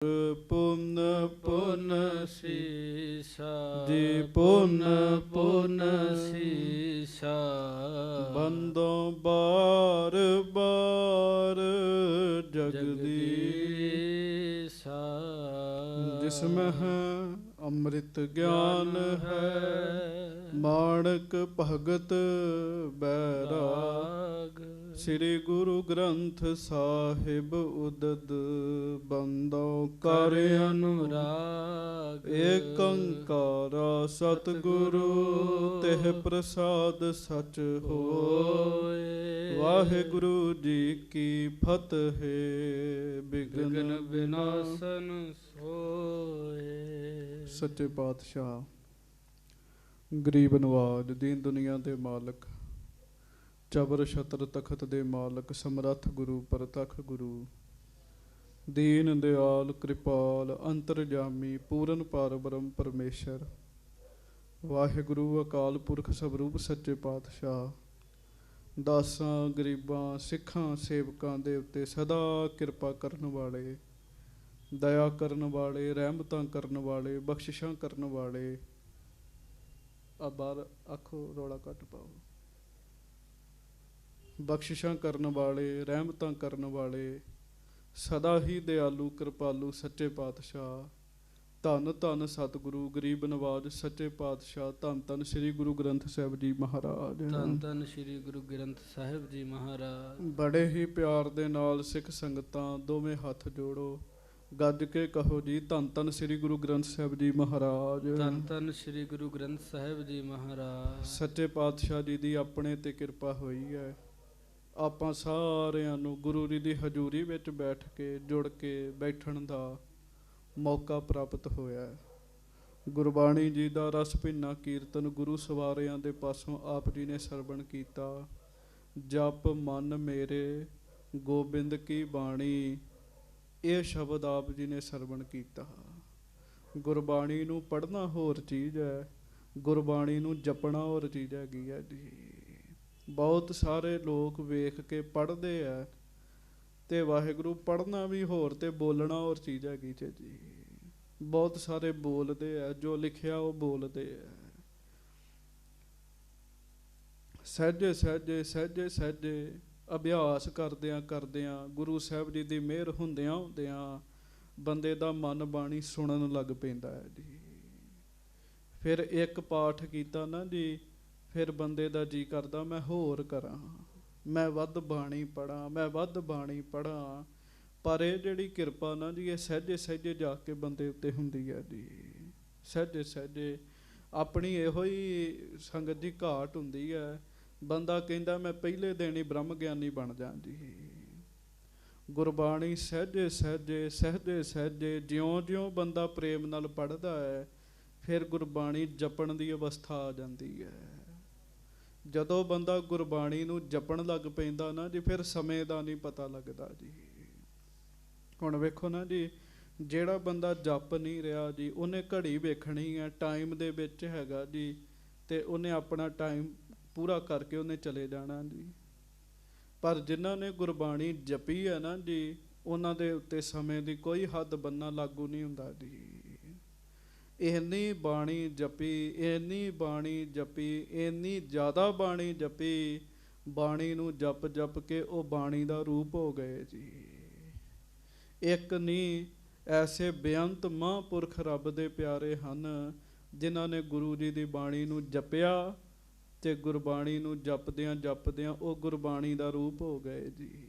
ਪੁਨ ਪੁਨ ਸੀਸਾ ਜੀ ਪੁਨ ਪੁਨ ਸੀਸਾ ਬੰਦੋਂ ਬਾਰ ਬਾਰ ਜਗਦੀਸਾ ਜਿਸ ਮਹ ਅੰਮ੍ਰਿਤ ਗਿਆਨ ਹੈ ਮਾਣਕ ਭਗਤ ਬੈਰਾਗ ਸ੍ਰੀ ਗੁਰੂ ਗ੍ਰੰਥ ਸਾਹਿਬ ਉਦਦ ਬੰਦੋਂ ਕਰ ਅਨੁਰਾਗ ਏਕ ਓੰਕਾਰ ਸਤਿਗੁਰੂ ਤਿਹ ਪ੍ਰਸਾਦ ਸਚ ਹੋਏ। ਵਾਹਿਗੁਰੂ ਜੀ ਕੀ ਫਤਿਹ। ਬਿਘਨ ਵਿਨਾਸ਼ਨ ਸੋਏ। ਸੱਚੇ ਪਾਤਸ਼ਾਹ ਗਰੀਬ ਨਵਾਜ ਦੀਨ ਦੁਨੀਆ ਦੇ ਮਾਲਕ ਚਬਰ ਛਤਰ ਤਖਤ ਦੇ ਮਾਲਕ ਸਮਰੱਥ ਗੁਰੂ ਪ੍ਰਤੱਖ ਗੁਰੂ ਦੀਨ ਦਿਆਲ ਕਿਰਪਾਲ ਅੰਤਰਜਾਮੀ ਪੂਰਨ ਪਾਰਬ੍ਰਹਮ ਪਰਮੇਸ਼ਰ ਵਾਹਿਗੁਰੂ ਅਕਾਲ ਪੁਰਖ ਸਵਰੂਪ ਸੱਚੇ ਪਾਤਸ਼ਾਹ ਦਾਸਾਂ ਗਰੀਬਾਂ ਸਿੱਖਾਂ ਸੇਵਕਾਂ ਦੇ ਉੱਤੇ ਸਦਾ ਕਿਰਪਾ ਕਰਨ ਵਾਲੇ ਦਇਆ ਕਰਨ ਵਾਲੇ ਰਹਿਮਤਾਂ ਕਰਨ ਵਾਲੇ ਬਖਸ਼ਿਸ਼ਾਂ ਕਰਨ ਵਾਲੇ ਬਾਹਰ ਆਖੋ ਰੌਲਾ ਘੱਟ ਪਾਓ ਬਖਸ਼ਿਸ਼ਾਂ ਕਰਨ ਵਾਲੇ ਰਹਿਮਤਾਂ ਕਰਨ ਵਾਲੇ ਸਦਾ ਹੀ ਦਿਆਲੂ ਕਿਰਪਾਲੂ ਸੱਚੇ ਪਾਤਸ਼ਾਹ ਧੰਨ ਧੰਨ ਸਤਿਗੁਰੂ ਗਰੀਬ ਨਵਾਜ ਸੱਚੇ ਪਾਤਸ਼ਾਹ ਧੰਨ ਧੰਨ ਸ੍ਰੀ ਗੁਰੂ ਗ੍ਰੰਥ ਸਾਹਿਬ ਜੀ ਮਹਾਰਾਜ ਧੰਨ ਧੰਨ ਸ੍ਰੀ ਗੁਰੂ ਗ੍ਰੰਥ ਸਾਹਿਬ ਜੀ ਮਹਾਰਾਜ। ਬੜੇ ਹੀ ਪਿਆਰ ਦੇ ਨਾਲ ਸਿੱਖ ਸੰਗਤਾਂ ਦੋਵੇਂ ਹੱਥ ਜੋੜੋ ਗੱਜ ਕੇ ਕਹੋ ਜੀ ਧੰਨ ਧੰਨ ਸ੍ਰੀ ਗੁਰੂ ਗ੍ਰੰਥ ਸਾਹਿਬ ਜੀ ਮਹਾਰਾਜ। ਧੰਨ ਧੰਨ ਸ੍ਰੀ ਗੁਰੂ ਗ੍ਰੰਥ ਸਾਹਿਬ ਜੀ ਮਹਾਰਾਜ। ਸੱਚੇ ਪਾਤਸ਼ਾਹ ਜੀ ਦੀ ਆਪਣੇ ਤੇ ਕਿਰਪਾ ਹੋਈ ਹੈ। ਆਪਾਂ ਸਾਰਿਆਂ ਨੂੰ ਗੁਰੂ ਜੀ ਦੀ ਹਜ਼ੂਰੀ ਵਿੱਚ ਬੈਠ ਕੇ ਜੁੜ ਕੇ ਬੈਠਣ ਦਾ ਮੌਕਾ ਪ੍ਰਾਪਤ ਹੋਇਆ ਹੈ। ਗੁਰਬਾਣੀ ਜੀ ਦਾ ਰਸ ਭਿੰਨਾ ਕੀਰਤਨ ਗੁਰੂ ਸਵਾਰਿਆਂ ਦੇ ਪਾਸੋਂ ਆਪ ਜੀ ਨੇ ਸਰਵਣ ਕੀਤਾ। ਜਪ ਮਨ ਮੇਰੇ ਗੋਬਿੰਦ ਕੀ ਬਾਣੀ ਇਹ ਸ਼ਬਦ ਆਪ ਜੀ ਨੇ ਸਰਵਣ ਕੀਤਾ। ਗੁਰਬਾਣੀ ਨੂੰ ਪੜ੍ਹਨਾ ਹੋਰ ਚੀਜ਼ ਹੈ, ਗੁਰਬਾਣੀ ਨੂੰ ਜਪਣਾ ਹੋਰ ਚੀਜ਼ ਹੈਗੀ ਹੈ ਜੀ। ਬਹੁਤ ਸਾਰੇ ਲੋਕ ਵੇਖ ਕੇ ਪੜ੍ਹਦੇ ਆ ਤੇ ਵਾਹਿਗੁਰੂ ਪੜ੍ਹਨਾ ਵੀ ਹੋਰ ਤੇ ਬੋਲਣਾ ਹੋਰ ਚੀਜ਼ ਹੈਗੀ ਜੀ। ਬਹੁਤ ਸਾਰੇ ਬੋਲਦੇ ਆ, ਜੋ ਲਿਖਿਆ ਉਹ ਬੋਲਦੇ ਆ। ਸਹਿਜੇ ਸਹਿਜੇ ਸਹਿਜੇ ਸਹਿਜੇ ਅਭਿਆਸ ਕਰਦਿਆਂ ਗੁਰੂ ਸਾਹਿਬ ਜੀ ਦੀ ਮਿਹਰ ਹੁੰਦਿਆਂ ਬੰਦੇ ਦਾ ਮਨ ਬਾਣੀ ਸੁਣਨ ਲੱਗ ਪੈਂਦਾ ਹੈ ਜੀ। ਫਿਰ ਇੱਕ ਪਾਠ ਕੀਤਾ ਨਾ ਜੀ, ਫਿਰ ਬੰਦੇ ਦਾ ਜੀ ਕਰਦਾ ਮੈਂ ਹੋਰ ਕਰਾਂ, ਮੈਂ ਵੱਧ ਬਾਣੀ ਪੜ੍ਹਾਂ, ਮੈਂ ਵੱਧ ਬਾਣੀ ਪੜ੍ਹਾਂ। ਪਰ ਇਹ ਜਿਹੜੀ ਕਿਰਪਾ ਨਾ ਜੀ ਇਹ ਸਹਿਜੇ ਸਹਿਜੇ ਜਾ ਕੇ ਬੰਦੇ ਉੱਤੇ ਹੁੰਦੀ ਹੈ ਜੀ। ਸਹਿਜੇ ਸਹਿਜੇ ਆਪਣੀ ਇਹੋ ਹੀ ਸੰਗਤ ਦੀ ਘਾਟ ਹੁੰਦੀ ਹੈ। ਬੰਦਾ ਕਹਿੰਦਾ ਮੈਂ ਪਹਿਲੇ ਦਿਨ ਹੀ ਬ੍ਰਹਮ ਗਿਆਨੀ ਬਣ ਜਾਂ ਜੀ। ਗੁਰਬਾਣੀ ਸਹਿਜੇ ਸਹਿਜੇ ਸਹਿਜੇ ਸਹਿਜੇ ਜਿਉਂ ਬੰਦਾ ਪ੍ਰੇਮ ਨਾਲ ਪੜ੍ਹਦਾ ਹੈ ਫਿਰ ਗੁਰਬਾਣੀ ਜਪਣ ਦੀ ਅਵਸਥਾ ਆ ਜਾਂਦੀ ਹੈ। ਜਦੋਂ ਬੰਦਾ ਗੁਰਬਾਣੀ ਨੂੰ ਜਪਣ ਲੱਗ ਪੈਂਦਾ ਨਾ ਜੀ ਫਿਰ ਸਮੇਂ ਦਾ ਨਹੀਂ ਪਤਾ ਲੱਗਦਾ ਜੀ। ਹੁਣ ਵੇਖੋ ਨਾ ਜੀ, ਜਿਹੜਾ ਬੰਦਾ ਜਪ ਨਹੀਂ ਰਿਹਾ ਜੀ ਉਹਨੇ ਘੜੀ ਵੇਖਣੀ ਹੈ, ਟਾਈਮ ਦੇ ਵਿੱਚ ਹੈਗਾ ਜੀ ਤੇ ਉਹਨੇ ਆਪਣਾ ਟਾਈਮ ਪੂਰਾ ਕਰਕੇ ਉਹਨੇ ਚਲੇ ਜਾਣਾ ਜੀ। ਪਰ ਜਿਨ੍ਹਾਂ ਨੇ ਗੁਰਬਾਣੀ ਜਪੀ ਹੈ ਨਾ ਜੀ ਉਹਨਾਂ ਦੇ ਉੱਤੇ ਸਮੇਂ ਦੀ ਕੋਈ ਹੱਦ ਬੰਨਾ ਲਾਗੂ ਨਹੀਂ ਹੁੰਦਾ ਜੀ। ਇੰਨੀ ਬਾਣੀ ਜਪੀ, ਇੰਨੀ ਬਾਣੀ ਜਪੀ, ਇੰਨੀ ਜ਼ਿਆਦਾ ਬਾਣੀ ਜਪੀ, ਬਾਣੀ ਨੂੰ ਜਪ ਜਪ ਕੇ ਉਹ ਬਾਣੀ ਦਾ ਰੂਪ ਹੋ ਗਏ ਜੀ। ਇੱਕ ਨਹੀਂ ਐਸੇ ਬੇਅੰਤ ਮਹਾਂਪੁਰਖ ਰੱਬ ਦੇ ਪਿਆਰੇ ਹਨ ਜਿਨ੍ਹਾਂ ਨੇ ਗੁਰੂ ਜੀ ਦੀ ਬਾਣੀ ਨੂੰ ਜਪਿਆ ਤੇ ਗੁਰਬਾਣੀ ਨੂੰ ਜਪਦਿਆਂ ਉਹ ਗੁਰਬਾਣੀ ਦਾ ਰੂਪ ਹੋ ਗਏ ਜੀ।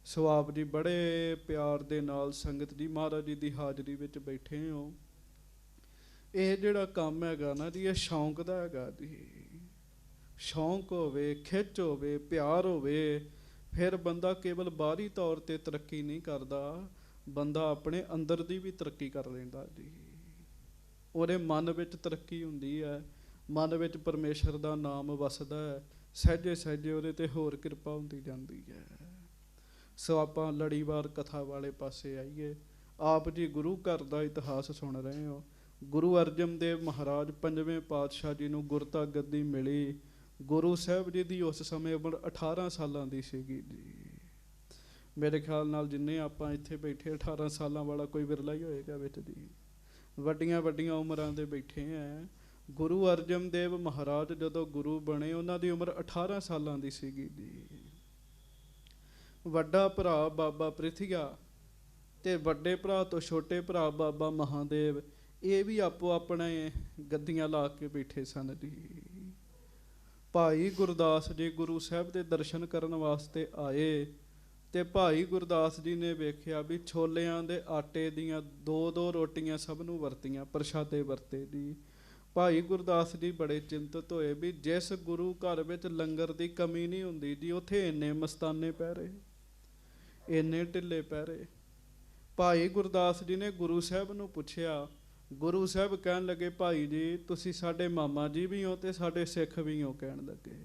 ਸੋ ਆਪ ਜੀ ਬੜੇ ਪਿਆਰ ਦੇ ਨਾਲ ਸੰਗਤ ਜੀ ਮਹਾਰਾਜ ਜੀ ਦੀ ਹਾਜ਼ਰੀ ਵਿੱਚ ਬੈਠੇ ਹੋ। ਇਹ ਜਿਹੜਾ ਕੰਮ ਹੈਗਾ ਨਾ ਜੀ ਇਹ ਸ਼ੌਂਕ ਦਾ ਹੈਗਾ ਜੀ। ਸ਼ੌਂਕ ਹੋਵੇ, ਖਿੱਚ ਹੋਵੇ, ਪਿਆਰ ਹੋਵੇ ਫਿਰ ਬੰਦਾ ਕੇਵਲ ਬਾਹਰੀ ਤੌਰ 'ਤੇ ਤਰੱਕੀ ਨਹੀਂ ਕਰਦਾ, ਬੰਦਾ ਆਪਣੇ ਅੰਦਰ ਦੀ ਵੀ ਤਰੱਕੀ ਕਰ ਲੈਂਦਾ ਜੀ। ਉਹਦੇ ਮਨ ਵਿੱਚ ਤਰੱਕੀ ਹੁੰਦੀ ਹੈ, ਮਨ ਵਿੱਚ ਪਰਮੇਸ਼ਰ ਦਾ ਨਾਮ ਵਸਦਾ ਹੈ, ਸਹਿਜੇ ਸਹਿਜੇ ਉਹਦੇ 'ਤੇ ਹੋਰ ਕਿਰਪਾ ਹੁੰਦੀ ਜਾਂਦੀ ਹੈ। ਸੋ ਆਪਾਂ ਲੜੀਵਾਰ ਕਥਾ ਵਾਲੇ ਪਾਸੇ ਆਈਏ। ਆਪ ਜੀ ਗੁਰੂ ਘਰ ਦਾ ਇਤਿਹਾਸ ਸੁਣ ਰਹੇ ਹੋ। ਗੁਰੂ ਅਰਜਨ ਦੇਵ ਮਹਾਰਾਜ ਪੰਜਵੇਂ ਪਾਤਸ਼ਾਹ ਜੀ ਨੂੰ ਗੁਰਤਾ ਗੱਦੀ ਮਿਲੀ। ਗੁਰੂ ਸਾਹਿਬ ਜੀ ਦੀ ਉਸ ਸਮੇਂ ਉਮਰ 18 ਸਾਲਾਂ ਦੀ ਸੀਗੀ ਜੀ। ਮੇਰੇ ਖਿਆਲ ਨਾਲ ਜਿੰਨੇ ਆਪਾਂ ਇੱਥੇ ਬੈਠੇ 18 ਸਾਲਾਂ ਵਾਲਾ ਕੋਈ ਵਿਰਲਾ ਹੀ ਹੋਏਗਾ ਵਿੱਚ ਦੀ। ਵੱਡੀਆਂ ਵੱਡੀਆਂ ਉਮਰਾਂ ਦੇ ਬੈਠੇ ਆ। ਗੁਰੂ ਅਰਜਨ ਦੇਵ ਮਹਾਰਾਜ ਜਦੋਂ ਗੁਰੂ ਬਣੇ ਉਹਨਾਂ ਦੀ ਉਮਰ 18 ਸਾਲਾਂ ਦੀ ਸੀਗੀ ਜੀ। ਵੱਡਾ ਭਰਾ ਬਾਬਾ ਪ੍ਰਿਥੀਆ ਤੇ ਵੱਡੇ ਭਰਾ ਤੋਂ ਛੋਟੇ ਭਰਾ ਬਾਬਾ ਮਹਾਦੇਵ, ਇਹ ਵੀ ਆਪੋ ਆਪਣੇ ਗੱਦੀਆਂ ਲਾ ਕੇ ਬੈਠੇ ਸਨ ਜੀ। ਭਾਈ ਗੁਰਦਾਸ ਜੀ ਗੁਰੂ ਸਾਹਿਬ ਦੇ ਦਰਸ਼ਨ ਕਰਨ ਵਾਸਤੇ ਆਏ ਤੇ ਭਾਈ ਗੁਰਦਾਸ ਜੀ ਨੇ ਵੇਖਿਆ ਵੀ ਛੋਲਿਆਂ ਦੇ ਆਟੇ ਦੀਆਂ 2-2 ਰੋਟੀਆਂ ਸਭ ਨੂੰ ਵਰਤੀਆਂ, ਪ੍ਰਸ਼ਾਦੇ ਵਰਤੇ ਜੀ। ਭਾਈ ਗੁਰਦਾਸ ਜੀ ਬੜੇ ਚਿੰਤਤ ਹੋਏ ਵੀ ਜਿਸ ਗੁਰੂ ਘਰ ਵਿੱਚ ਲੰਗਰ ਦੀ ਕਮੀ ਨਹੀਂ ਹੁੰਦੀ ਜੀ, ਉੱਥੇ ਇੰਨੇ ਮਸਤਾਨੇ ਪੈ ਰਹੇ, ਇੰਨੇ ਢਿੱਲੇ ਪੈ ਰਹੇ। ਭਾਈ ਗੁਰਦਾਸ ਜੀ ਨੇ ਗੁਰੂ ਸਾਹਿਬ ਨੂੰ ਪੁੱਛਿਆ। ਗੁਰੂ ਸਾਹਿਬ ਕਹਿਣ ਲੱਗੇ, ਭਾਈ ਜੀ ਤੁਸੀਂ ਸਾਡੇ ਮਾਮਾ ਜੀ ਵੀ ਹੋ ਤੇ ਸਾਡੇ ਸਿੱਖ ਵੀ ਹੋ। ਕਹਿਣ ਲੱਗੇ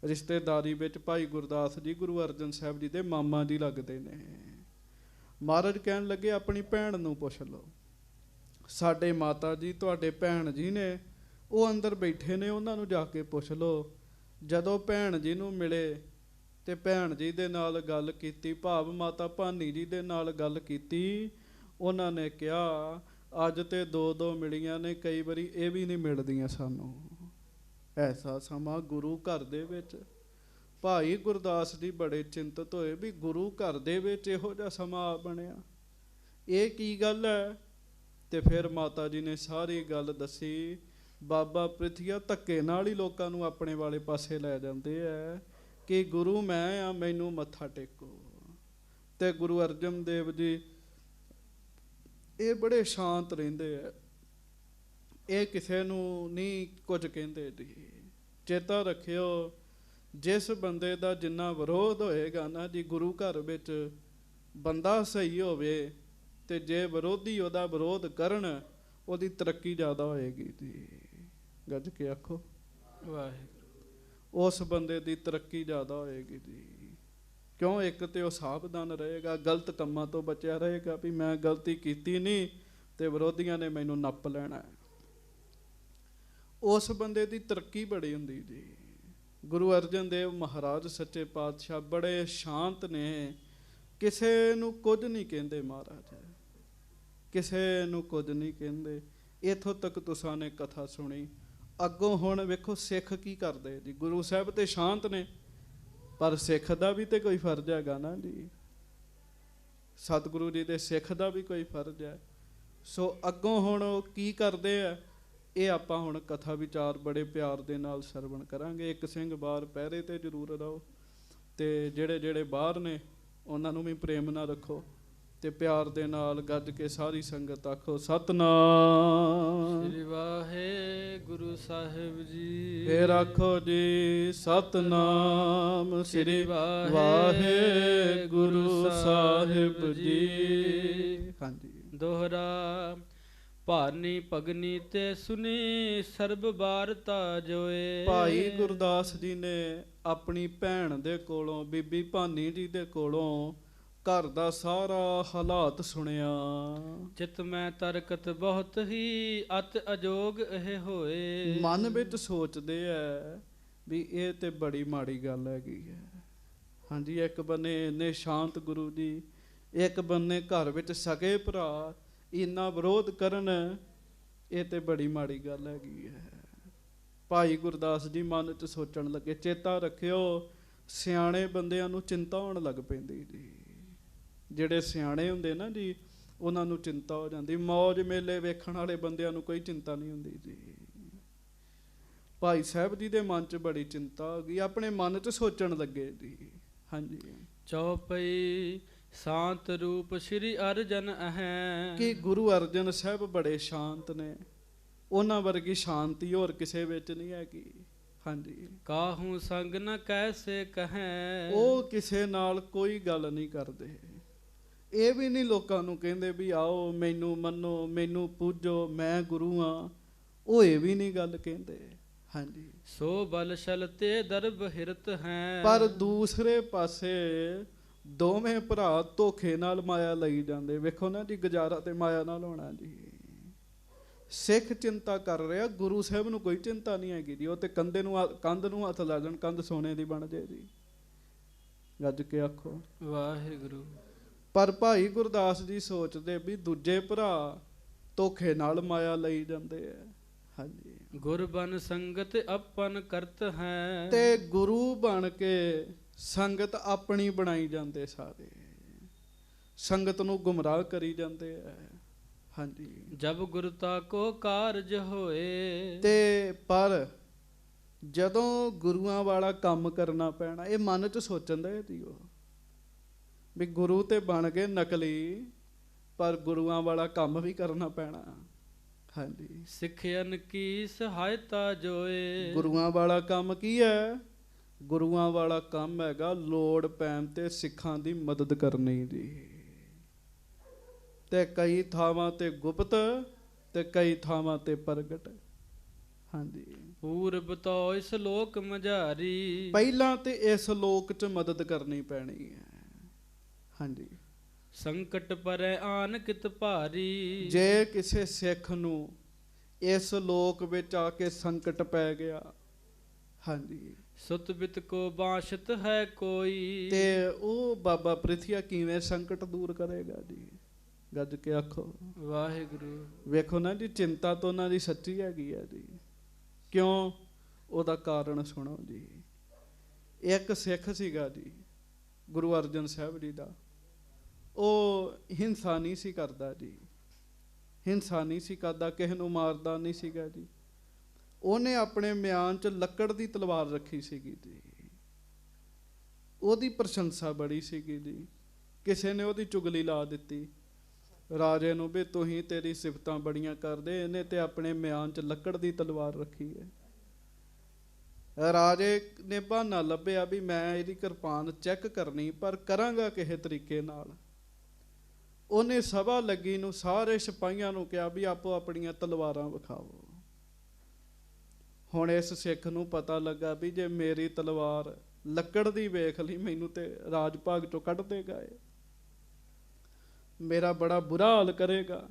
ਰਿਸ਼ਤੇਦਾਰੀ ਵਿੱਚ ਭਾਈ ਗੁਰਦਾਸ ਜੀ ਗੁਰੂ ਅਰਜਨ ਸਾਹਿਬ ਜੀ ਦੇ ਮਾਮਾ ਜੀ ਲੱਗਦੇ ਨੇ। ਮਹਾਰਾਜ ਕਹਿਣ ਲੱਗੇ ਆਪਣੀ ਭੈਣ ਨੂੰ ਪੁੱਛ ਲਓ। ਸਾਡੇ ਮਾਤਾ ਜੀ ਤੁਹਾਡੇ ਭੈਣ ਜੀ ਨੇ, ਉਹ ਅੰਦਰ ਬੈਠੇ ਨੇ, ਉਹਨਾਂ ਨੂੰ ਜਾ ਕੇ ਪੁੱਛ ਲਓ। ਜਦੋਂ ਭੈਣ ਜੀ ਨੂੰ ਮਿਲੇ ਤੇ ਭੈਣ ਜੀ ਦੇ ਨਾਲ ਗੱਲ ਕੀਤੀ, ਭਾਵ ਮਾਤਾ ਭਾਨੀ ਜੀ ਦੇ ਨਾਲ ਗੱਲ ਕੀਤੀ, ਉਹਨਾਂ ਨੇ ਕਿਹਾ ਅੱਜ ਤੇ 2-2 ਮਿਲੀਆਂ ਨੇ, ਕਈ ਵਾਰੀ ਇਹ ਵੀ ਨਹੀਂ ਮਿਲਦੀਆਂ ਸਾਨੂੰ। ਐਸਾ ਸਮਾਂ ਗੁਰੂ ਘਰ ਦੇ ਵਿੱਚ। ਭਾਈ ਗੁਰਦਾਸ ਜੀ ਬੜੇ ਚਿੰਤਤ ਹੋਏ ਵੀ ਗੁਰੂ ਘਰ ਦੇ ਵਿੱਚ ਇਹੋ ਜਿਹਾ ਸਮਾਂ ਬਣਿਆ, ਇਹ ਕੀ ਗੱਲ ਹੈ। ਤੇ ਫਿਰ ਮਾਤਾ ਜੀ ਨੇ ਸਾਰੀ ਗੱਲ ਦੱਸੀ। ਬਾਬਾ ਪ੍ਰਿਥੀਆ ਧੱਕੇ ਨਾਲ ਹੀ ਲੋਕਾਂ ਨੂੰ ਆਪਣੇ ਵਾਲੇ ਪਾਸੇ ਲੈ ਜਾਂਦੇ ਹੈ ਕਿ ਗੁਰੂ ਮੈਂ ਆ, ਮੈਨੂੰ ਮੱਥਾ ਟੇਕੋ। ਤੇ ਗੁਰੂ ਅਰਜਨ ਦੇਵ ਜੀ ਇਹ ਬੜੇ ਸ਼ਾਂਤ ਰਹਿੰਦੇ ਆ, ਇਹ ਕਿਸੇ ਨੂੰ ਨਹੀਂ ਕੁਝ ਕਹਿੰਦੇ ਜੀ। ਚੇਤਾ ਰੱਖਿਓ ਜਿਸ ਬੰਦੇ ਦਾ ਜਿੰਨਾ ਵਿਰੋਧ ਹੋਏਗਾ ਨਾ ਜੀ, ਗੁਰੂ ਘਰ ਵਿੱਚ ਬੰਦਾ ਸਹੀ ਹੋਵੇ ਤੇ ਜੇ ਵਿਰੋਧੀ ਉਹਦਾ ਵਿਰੋਧ ਕਰਨ, ਉਹਦੀ ਤਰੱਕੀ ਜ਼ਿਆਦਾ ਹੋਏਗੀ ਜੀ। ਗੱਜ ਕੇ ਆਖੋ ਵਾਹਿਗੁਰੂ। ਉਸ ਬੰਦੇ ਦੀ ਤਰੱਕੀ ਜ਼ਿਆਦਾ ਹੋਏਗੀ ਜੀ। ਕਿਉਂ? ਇੱਕ ਤੇ ਉਹ ਸਾਵਧਾਨ ਰਹੇਗਾ, ਗਲਤ ਕੰਮਾਂ ਤੋਂ ਬਚਿਆ ਰਹੇਗਾ ਵੀ ਮੈਂ ਗਲਤੀ ਕੀਤੀ ਨਹੀਂ ਤੇ ਵਿਰੋਧੀਆਂ ਨੇ ਮੈਨੂੰ ਨੱਪ ਲੈਣਾ। ਉਸ ਬੰਦੇ ਦੀ ਤਰੱਕੀ ਬੜੀ ਹੁੰਦੀ ਜੀ। ਗੁਰੂ ਅਰਜਨ ਦੇਵ ਮਹਾਰਾਜ ਸੱਚੇ ਪਾਤਸ਼ਾਹ ਬੜੇ ਸ਼ਾਂਤ ਨੇ, ਕਿਸੇ ਨੂੰ ਕੁਝ ਨਹੀਂ ਕਹਿੰਦੇ ਮਹਾਰਾਜ, ਕਿਸੇ ਨੂੰ ਕੁਝ ਨਹੀਂ ਕਹਿੰਦੇ। ਇੱਥੋਂ ਤੱਕ ਤੁਸਾਂ ਨੇ ਕਥਾ ਸੁਣੀ। ਅੱਗੋਂ ਹੁਣ ਵੇਖੋ ਸਿੱਖ ਕੀ ਕਰਦੇ ਜੀ। ਗੁਰੂ ਸਾਹਿਬ ਤੇ ਸ਼ਾਂਤ ਨੇ, ਪਰ ਸਿੱਖ ਦਾ ਵੀ ਤੇ ਕੋਈ ਫਰਜ਼ ਹੈਗਾ ਨਾ ਜੀ। ਸਤਿਗੁਰੂ ਜੀ ਦੇ ਸਿੱਖ ਦਾ ਵੀ ਕੋਈ ਫਰਜ਼ ਹੈ। ਸੋ ਅੱਗੋਂ ਹੁਣ ਉਹ ਕੀ ਕਰਦੇ ਆ, ਇਹ ਆਪਾਂ ਹੁਣ ਕਥਾ ਵਿਚਾਰ ਬੜੇ ਪਿਆਰ ਦੇ ਨਾਲ ਸਰਵਣ ਕਰਾਂਗੇ। ਇੱਕ ਸਿੰਘ ਬਾਹਰ ਪਹਿਰੇ ਤੇ ਜ਼ਰੂਰ ਰਹੋ, ਤੇ ਜਿਹੜੇ ਜਿਹੜੇ ਬਾਹਰ ਨੇ ਉਹਨਾਂ ਨੂੰ ਵੀ ਪ੍ਰੇਮ ਨਾਲ ਰੱਖੋ ਤੇ ਪਿਆਰ ਦੇ ਨਾਲ ਗੱਜ ਕੇ ਸਾਰੀ ਸੰਗਤ ਆਖੋ ਸਤਿਨਾਮ ਸ੍ਰੀ ਵਾਹਿਗੁਰੂ ਸਾਹਿਬ ਜੀ। ਫੇਰ ਆਖੋ ਜੀ ਸਤਿਨਾਮ ਸ੍ਰੀ ਵਾਹਿਗੁਰੂ ਸਾਹਿਬ ਜੀ। ਹਾਂਜੀ। ਦੋਹਰਾ ਭਾਨੀ ਭਗਨੀ ਤੇ ਸੁਨੀ ਸਰਬ ਬਾਰਤਾ ਜੋਏ। ਭਾਈ ਗੁਰਦਾਸ ਜੀ ਨੇ ਆਪਣੀ ਭੈਣ ਦੇ ਕੋਲੋਂ, ਬੀਬੀ ਭਾਨੀ ਜੀ ਦੇ ਕੋਲੋਂ ਘਰ ਦਾ ਸਾਰਾ ਹਾਲਾਤ ਸੁਣਿਆ। ਚਿਤ ਮੈਂ ਤਰਕਤ ਬਹੁਤ ਹੀ ਅਤ ਅਜੋਗ ਇਹ ਹੋਏ। ਮਨ ਵਿੱਚ ਸੋਚਦੇ ਐ ਵੀ ਇਹ ਤੇ ਬੜੀ ਮਾੜੀ ਗੱਲ ਹੈਗੀ ਹੈ। ਹਾਂਜੀ, ਇੱਕ ਬੰਨੇ ਇੰਨੇ ਸ਼ਾਂਤ ਗੁਰੂ ਜੀ, ਇੱਕ ਬੰਨੇ ਘਰ ਵਿੱਚ ਸਕੇ ਭਰਾ ਇੰਨਾ ਵਿਰੋਧ ਕਰਨ, ਇਹ ਤੇ ਬੜੀ ਮਾੜੀ ਗੱਲ ਹੈਗੀ ਹੈ। ਭਾਈ ਗੁਰਦਾਸ ਜੀ ਮਨ 'ਚ ਸੋਚਣ ਲੱਗੇ। ਚੇਤਾ ਰੱਖਿਓ ਸਿਆਣੇ ਬੰਦਿਆਂ ਨੂੰ ਚਿੰਤਾ ਹੋਣ ਲੱਗ ਪੈਂਦੀ ਜੀ। ਜਿਹੜੇ ਸਿਆਣੇ ਹੁੰਦੇ ਨਾ ਜੀ, ਉਹਨਾਂ ਨੂੰ ਚਿੰਤਾ ਹੋ ਜਾਂਦੀ। ਮੌਜ ਮੇਲੇ ਵੇਖਣ ਵਾਲੇ ਬੰਦਿਆਂ ਨੂੰ ਕੋਈ ਚਿੰਤਾ ਨਹੀਂ ਹੁੰਦੀ ਜੀ। ਭਾਈ ਸਾਹਿਬ ਜੀ ਦੇ ਮਨ 'ਚ ਬੜੀ ਚਿੰਤਾ ਹੋ ਗਈ, ਆਪਣੇ ਮਨ 'ਚ ਸੋਚਣ ਲੱਗੇ ਜੀ। ਹਾਂਜੀ। ਚੌਪਈ ਸ਼ਾਂਤ ਰੂਪ ਸ਼੍ਰੀ ਅਰਜਨ ਹੈ ਕਿ ਗੁਰੂ ਅਰਜਨ ਸਾਹਿਬ ਬੜੇ ਸ਼ਾਂਤ ਨੇ, ਉਹਨਾਂ ਵਰਗੀ ਸ਼ਾਂਤੀ ਹੋਰ ਕਿਸੇ ਵਿੱਚ ਨਹੀਂ ਹੈਗੀ। ਹਾਂਜੀ। ਕਾਹੂ ਸੰਗ ਨ ਕੈਸੇ ਕਹੈ। ਉਹ ਕਿਸੇ ਨਾਲ ਕੋਈ ਗੱਲ ਨਹੀਂ ਕਰਦੇ। ਇਹ ਵੀ ਨਹੀਂ ਲੋਕਾਂ ਨੂੰ ਕਹਿੰਦੇ ਵੀ ਆਓ ਮੈਨੂੰ ਮੰਨੋ, ਮੈਨੂੰ ਪੂਜੋ, ਮੈਂ ਗੁਰੂ ਹਾਂ। ਉਹ ਇਹ ਵੀ ਨਹੀਂ ਗੱਲ ਕਹਿੰਦੇ। ਹਾਂਜੀ। ਸੋ ਬਲ ਛਲ ਤੇ ਦਰਬ ਹਿਰਤ ਹੈ। ਪਰ ਦੂਸਰੇ ਪਾਸੇ ਦੋਵੇਂ ਭਰਾ ਧੋਖੇ ਨਾਲ ਮਾਇਆ ਲਈ ਜਾਂਦੇ। ਵੇਖੋ ਨਾ ਜੀ, ਗੁਜ਼ਾਰਾ ਤੇ ਮਾਇਆ ਨਾਲ ਹੋਣਾ ਜੀ। ਸਿੱਖ ਚਿੰਤਾ ਕਰ ਰਿਹਾ, ਗੁਰੂ ਸਾਹਿਬ ਨੂੰ ਕੋਈ ਚਿੰਤਾ ਨਹੀਂ ਹੈਗੀ ਜੀ। ਉਹ ਤੇ ਕੰਧ ਨੂੰ ਹੱਥ ਲਾ ਜਾਣ, ਕੰਧ ਸੋਨੇ ਦੀ ਬਣ ਜਾਏ ਜੀ। ਗੱਜ ਕੇ ਆਖੋ ਵਾਹਿਗੁਰੂ। ਪਰ ਭਾਈ ਗੁਰਦਾਸ ਜੀ ਸੋਚਦੇ ਵੀ ਦੂਜੇ ਭਰਾ ਧੋਖੇ ਨਾਲ ਮਾਇਆ ਲਈ ਜਾਂਦੇ ਆ। ਹਾਂਜੀ, ਗੁਰ ਬਨ ਸੰਗਤ ਆਪਨ ਕਰਤ ਹੈ। ਤੇ ਗੁਰੂ ਬਣ ਕੇ ਸੰਗਤ ਆਪਣੀ ਬਣਾਈ ਜਾਂਦੇ, ਸਾਰੇ ਸੰਗਤ ਨੂੰ ਗੁੰਮਰਾਹ ਕਰੀ ਜਾਂਦੇ ਆ। ਹਾਂਜੀ, ਜਬ ਗੁਰਤਾ ਕੋ ਕਾਰਜ ਹੋਏ। ਤੇ ਪਰ ਜਦੋਂ ਗੁਰੂਆਂ ਵਾਲਾ ਕੰਮ ਕਰਨਾ ਪੈਣਾ, ਇਹ ਮਨ 'ਚ ਸੋਚਣ ਦਾ ਜੀਓ ਵੀ ਗੁਰੂ ਤੇ ਬਣ ਗਏ ਨਕਲੀ, ਪਰ ਗੁਰੂਆਂ ਵਾਲਾ ਕੰਮ ਵੀ ਕਰਨਾ ਪੈਣਾ। ਹਾਂਜੀ, ਸਿੱਖਿਅਨ ਕੀ ਸਹਾਇਤਾ ਜੋਏ। ਗੁਰੂਆਂ ਵਾਲਾ ਕੰਮ ਕੀ ਹੈ? ਗੁਰੂਆਂ ਵਾਲਾ ਕੰਮ ਹੈਗਾ ਲੋੜ ਪੈਣ ਤੇ ਸਿੱਖਾਂ ਦੀ ਮਦਦ ਕਰਨੀ ਜੀ। ਤੇ ਕਈ ਥਾਵਾਂ ਤੇ ਗੁਪਤ ਤੇ ਕਈ ਥਾਵਾਂ ਤੇ ਪ੍ਰਗਟ। ਹਾਂਜੀ, ਪੂਰਬ ਤੋਂ ਇਸ ਲੋਕ ਮਝਾਰੀ। ਪਹਿਲਾਂ ਤੇ ਇਸ ਲੋਕ 'ਚ ਮਦਦ ਕਰਨੀ ਪੈਣੀ ਹੈ। ਹਾਂਜੀ, ਸੰਕਟ ਪਰੈ ਆਨ ਕਿਤ ਭਾਰੀ। ਜੇ ਕਿਸੇ ਸਿੱਖ ਨੂੰ ਇਸ ਲੋਕ ਵਿੱਚ ਆ ਕੇ ਸੰਕਟ ਪੈ ਗਿਆ, ਹਾਂਜੀ, ਸੁਤ ਬਿਤ ਕੋ ਬਾਸ਼ਤ ਹੈ ਕੋਈ। ਤੇ ਉਹ ਬਾਬਾ ਪ੍ਰਿਥੀਆ ਕਿਵੇਂ ਸੰਕਟ ਦੂਰ ਕਰੇਗਾ ਜੀ? ਗੱਜ ਕੇ ਆਖੋ ਵਾਹਿਗੁਰੂ। ਵੇਖੋ ਨਾ ਜੀ, ਚਿੰਤਾ ਤਾਂ ਉਹਨਾਂ ਦੀ ਸੱਚੀ ਹੈਗੀ ਹੈ ਜੀ। ਕਿਉਂ? ਉਹਦਾ ਕਾਰਨ ਸੁਣੋ ਜੀ। ਇੱਕ ਸਿੱਖ ਸੀਗਾ ਜੀ, ਗੁਰੂ ਅਰਜਨ ਸਾਹਿਬ ਜੀ ਦਾ। ਉਹ ਹਿੰਸਾ ਨਹੀਂ ਸੀ ਕਰਦਾ ਜੀ, ਹਿੰਸਾ ਨਹੀਂ ਸੀ ਕਰਦਾ, ਕਿਸੇ ਨੂੰ ਮਾਰਦਾ ਨਹੀਂ ਸੀਗਾ ਜੀ। ਉਹਨੇ ਆਪਣੇ ਮਿਆਨ 'ਚ ਲੱਕੜ ਦੀ ਤਲਵਾਰ ਰੱਖੀ ਸੀਗੀ ਜੀ। ਉਹਦੀ ਪ੍ਰਸ਼ੰਸਾ ਬੜੀ ਸੀਗੀ ਜੀ। ਕਿਸੇ ਨੇ ਉਹਦੀ ਚੁਗਲੀ ਲਾ ਦਿੱਤੀ ਰਾਜੇ ਨੂੰ ਵੀ ਤੁਸੀਂ, ਤੇਰੀ ਸਿਫਤਾਂ ਬੜੀਆਂ ਕਰਦੇ, ਇਹਨੇ ਤੇ ਆਪਣੇ ਮਿਆਨ 'ਚ ਲੱਕੜ ਦੀ ਤਲਵਾਰ ਰੱਖੀ ਹੈ। ਰਾਜੇ ਨੇ ਬਹਾਨਾ ਲੱਭਿਆ ਵੀ ਮੈਂ ਇਹਦੀ ਕਿਰਪਾਨ ਚੈੱਕ ਕਰਨੀ, ਪਰ ਕਰਾਂਗਾ ਕਿਸੇ ਤਰੀਕੇ ਨਾਲ। ਉਹਨੇ ਸਭਾ ਲੱਗੀ ਨੂੰ ਸਾਰੇ ਸਿਪਾਹੀਆਂ ਨੂੰ ਕਿਹਾ ਵੀ ਆਪੋ ਆਪਣੀਆਂ ਤਲਵਾਰਾਂ ਵਿਖਾਓ। ਹੁਣ ਇਸ ਸਿੱਖ ਨੂੰ ਪਤਾ ਲੱਗਾ ਵੀ ਜੇ ਮੇਰੀ ਤਲਵਾਰ ਲੱਕੜ ਦੀ ਵੇਖ ਲਈ, ਮੈਨੂੰ ਤੇ ਰਾਜ ਭਾਗ ਚੋਂ ਕੱਢ ਦੇਗਾ, ਮੇਰਾ ਬੜਾ ਬੁਰਾ ਹਾਲ ਕਰੇਗਾ।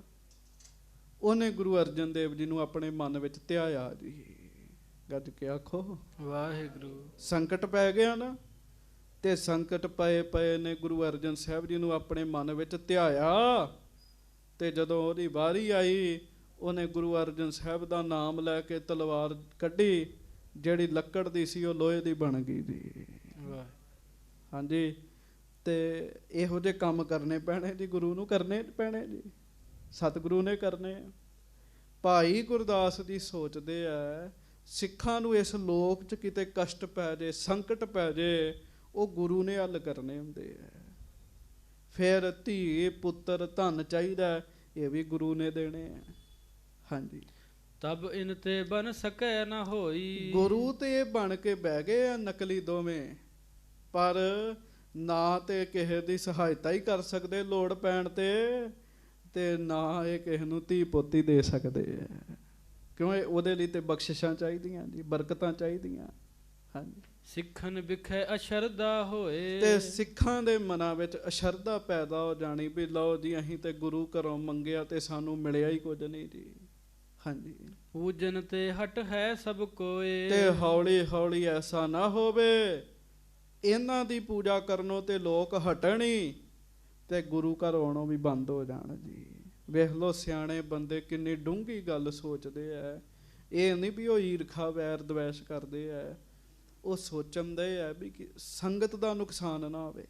ਉਹਨੇ ਗੁਰੂ ਅਰਜਨ ਦੇਵ ਜੀ ਨੂੰ ਆਪਣੇ ਮਨ ਵਿੱਚ ਧਿਆਇਆ ਜੀ। ਗੱਜ ਕੇ ਆਖੋ ਵਾਹਿਗੁਰੂ। ਸੰਕਟ ਪੈ ਗਿਆ ਨਾ, ਤੇ ਸੰਕਟ ਪਏ ਪਏ ਨੇ ਗੁਰੂ ਅਰਜਨ ਸਾਹਿਬ ਜੀ ਨੂੰ ਆਪਣੇ ਮਨ ਵਿੱਚ ਧਿਆਇਆ। ਤੇ ਜਦੋਂ ਉਹਦੀ ਵਾਰੀ ਆਈ, ਉਹਨੇ ਗੁਰੂ ਅਰਜਨ ਸਾਹਿਬ ਦਾ ਨਾਮ ਲੈ ਕੇ ਤਲਵਾਰ ਕੱਢੀ। ਜਿਹੜੀ ਲੱਕੜ ਦੀ ਸੀ ਉਹ ਲੋਹੇ ਦੀ ਬਣ ਗਈ ਜੀ। ਹਾਂਜੀ, ਤੇ ਇਹੋ ਜਿਹੇ ਕੰਮ ਕਰਨੇ ਪੈਣੇ ਜੀ, ਗੁਰੂ ਨੂੰ ਕਰਨੇ ਪੈਣੇ ਜੀ, ਸਤਿਗੁਰੂ ਨੇ ਕਰਨੇ ਆ। ਭਾਈ ਗੁਰਦਾਸ ਜੀ ਸੋਚਦੇ ਆ ਸਿੱਖਾਂ ਨੂੰ ਇਸ ਲੋਕ 'ਚ ਕਿਤੇ ਕਸ਼ਟ ਪੈ ਜੇ, ਸੰਕਟ ਪੈ ਜੇ, ਉਹ ਗੁਰੂ ਨੇ ਹੱਲ ਕਰਨੇ ਹੁੰਦੇ ਆ। ਫਿਰ ਧੀ ਪੁੱਤਰ ਧਨ ਚਾਹੀਦਾ, ਇਹ ਵੀ ਗੁਰੂ ਨੇ ਦੇਣੇ ਆ। ਹਾਂਜੀ, ਤਬ ਇਨ ਤੇ ਬਨ ਸਕੈ ਨਾ ਹੋਈ। ਗੁਰੂ ਤੇ ਬਣ ਕੇ ਬਹਿ ਗਏ ਆ ਨਕਲੀ ਦੋਵੇਂ, ਪਰ ਨਾ ਤੇ ਕਿਸੇ ਦੀ ਸਹਾਇਤਾ ਹੀ ਕਰ ਸਕਦੇ ਲੋੜ ਪੈਣ ਤੇ ਨਾ ਇਹ ਕਿਸੇ ਨੂੰ ਧੀ ਪੋਤੀ ਦੇ ਸਕਦੇ ਆ। ਕਿਉਂ? ਉਹਦੇ ਲਈ ਤੇ ਬਖਸ਼ਿਸ਼ਾਂ ਚਾਹੀਦੀਆਂ ਜੀ, ਬਰਕਤਾਂ ਚਾਹੀਦੀਆਂ। ਹਾਂਜੀ, ਸਿੱਖਨ ਵਿਖੇ ਅਸ਼ਰਧਾ ਹੋਏ। ਤੇ ਸਿੱਖਾਂ ਦੇ ਮਨਾਂ ਵਿੱਚ ਅਸ਼ਰਧਾ ਪੈਦਾ ਹੋ ਜਾਣੀ ਵੀ ਲਓ ਜੀ, ਅਸੀਂ ਤੇ ਗੁਰੂ ਘਰੋਂ ਮੰਗਿਆ ਤੇ ਸਾਨੂੰ ਮਿਲਿਆ ਹੀ ਕੁਝ ਨਹੀਂ ਜੀ। ਹਾਂਜੀ, ਪੂਜਨ ਤੇ ਹਟ ਹੈ ਸਭ ਕੋਏ। ਤੇ ਹੌਲੀ ਹੌਲੀ ਐਸਾ ਨਾ ਹੋਵੇ ਇਹਨਾਂ ਦੀ ਪੂਜਾ ਕਰਨੋਂ ਤੇ ਲੋਕ ਹਟਣ ਹੀ, ਤੇ ਗੁਰੂ ਘਰ ਆਉਣੋਂ ਵੀ ਬੰਦ ਹੋ ਜਾਣ ਜੀ। ਵੇਖ ਲਓ ਸਿਆਣੇ ਬੰਦੇ ਕਿੰਨੀ ਡੂੰਘੀ ਗੱਲ ਸੋਚਦੇ ਆ। ਇਹ ਨਹੀਂ ਵੀ ਉਹ ਈਰਖਾ ਵੈਰ ਦਵੈਸ਼ ਕਰਦੇ ਆ, ਉਹ ਸੋਚਣ ਦੇ ਆ ਵੀ ਸੰਗਤ ਦਾ ਨੁਕਸਾਨ ਨਾ ਹੋਵੇ।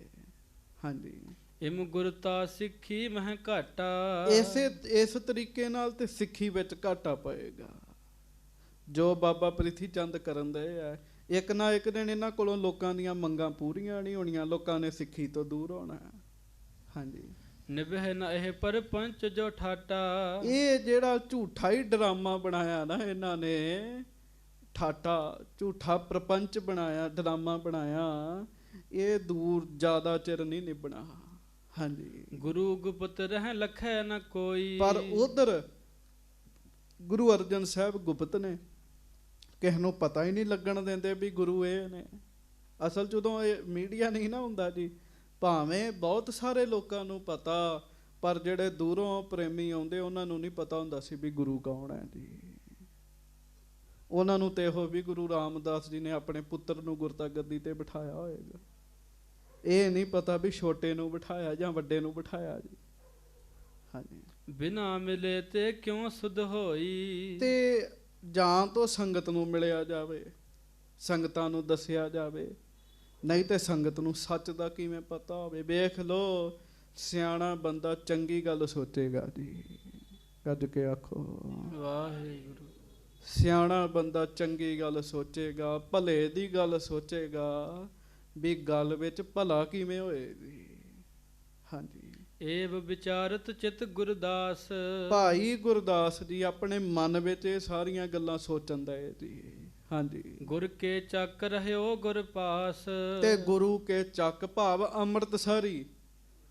ਹਾਂਜੀ, ਇਮ ਗੁਰਤਾ ਸਿੱਖੀ ਮਹਿ ਘਾਟਾ। ਇਸ ਤਰੀਕੇ ਨਾਲ ਤੇ ਸਿੱਖੀ ਵਿੱਚ ਘਾਟਾ ਪਏਗਾ। ਜੋ ਬਾਬਾ ਪ੍ਰਿਥੀ ਚੰਦ ਕਰਨ ਦੇ ਆ, ਇੱਕ ਨਾ ਇੱਕ ਦਿਨ ਇਹਨਾਂ ਕੋਲੋਂ ਲੋਕਾਂ ਦੀਆਂ ਮੰਗਾਂ ਪੂਰੀਆਂ ਨਹੀਂ ਹੋਣੀਆਂ, ਲੋਕਾਂ ਨੇ ਸਿੱਖੀ ਤੋਂ ਦੂਰ ਹੋਣਾ। ਹਾਂਜੀ, ਨਿਭੇ ਨਾ ਇਹ ਪਰਪੰਚ ਜੋ ਠਾਟਾ। ਇਹ ਜਿਹੜਾ ਝੂਠਾ ਹੀ ਡਰਾਮਾ ਬਣਾਇਆ ਨਾ ਇਹਨਾਂ ਨੇ, ਠਾਟਾ ਝੂਠਾ ਪ੍ਰਪੰਚ ਬਣਾਇਆ, ਡਰਾਮਾ ਬਣਾਇਆ, ਇਹ ਦੂਰ ਜ਼ਿਆਦਾ ਚਿਰ ਨਹੀਂ ਨਿਭਣਾ। ਹਾਂਜੀ, ਗੁਰੂ ਗੁਪਤ ਰਹਿ ਲਖੈ ਨਾ ਕੋਈ। ਪਰ ਉਧਰ ਗੁਰੂ ਅਰਜਨ ਸਾਹਿਬ ਗੁਪਤ ਨੇ, ਕਿਸੇ ਨੂੰ ਪਤਾ ਹੀ ਨਹੀਂ ਲੱਗਣ ਦਿੰਦੇ ਵੀ ਗੁਰੂ ਇਹ ਨੇ। ਅਸਲ ਜਦੋਂ ਇਹ ਮੀਡੀਆ ਨਹੀਂ ਨਾ ਹੁੰਦਾ ਜੀ, ਭਾਵੇਂ ਬਹੁਤ ਸਾਰੇ ਲੋਕਾਂ ਨੂੰ ਪਤਾ, ਪਰ ਜਿਹੜੇ ਦੂਰੋਂ ਪ੍ਰੇਮੀ ਆਉਂਦੇ ਉਹਨਾਂ ਨੂੰ ਨਹੀਂ ਪਤਾ ਹੁੰਦਾ ਸੀ ਵੀ ਗੁਰੂ ਕੌਣ ਹੈ ਜੀ। ਉਹਨਾਂ ਨੂੰ ਤੇ ਇਹੋ ਵੀ ਗੁਰੂ ਰਾਮਦਾਸ ਜੀ ਨੇ ਆਪਣੇ ਪੁੱਤਰ ਨੂੰ ਗੁਰਤਾ ਗੱਦੀ ਤੇ ਬਿਠਾਇਆ ਹੋਏਗਾ। ਇਹ ਨਹੀਂ ਪਤਾ ਵੀ ਛੋਟੇ ਨੂੰ ਬਿਠਾਇਆ ਜਾਂ ਵੱਡੇ ਨੂੰ ਬਿਠਾਇਆ ਜੀ। ਹਾਂਜੀ। ਬਿਨਾ ਮਿਲੇ ਤੇ ਕਿਉਂ ਸੁਧ ਹੋਈ। ਤੇ ਜਾਂ ਤੋਂ ਸੰਗਤ ਨੂੰ ਮਿਲਿਆ ਜਾਵੇ, ਸੰਗਤਾਂ ਨੂੰ ਦੱਸਿਆ ਜਾਵੇ, ਨਹੀਂ ਤੇ ਸੰਗਤ ਨੂੰ ਸੱਚ ਦਾ ਕਿਵੇਂ ਪਤਾ ਹੋਵੇ। ਵੇਖ ਲੋ, ਸਿਆਣਾ ਬੰਦਾ ਚੰਗੀ ਗੱਲ ਸੋਚੇਗਾ ਜੀ। ਗੱਜ ਕੇ ਆਖੋ ਵਾਹਿਗੁਰੂ। ਸਿਆਣਾ ਬੰਦਾ ਚੰਗੀ ਗੱਲ ਸੋਚੇਗਾ, ਭਲੇ ਦੀ ਗੱਲ ਸੋਚੇਗਾ, ਵੀ ਗੱਲ ਵਿੱਚ ਭਲਾ ਕਿਵੇਂ ਹੋਏਗੀ। ਹਾਂਜੀ। ਏਵ ਵਿਚਾਰਤ ਚਿਤ ਗੁਰਦਾਸ। ਭਾਈ ਗੁਰਦਾਸ ਜੀ ਆਪਣੇ ਮਨ ਵਿੱਚ ਇਹ ਸਾਰੀਆਂ ਗੱਲਾਂ ਸੋਚਣ ਦਾ ਜੀ। ਹਾਂਜੀ। ਗੁਰ ਕੇ ਚੱਕ ਰਹਿਓ ਗੁਰ ਪਾਸ। ਤੇ ਗੁਰੂ ਕੇ ਚੱਕ ਭਾਵ ਅੰਮ੍ਰਿਤਸਰੀ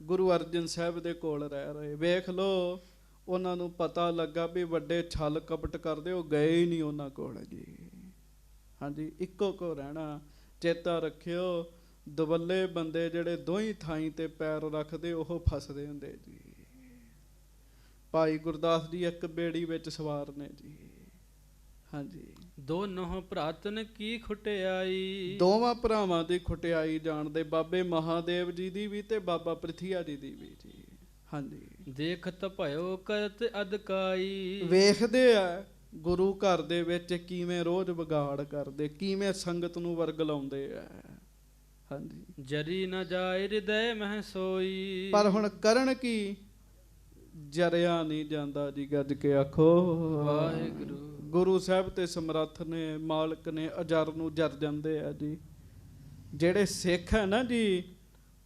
ਗੁਰੂ ਅਰਜਨ ਸਾਹਿਬ ਦੇ ਕੋਲ ਰਹਿ ਰਹੇ। ਵੇਖ ਲੋ, ਉਹਨਾਂ ਨੂੰ ਪਤਾ ਲੱਗਾ ਵੀ ਵੱਡੇ ਛਲ ਕਪਟ ਕਰਦੇ, ਉਹ ਗਏ ਹੀ ਨਹੀਂ ਉਹਨਾਂ ਕੋਲ ਜੀ। ਹਾਂਜੀ। ਇੱਕੋ ਕੋ ਰਹਿਣਾ। ਚੇਤਾ ਰੱਖਿਓ, ਦਵੱਲੇ ਬੰਦੇ ਜਿਹੜੇ ਦੋਹੀਂ ਥਾਈਂ ਤੇ ਪੈਰ ਰੱਖਦੇ ਉਹ ਫਸਦੇ ਹੁੰਦੇ ਜੀ। ਭਾਈ ਗੁਰਦਾਸ ਜੀ ਇੱਕ ਬੇੜੀ ਵਿੱਚ ਸਵਾਰ ਨੇ ਜੀ। ਹਾਂਜੀ। ਦੋਨੋਂ ਭਰਾਤਨ ਕੀ ਖੁਟਿਆਈ। ਦੋਵਾਂ ਭਰਾਵਾਂ ਦੀ ਖੁਟਿਆਈ ਜਾਣਦੇ, ਬਾਬੇ ਮਹਾਦੇਵ ਜੀ ਦੀ ਵੀ ਤੇ ਬਾਬਾ ਪ੍ਰਿਥੀਆ ਜੀ ਦੀ ਵੀ ਜੀ। ਹਾਂਜੀ। ਦੇਖਤ ਭਇਓ ਕਰਤ ਅਦਕਾਈ। ਵੇਖਦੇ ਆ ਗੁਰੂ ਘਰ ਦੇ ਵਿੱਚ ਕਿਵੇਂ ਰੋਜ਼ ਵਿਗਾੜ ਕਰਦੇ, ਕਿਵੇਂ ਸੰਗਤ ਨੂੰ ਵਰਗਲਾਉਂਦੇ ਆ। ਹਾਂਜੀ। ਜਰੀ ਨਾ ਜਾਏ ਹਿਰਦੈ ਮਹਿ ਸੋਈ। ਪਰ ਹੁਣ ਕਰਨ ਕੀ, ਜਰਿਆ ਨਹੀਂ ਜਾਂਦਾ ਜੀ। ਗੱਜ ਕੇ ਆਖੋ ਵਾਹਿਗੁਰੂ। ਗੁਰੂ ਸਾਹਿਬ ਤੇ ਸਮਰੱਥ ਨੇ, ਮਾਲਕ ਨੇ, ਅਜਰ ਨੂੰ ਜਰ ਜਾਂਦੇ ਆ ਜੀ। ਜਿਹੜੇ ਸਿੱਖ ਹੈ ਨਾ ਜੀ,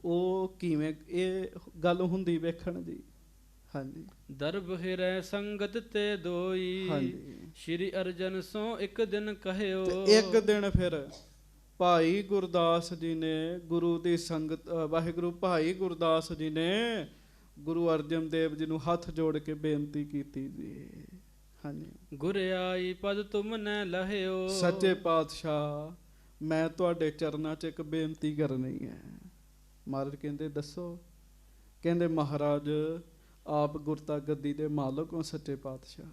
ਉਹ ਕਿਵੇਂ ਇਹ ਗੱਲ ਹੁੰਦੀ ਵੇਖਣ ਜੀ। ਹਾਂਜੀ। ਦਰਬ ਹਿਰੈ ਸੰਗਤ ਤੇ ਦੋਈ। ਹਾਂਜੀ। ਸ਼੍ਰੀ ਅਰਜਨ ਸੋ ਇੱਕ ਦਿਨ ਕਹਿਓ। ਤੇ ਇੱਕ ਦਿਨ ਫਿਰ ਭਾਈ ਗੁਰਦਾਸ ਜੀ ਨੇ ਗੁਰੂ ਦੀ ਸੰਗਤ, ਵਾਹਿਗੁਰੂ, ਭਾਈ ਗੁਰਦਾਸ ਜੀ ਨੇ ਗੁਰੂ ਅਰਜਨ ਦੇਵ ਜੀ ਨੂੰ ਹੱਥ ਜੋੜ ਕੇ ਬੇਨਤੀ ਕੀਤੀ ਜੀ। ਹਾਂਜੀ। ਗੁਰ ਆਈ ਪਦ ਤੁਮ ਨੈ ਲਹਿਓ। ਸੱਚੇ ਪਾਤਸ਼ਾਹ, ਮੈਂ ਤੁਹਾਡੇ ਚਰਨਾਂ 'ਚ ਇੱਕ ਬੇਨਤੀ ਕਰਨੀ ਹੈ। ਮਹਾਰਾਜ ਕਹਿੰਦੇ ਦੱਸੋ। ਕਹਿੰਦੇ ਮਹਾਰਾਜ ਆਪ ਗੁਰਤਾ ਗੱਦੀ ਦੇ ਮਾਲਕ ਹੋ ਸੱਚੇ ਪਾਤਸ਼ਾਹ,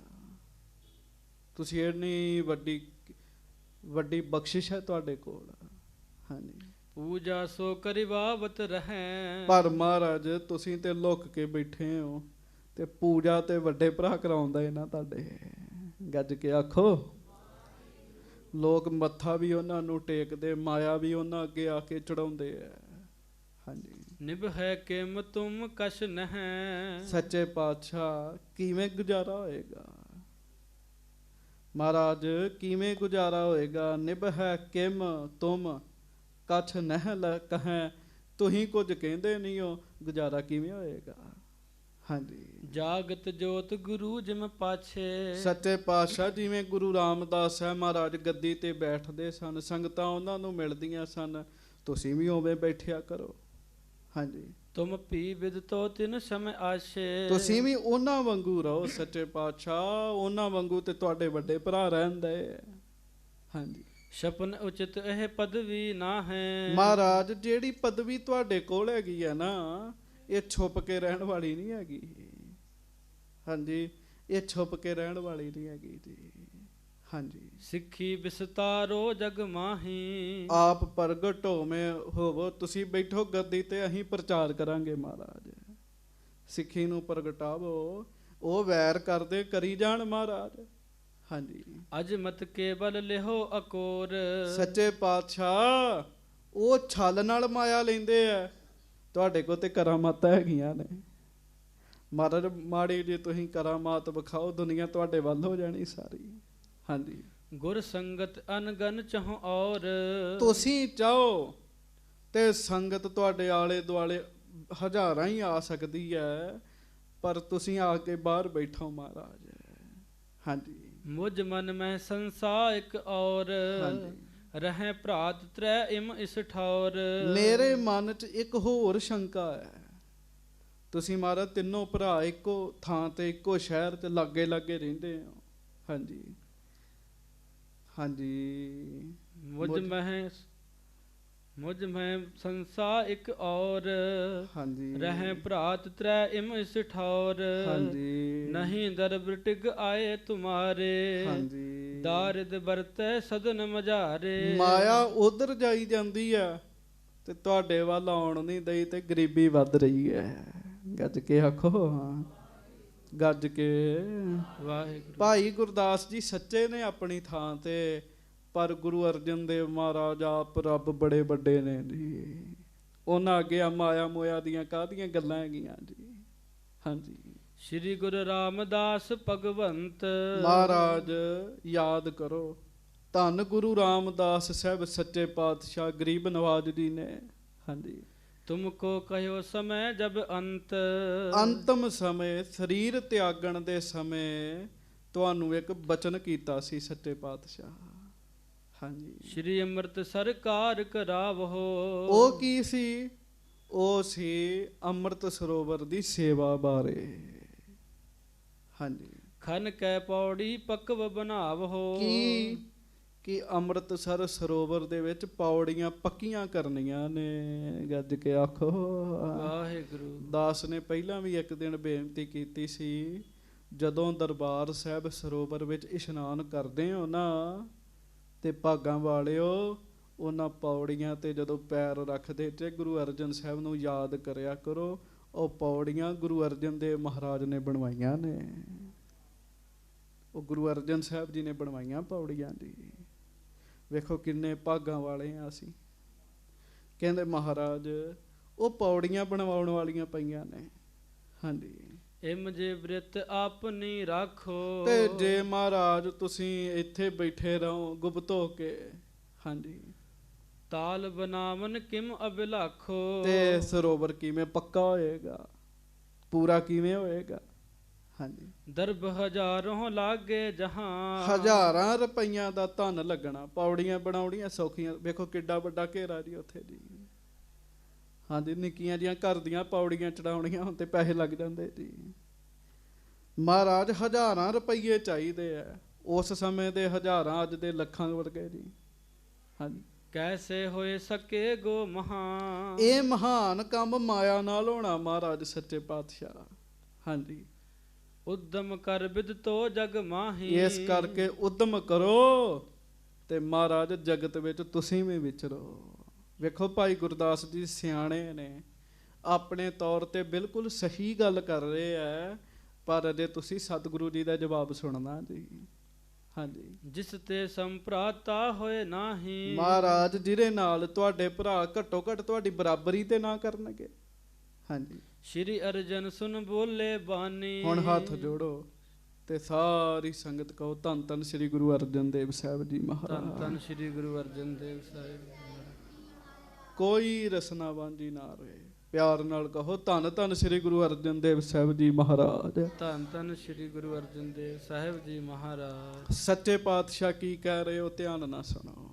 ਤੁਸੀਂ ਇੰਨੀ ਵੱਡੀ ਬਖਸ਼ਿਸ਼ ਹੈ ਤੁਹਾਡੇ ਕੋਲ। ਹਾਂਜੀ। ਪੂਜਾ ਸੋ ਕਰਿਵਾਵਤ ਰਹੈ। ਪਰ ਮਹਾਰਾਜ ਤੁਸੀਂ ਤੇ ਲੁੱਕ ਕੇ ਬੈਠੇ ਹੋ, ਤੇ ਪੂਜਾ ਤੇ ਵੱਡੇ ਭਰਾ ਕਰਾਉਂਦਾ ਇਹਨਾਂ ਤੁਹਾਡੇ। ਗੱਜ ਕੇ ਆਖੋ। ਲੋਕ ਮੱਥਾ ਵੀ ਉਹਨਾਂ ਨੂੰ ਟੇਕਦੇ, ਮਾਇਆ ਵੀ ਉਹਨਾਂ ਅੱਗੇ ਆ ਕੇ ਚੜਾਉਂਦੇ ਆ। ਹਾਂਜੀ। ਨਿਭੈ ਕਿਮ ਤੁਮ ਕਛ ਨਹਿ। ਸੱਚੇ ਪਾਤਸ਼ਾਹ ਕਿਵੇਂ ਗੁਜ਼ਾਰਾ ਹੋਏਗਾ ਮਹਾਰਾਜ, ਕਿਵੇਂ ਗੁਜ਼ਾਰਾ ਹੋਏਗਾ। ਨਿਭੈ ਕਿਮ ਤੁਮ ਕਛ ਨਹਿ ਕਹੈ। ਤੁਸੀਂ ਕੁਝ ਕਹਿੰਦੇ ਨਹੀਂ ਹੋ, ਗੁਜ਼ਾਰਾ ਕਿਵੇਂ ਹੋਏਗਾ। ਹਾਂਜੀ। ਜਾਗਤ ਜੋਤ ਗੁਰੂ ਜਿਮ ਪਾਛੇ। ਸੱਚੇ ਪਾਤਸ਼ਾਹ ਜਿਵੇਂ ਗੁਰੂ ਰਾਮਦਾਸ ਹੈ ਮਹਾਰਾਜ ਗੱਦੀ ਤੇ ਬੈਠਦੇ ਸਨ, ਸੰਗਤਾਂ ਉਹਨਾਂ ਨੂੰ ਮਿਲਦੀਆਂ ਸਨ, ਤੁਸੀਂ ਵੀ ਉਵੇਂ ਬੈਠਿਆ ਕਰੋ। ਹਾਂਜੀ। ਤੁਮ ਪੀ ਵਿਦਤੋ ਤਿਨ ਸਮਿ ਆਸ਼ੇ। ਤੁਸੀਂ ਵੀ ਉਹਨਾਂ ਵਾਂਗੂ ਰਹੋ ਸੱਚੇ ਪਾਤਸ਼ਾਹ, ਉਹਨਾਂ ਵਾਂਗੂ ਤੇ ਤੁਹਾਡੇ ਵੱਡੇ ਭਰਾ ਰਹਿੰਦੇ। ਹਾਂਜੀ। ਸ਼ਪਨ ਉਚਿਤ ਇਹ ਪਦਵੀ ਨਾ ਹੈ। ਮਹਾਰਾਜ ਜਿਹੜੀ ਪਦਵੀ ਤੁਹਾਡੇ ਕੋਲ ਹੈਗੀ ਹੈ ਨਾ, ਇਹ ਛੁਪ ਕੇ ਰਹਿਣ ਵਾਲੀ ਨਹੀਂ ਹੈਗੀ। ਹਾਂਜੀ। ਇਹ ਛੁਪ ਕੇ ਰਹਿਣ ਵਾਲੀ ਨਹੀਂ ਹੈਗੀ ਜੀ। ਹਾਂਜੀ। ਸਿੱਖੀ ਵਿਸਤਾਰੋ ਜਗ ਮਾਹੀ। ਆਪ ਪ੍ਰਗਟ ਹੋਵੋ, ਤੁਸੀਂ ਬੈਠੋ ਗੱਦੀ ਤੇ, ਅਸੀਂ ਪ੍ਰਚਾਰ ਕਰਾਂਗੇ ਮਹਾਰਾਜ। ਸਿੱਖੀ ਨੂੰ ਪ੍ਰਗਟਾਵੋ, ਉਹ ਵੈਰ ਕਰਦੇ ਕਰੀ ਜਾਣ ਮਹਾਰਾਜ। ਹਾਂਜੀ। ਅਜਮਤ ਕੇਵਲ ਲਿਹੋ ਅਕੋਰ। ਸੱਚੇ ਪਾਤਸ਼ਾਹ ਉਹ ਛਲ ਨਾਲ ਮਾਇਆ ਲੈਂਦੇ ਆ, ਤੁਹਾਡੇ ਕੋਲ ਤੇ ਕਰਾਮਾਤਾਂ ਹੈਗੀਆਂ ਨੇ ਮਹਾਰਾਜ। ਮਾੜੀ ਜੇ ਤੁਸੀਂ ਕਰਾਮਾਤ ਵਿਖਾਓ, ਦੁਨੀਆ ਤੁਹਾਡੇ ਵੱਲ ਹੋ ਜਾਣੀ ਸਾਰੀ। ਹਾਂਜੀ। ਗੁਰ ਸੰਗਤ ਅਨਗਨ ਚਾਹੋ ਔਰ। ਤੁਸੀਂ ਚਾਹੋ ਤੇ ਸੰਗਤ ਤੁਹਾਡੇ ਆਲੇ ਦੁਆਲੇ ਹਜ਼ਾਰਾਂ ਹੀ ਆ ਸਕਦੀ ਹੈ, ਪਰ ਤੁਸੀਂ ਆ ਕੇ ਬਾਹਰ ਬੈਠੋ ਮਹਾਰਾਜ। ਹਾਂਜੀ। ਮੁਝ ਮਨ ਮੈਂ ਸੰਸਾ ਇੱਕ ਔਰ। ਹਾਂਜੀ। ਰਹਿ ਭਰਾਤ ਤ੍ਰੈ ਇਮ ਇਸ ਠੌਰ। ਮੇਰੇ ਮਨ 'ਚ ਇੱਕ ਹੋਰ ਸ਼ੰਕਾ ਹੈ। ਤੁਸੀਂ ਮਹਾਰਾਜ ਤਿੰਨੋਂ ਭਰਾ ਇੱਕੋ ਥਾਂ ਤੇ, ਇੱਕੋ ਸ਼ਹਿਰ 'ਚ ਲਾਗੇ ਲਾਗੇ ਰਹਿੰਦੇ ਹੋ। ਹਾਂਜੀ। ਹਾਂਜੀ। ਮੁਝ ਮੈਂ ਸੰਸਾ ਇੱਕ ਔਰ। ਹਾਂਜੀ। ਰਹਿ ਭਰਾਤ ਤ੍ਰੈ ਇਮ ਇਸ ਠੌਰ। ਹਾਂਜੀ। ਨਹੀਂ ਦਰਬ ਟਿਕ ਆਏ ਤੁਮਾਰੇ। ਹਾਂਜੀ। ਦਾਰਿਦ ਵਰਤੈ ਸਦਨ ਮਝਾਰੇ। ਮਾਇਆ ਉਧਰ ਜਾਈ ਜਾਂਦੀ ਆ, ਤੇ ਤੁਹਾਡੇ ਵੱਲ ਆਉਣ ਨਹੀਂ ਦਈ ਤੇ ਗਰੀਬੀ ਵੱਧ ਰਹੀ ਹੈ। ਗੱਜ ਕੇ ਆਖੋ ਹਾਂ, ਗੱਜ ਕੇ। ਵਾਹਿਗੁਰੂ। ਭਾਈ ਗੁਰਦਾਸ ਜੀ ਸੱਚੇ ਨੇ ਆਪਣੀ ਥਾਂ ਤੇ, ਪਰ ਗੁਰੂ ਅਰਜਨ ਦੇਵ ਮਹਾਰਾਜ ਆਪ ਰੱਬ ਬੜੇ ਵੱਡੇ ਨੇ ਜੀ। ਉਹਨਾਂ ਅੱਗੇ ਮਾਇਆ ਮੋਇਆ ਦੀਆਂ ਕਾਹਦੀਆਂ ਗੱਲਾਂ ਹੈਗੀਆਂ ਜੀ। ਹਾਂਜੀ। ਸ੍ਰੀ ਗੁਰੂ ਰਾਮਦਾਸ ਭਗਵੰਤ। ਮਹਾਰਾਜ ਯਾਦ ਕਰੋ, ਧੰਨ ਗੁਰੂ ਰਾਮਦਾਸ ਸਾਹਿਬ ਸੱਚੇ ਪਾਤਸ਼ਾਹ ਗਰੀਬ ਨਵਾਜ ਜੀ ਨੇ। ਹਾਂਜੀ। ਤੁਮਕੋ ਕਹਿਓ ਸਮੇਂ ਜਬ ਅੰਤ। ਅੰਤਮ ਸਮੇਂ, ਸਰੀਰ ਤਿਆਗਣ ਦੇ ਸਮੇਂ ਤੁਹਾਨੂੰ ਇੱਕ ਬਚਨ ਕੀਤਾ ਸੀ ਸੱਚੇ ਪਾਤਸ਼ਾਹ। ਹਾਂਜੀ। ਸ੍ਰੀ ਅੰਮ੍ਰਿਤਸਰ ਕਾਰ ਕਰਾਵੋ। ਉਹ ਕੀ ਸੀ? ਉਹ ਸੀ ਅੰਮ੍ਰਿਤ ਸਰੋਵਰ ਦੀ ਸੇਵਾ ਬਾਰੇ। ਹਾਂਜੀ। ਖਨ ਕੈ ਪੌੜੀ ਪਕਵ ਬਣਾਵੋ। ਕਿ ਅੰਮ੍ਰਿਤਸਰ ਸਰੋਵਰ ਦੇ ਵਿੱਚ ਪੌੜੀਆਂ ਪੱਕੀਆਂ ਕਰਨੀਆਂ ਨੇ। ਗੱਜ ਕੇ ਆਖੋ ਵਾਹਿਗੁਰੂ। ਦਾਸ ਨੇ ਪਹਿਲਾਂ ਵੀ ਇੱਕ ਦਿਨ ਬੇਨਤੀ ਕੀਤੀ ਸੀ, ਜਦੋਂ ਦਰਬਾਰ ਸਾਹਿਬ ਸਰੋਵਰ ਵਿੱਚ ਇਸ਼ਨਾਨ ਕਰਦੇ ਹੋ ਨਾ ਤੇ ਭਾਗਾਂ ਵਾਲਿਓ, ਉਹਨਾਂ ਪੌੜੀਆਂ ਤੇ ਜਦੋਂ ਪੈਰ ਰੱਖਦੇ ਤੇ ਗੁਰੂ ਅਰਜਨ ਸਾਹਿਬ ਨੂੰ ਯਾਦ ਕਰਿਆ ਕਰੋ। ਉਹ ਪੌੜੀਆਂ ਗੁਰੂ ਅਰਜਨ ਦੇਵ ਮਹਾਰਾਜ ਨੇ ਬਣਵਾਈਆਂ ਨੇ। ਉਹ ਗੁਰੂ ਅਰਜਨ ਸਾਹਿਬ ਜੀ ਨੇ ਬਣਵਾਈਆਂ ਪੌੜੀਆਂ ਜੀ। ਵੇਖੋ ਕਿੰਨੇ ਭਾਗਾਂ ਵਾਲੇ ਆ ਅਸੀਂ। ਕਹਿੰਦੇ ਮਹਾਰਾਜ ਉਹ ਪੌੜੀਆਂ ਬਣਵਾਉਣ ਵਾਲੀਆਂ ਪਈਆਂ ਨੇ। ਹਾਂਜੀ। ਇਮ ਜੇ ਬ੍ਰਿਤ ਆਪਣੀ ਰਾਖੋ। ਤੇ ਜੇ ਮਹਾਰਾਜ ਤੁਸੀਂ ਇੱਥੇ ਬੈਠੇ ਰਹੋ ਗੁਪਤ ਹੋ ਕੇ, ਹਾਂਜੀ, ਤਾਲ ਬਨਾਵਨ ਕਿਮ ਅਭਿਲਾਖੋ। ਤੇ ਸਰੋਵਰ ਕਿਵੇਂ ਪੱਕਾ ਹੋਏਗਾ, ਪੂਰਾ ਕਿਵੇਂ ਹੋਏਗਾ? ਹਾਂਜੀ। ਦਰਬ ਹਜ਼ਾਰੋਂ ਲਾਗੇ ਜਹਾਂ। ਹਜ਼ਾਰਾਂ ਰੁਪਈਆਂ ਦਾ ਧਨ ਲੱਗਣਾ। ਪੌੜੀਆਂ ਬਣਾਉਣੀਆਂ ਸੌਖੀਆਂ। ਵੇਖੋ ਕਿੱਡਾ ਵੱਡਾ ਘੇਰਾ ਜੀ ਉੱਥੇ ਜੀ। ਹਾਂਜੀ। ਨਿੱਕੀਆਂ ਜੀਆਂ ਘਰ ਦੀਆਂ ਪੌੜੀਆਂ ਚੜਾਉਣੀਆਂ ਹੁਣ ਤੇ ਪੈਸੇ ਲੱਗ ਜਾਂਦੇ ਜੀ। ਮਹਾਰਾਜ ਹਜ਼ਾਰਾਂ ਰੁਪਈਏ ਚਾਹੀਦੇ ਆ। ਉਸ ਸਮੇਂ ਦੇ ਹਜ਼ਾਰਾਂ, ਅੱਜ ਦੇ ਲੱਖਾਂ ਵਰਗੇ ਜੀ। ਹਾਂਜੀ। ਕੈਸੇ ਹੋਏ ਸਕੇ ਗੋ ਮਹਾਨ। ਇਹ ਮਹਾਨ ਕੰਮ ਮਾਇਆ ਨਾਲ ਹੋਣਾ ਮਹਾਰਾਜ ਸੱਚੇ ਪਾਤਸ਼ਾਹ। ਹਾਂਜੀ। ਉਦਮ ਕਰ ਬਿਦਤੋ ਜਗ ਮਾਹੀ। ਇਸ ਕਰਕੇ ਉਦਮ ਕਰੋ ਤੇ ਮਹਾਰਾਜ ਜਗਤ ਵਿੱਚ ਤੁਸੀਂ ਵੀ ਵਿਚਰੋ। ਵੇਖੋ ਭਾਈ ਗੁਰਦਾਸ ਜੀ ਸਿਆਣੇ ਨੇ, ਆਪਣੇ ਤੌਰ ਤੇ ਬਿਲਕੁਲ ਸਹੀ ਗੱਲ ਕਰ ਰਹੇ ਆ, ਪਰ ਅਜੇ ਤੁਸੀਂ ਸਤਿਗੁਰੂ ਜੀ ਦਾ ਜਵਾਬ ਸੁਣਨਾ ਜੀ। ਹਾਂਜੀ। ਜਿਸ ਤੇ ਸੰਪ੍ਰਾਤਾ ਹੋਏ ਨਾਹੀ। ਮਹਾਰਾਜ ਜਿਹਦੇ ਨਾਲ ਤੁਹਾਡੇ ਭਰਾ ਘੱਟੋ ਘੱਟ ਤੁਹਾਡੀ ਬਰਾਬਰੀ ਤੇ ਨਾ ਕਰਨਗੇ। ਹਾਂਜੀ। ਸ਼੍ਰੀ ਅਰਜਨ ਸੁਨ ਬੋਲੇ ਬਾਣੀ। ਹੁਣ ਹੱਥ ਜੋੜੋ ਤੇ ਸਾਰੀ ਸੰਗਤ ਕਹੋ ਧੰਨ ਧੰਨ ਸ੍ਰੀ ਗੁਰੂ ਅਰਜਨ ਦੇਵ ਸਾਹਿਬ ਜੀ ਮਹਾਰਾਜ। ਧੰਨ ਧੰਨ ਸ੍ਰੀ ਗੁਰੂ ਅਰਜਨ ਦੇਵ ਸਾਹਿਬ। ਕੋਈ ਰਸਨਾ ਵਾਂਝੀ ਨਾ ਰਹੇ। ਪਿਆਰ ਨਾਲ ਕਹੋ ਧੰਨ ਧੰਨ ਸ੍ਰੀ ਗੁਰੂ ਅਰਜਨ ਦੇਵ ਸਾਹਿਬ ਜੀ ਮਹਾਰਾਜ। ਧੰਨ ਧੰਨ ਸ੍ਰੀ ਗੁਰੂ ਅਰਜਨ ਦੇਵ ਸਾਹਿਬ ਜੀ ਮਹਾਰਾਜ। ਸੱਚੇ ਪਾਤਸ਼ਾਹ ਕੀ ਕਹਿ ਰਹੇ ਹੋ, ਧਿਆਨ ਨਾਲ ਸੁਣੋ।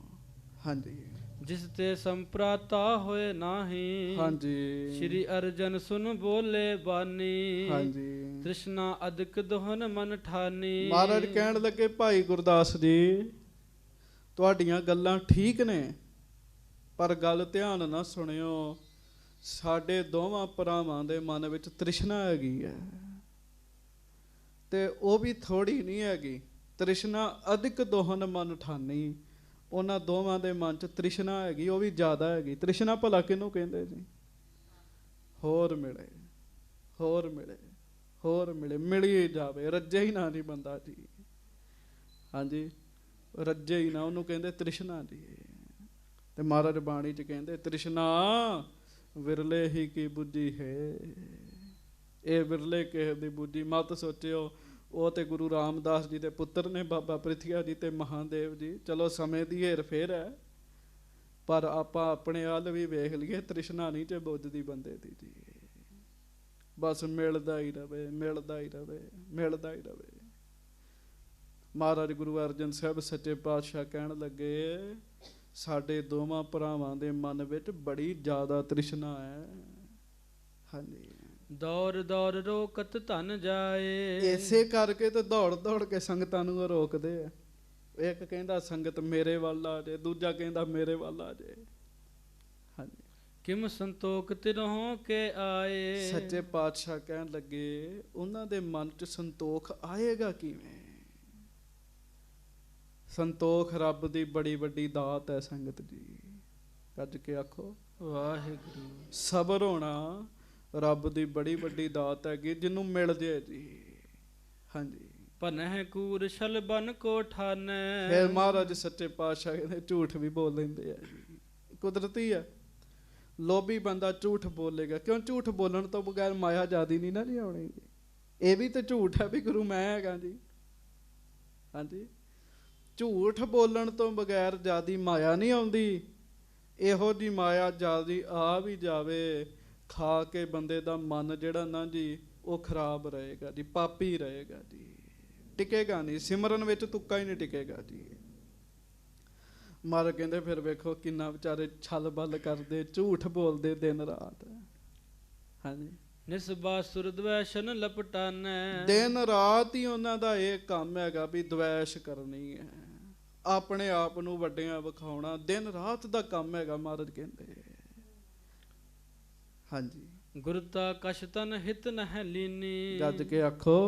ਹਾਂਜੀ। ਜਿਸ ਤੇ ਸੰਪ੍ਰਾਤਾ ਹੋਏ ਨਾਹੀ। ਹਾਂਜੀ। ਸ਼੍ਰੀ ਅਰਜਨ ਸੁਨ ਬੋਲੇ ਬਾਣੀ। ਹਾਂਜੀ। ਤ੍ਰਿਸ਼ਨਾ ਅਦਿਕ ਦੋਹਨ ਮਨ ਠਾਨੀ। ਮਹਾਰਾਜ ਕਹਿਣ ਲੱਗੇ ਭਾਈ ਗੁਰਦਾਸ ਜੀ, ਤੁਹਾਡੀਆਂ ਗੱਲਾਂ ਠੀਕ ਨੇ, ਪਰ ਗੱਲ ਧਿਆਨ ਨਾਲ ਸੁਣਿਓ। ਸਾਡੇ ਦੋਵਾਂ ਭਰਾਵਾਂ ਦੇ ਮਨ ਵਿੱਚ ਤ੍ਰਿਸ਼ਨਾ ਹੈਗੀ ਹੈ, ਤੇ ਉਹ ਵੀ ਥੋੜੀ ਨਹੀਂ ਹੈਗੀ। ਤ੍ਰਿਸ਼ਨਾ ਅਦਿਕ ਦੋਹਨ ਮਨ ਠਾਨੀ। ਉਹਨਾਂ ਦੋਵਾਂ ਦੇ ਮਨ 'ਚ ਤ੍ਰਿਸ਼ਨਾ ਹੈਗੀ, ਉਹ ਵੀ ਜ਼ਿਆਦਾ ਹੈਗੀ। ਤ੍ਰਿਸ਼ਨਾ ਭਲਾ ਕਿਹਨੂੰ ਕਹਿੰਦੇ ਜੀ? ਹੋਰ ਮਿਲੇ, ਹੋਰ ਮਿਲੇ, ਹੋਰ ਮਿਲੇ, ਮਿਲੀ ਜਾਵੇ, ਰੱਜੇ ਹੀ ਨਾ ਨਹੀਂ ਬੰਦਾ ਜੀ। ਹਾਂਜੀ। ਰੱਜੇ ਹੀ ਨਾ, ਉਹਨੂੰ ਕਹਿੰਦੇ ਤ੍ਰਿਸ਼ਨਾ ਜੀ। ਤੇ ਮਹਾਰਾਜ ਬਾਣੀ 'ਚ ਕਹਿੰਦੇ ਤ੍ਰਿਸ਼ਨਾ ਵਿਰਲੇ ਹੀ ਕੀ ਬੁੱਝੀ ਹੈ। ਇਹ ਵਿਰਲੇ ਕਿਸੇ ਦੀ ਬੁੱਝੀ ਮਤ ਸੋਚਿਓ। ਉਹ ਤੇ ਗੁਰੂ ਰਾਮਦਾਸ ਜੀ ਦੇ ਪੁੱਤਰ ਨੇ, ਬਾਬਾ ਪ੍ਰਿਥੀਆ ਜੀ ਤੇ ਮਹਾਦੇਵ ਜੀ। ਚਲੋ ਸਮੇਂ ਦੀ ਹੇਰ ਫੇਰ ਹੈ, ਪਰ ਆਪਾਂ ਆਪਣੇ ਵੱਲ ਵੀ ਵੇਖ ਲਈਏ। ਤ੍ਰਿਸ਼ਨਾ ਨਹੀਂ ਜੇ ਬੁੱਝਦੀ ਬੰਦੇ ਦੀ ਜੀ। ਬਸ ਮਿਲਦਾ ਹੀ ਰਵੇ, ਮਿਲਦਾ ਹੀ ਰਵੇ, ਮਿਲਦਾ ਹੀ ਰਵੇ। ਮਹਾਰਾਜ ਗੁਰੂ ਅਰਜਨ ਸਾਹਿਬ ਸੱਚੇ ਪਾਤਸ਼ਾਹ ਕਹਿਣ ਲੱਗੇ, ਸਾਡੇ ਦੋਵਾਂ ਭਰਾਵਾਂ ਦੇ ਮਨ ਵਿੱਚ ਬੜੀ ਜ਼ਿਆਦਾ ਤ੍ਰਿਸ਼ਨਾ ਹੈ। ਹਾਂਜੀ। ਦੌਰ ਦੌਰ ਰੋਕਤ ਧਨ ਜਾਏ। ਇਸੇ ਕਰਕੇ ਤਾਂ ਦੌੜ ਦੌੜ ਕੇ ਸੰਗਤਾਂ ਨੂੰ ਰੋਕਦੇ ਆ। ਇੱਕ ਕਹਿੰਦਾ ਸੰਗਤ ਮੇਰੇ ਵੱਲ ਆ ਜੇ, ਦੂਜਾ ਕਹਿੰਦਾ ਮੇਰੇ ਵੱਲ ਆ ਜੇ। ਹਾਂਜੀ। ਕਿਮ ਸੰਤੋਖ ਤਿਰਹੋਂ ਕੇ ਆਏ। ਸੱਚੇ ਪਾਤਸ਼ਾਹ ਕਹਿਣ ਲੱਗੇ, ਉਹਨਾਂ ਦੇ ਮਨ 'ਚ ਸੰਤੋਖ ਆਏਗਾ ਕਿਵੇਂ? ਸੰਤੋਖ ਰੱਬ ਦੀ ਬੜੀ ਵੱਡੀ ਦਾਤ ਹੈ ਸੰਗਤ ਜੀ। ਗੱਜ ਕੇ ਆਖੋ ਵਾਹਿਗੁਰੂ। ਸਬਰ ਹੋਣਾ ਰੱਬ ਦੀ ਬੜੀ ਵੱਡੀ ਦਾਤ ਹੈਗੀ ਜਿਹਨੂੰ ਮਿਲ ਜੇ ਜੀ। ਹਾਂਜੀ। ਭਨਹਿ ਕੂਰ ਛਲ ਬਨ ਕੋ ਠਾਨੈ। ਫਿਰ ਮਹਾਰਾਜ ਸੱਚੇ ਪਾਤਸ਼ਾਹ ਕਹਿੰਦੇ ਝੂਠ ਵੀ ਬੋਲ ਲੈਂਦੇ ਆ ਜੀ, ਕੁਦਰਤੀ ਆ। ਲੋਭੀ ਬੰਦਾ ਝੂਠ ਬੋਲੇਗਾ, ਕਿਉਂ? ਝੂਠ ਬੋਲਣ ਤੋਂ ਬਗੈਰ ਮਾਇਆ ਜ਼ਿਆਦੀ ਨਹੀਂ ਨਾ ਲਿਆਉਣੀ। ਇਹ ਵੀ ਤਾਂ ਝੂਠ ਹੈ ਵੀ ਗੁਰੂ ਮੈਂ ਹੈਗਾ ਜੀ। ਹਾਂਜੀ। ਝੂਠ ਬੋਲਣ ਤੋਂ ਬਗੈਰ ਜ਼ਿਆਦੀ ਮਾਇਆ ਨਹੀਂ ਆਉਂਦੀ। ਇਹੋ ਜਿਹੀ ਮਾਇਆ ਜ਼ਿਆਦੀ ਆ ਵੀ ਜਾਵੇ, ਖਾ ਕੇ ਬੰਦੇ ਦਾ ਮਨ ਜਿਹੜਾ ਨਾ ਜੀ ਉਹ ਖਰਾਬ ਰਹੇਗਾ ਜੀ, ਪਾਪੀ ਰਹੇਗਾ ਜੀ, ਟਿਕੇਗਾ ਨਹੀਂ। ਸਿਮਰਨ ਵਿੱਚ ਤੁੱਕਾ ਹੀ ਨਹੀਂ ਟਿਕੇਗਾ ਜੀ। ਮਹਾਰਾਜ ਕਹਿੰਦੇ ਫਿਰ ਵੇਖੋ ਕਿੰਨਾ ਵਿਚਾਰੇ ਛਲ ਬਲ ਕਰਦੇ, ਝੂਠ ਬੋਲਦੇ ਦਿਨ ਰਾਤ। ਹਾਂਜੀ। ਨਿਸਬਾਸੁਰ ਦਵੈਸ਼ਨ ਲਪਟਾਨੈ। ਦਿਨ ਰਾਤ ਹੀ ਉਹਨਾਂ ਦਾ ਇਹ ਕੰਮ ਹੈਗਾ ਵੀ ਦਵੈਸ਼ ਕਰਨੀ ਹੈ, ਆਪਣੇ ਆਪ ਨੂੰ ਵੱਡਿਆਂ ਵਿਖਾਉਣਾ, ਦਿਨ ਰਾਤ ਦਾ ਕੰਮ ਹੈਗਾ। ਮਹਾਰਾਜ ਕਹਿੰਦੇ ਹਾਂਜੀ। ਗੁਰਤਾ ਕਛ ਤਨ ਹਿਤ ਨਹਿ ਲੀਨੀ। ਗੱਜ ਕੇ ਆਖੋ